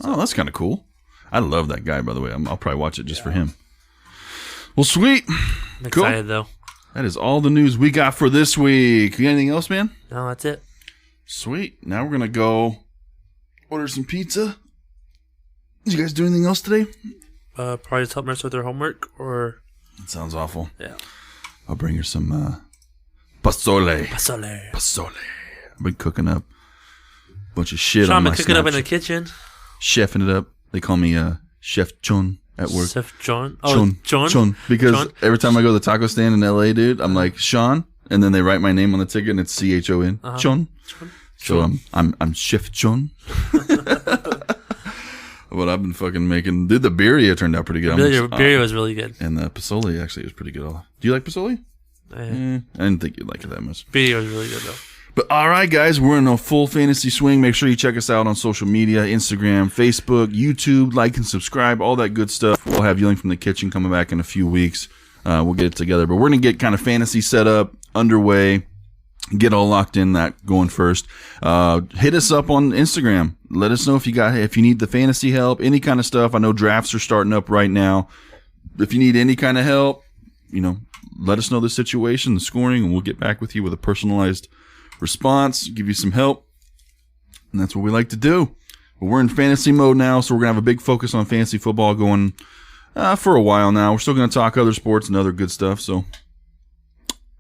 Oh, that's kind of cool. I love that guy, by the way. I'll probably watch it just for him. Well, sweet. I'm excited, though. That is all the news we got for this week. You got anything else, man? No, that's it. Sweet. Now we're going to go order some pizza. Did you guys do anything else today? Probably just help Marissa with her homework, or... That sounds awful. Yeah. I'll bring her some pasole. Pasole. Pasole. I've been cooking up a bunch of shit Sean, on my been cooking up in Snapchat. the kitchen. Chefing it up. They call me Chef Chun at work. Chef John. Oh, Chon. Because every time I go to the taco stand in LA, dude, I'm like Sean, and then they write my name on the ticket, and it's CHON. Chon. So I'm Chef Chon. But I've been fucking making. Dude, the birria turned out pretty good. The birria was really good, and the pozole actually was pretty good. Do you like pozole? I didn't think you'd like it that much. Birria was really good though. But all right, guys, we're in a full fantasy swing. Make sure you check us out on social media, Instagram, Facebook, YouTube. Like and subscribe, all that good stuff. We'll have Yelling from the Kitchen coming back in a few weeks. We'll get it together. But we're going to get kind of fantasy set up, underway, get all locked in that going first. Hit us up on Instagram. Let us know if you need the fantasy help, any kind of stuff. I know drafts are starting up right now. If you need any kind of help, let us know the situation, the scoring, and we'll get back with you with a personalized response, give you some help, and that's what we like to do. But we're in fantasy mode now, so we're gonna have a big focus on fantasy football going for a while now. We're still gonna talk other sports and other good stuff, so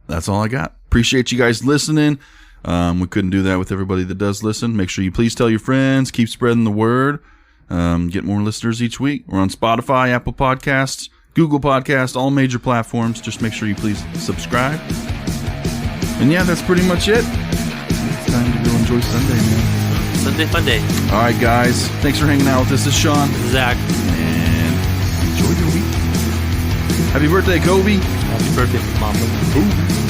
that's all I got. Appreciate you guys listening. We couldn't do that with everybody that does listen. Make sure you please tell your friends, keep spreading the word, get more listeners each week. We're on Spotify, Apple Podcasts, Google Podcasts, all major platforms. Just make sure you please subscribe. And yeah, that's pretty much it. It's time to go enjoy Sunday, man. Sunday fun day. All right, guys. Thanks for hanging out with us. This is Sean. Zach. And enjoy your week. Happy birthday, Kobe. Happy birthday, Mama. Ooh.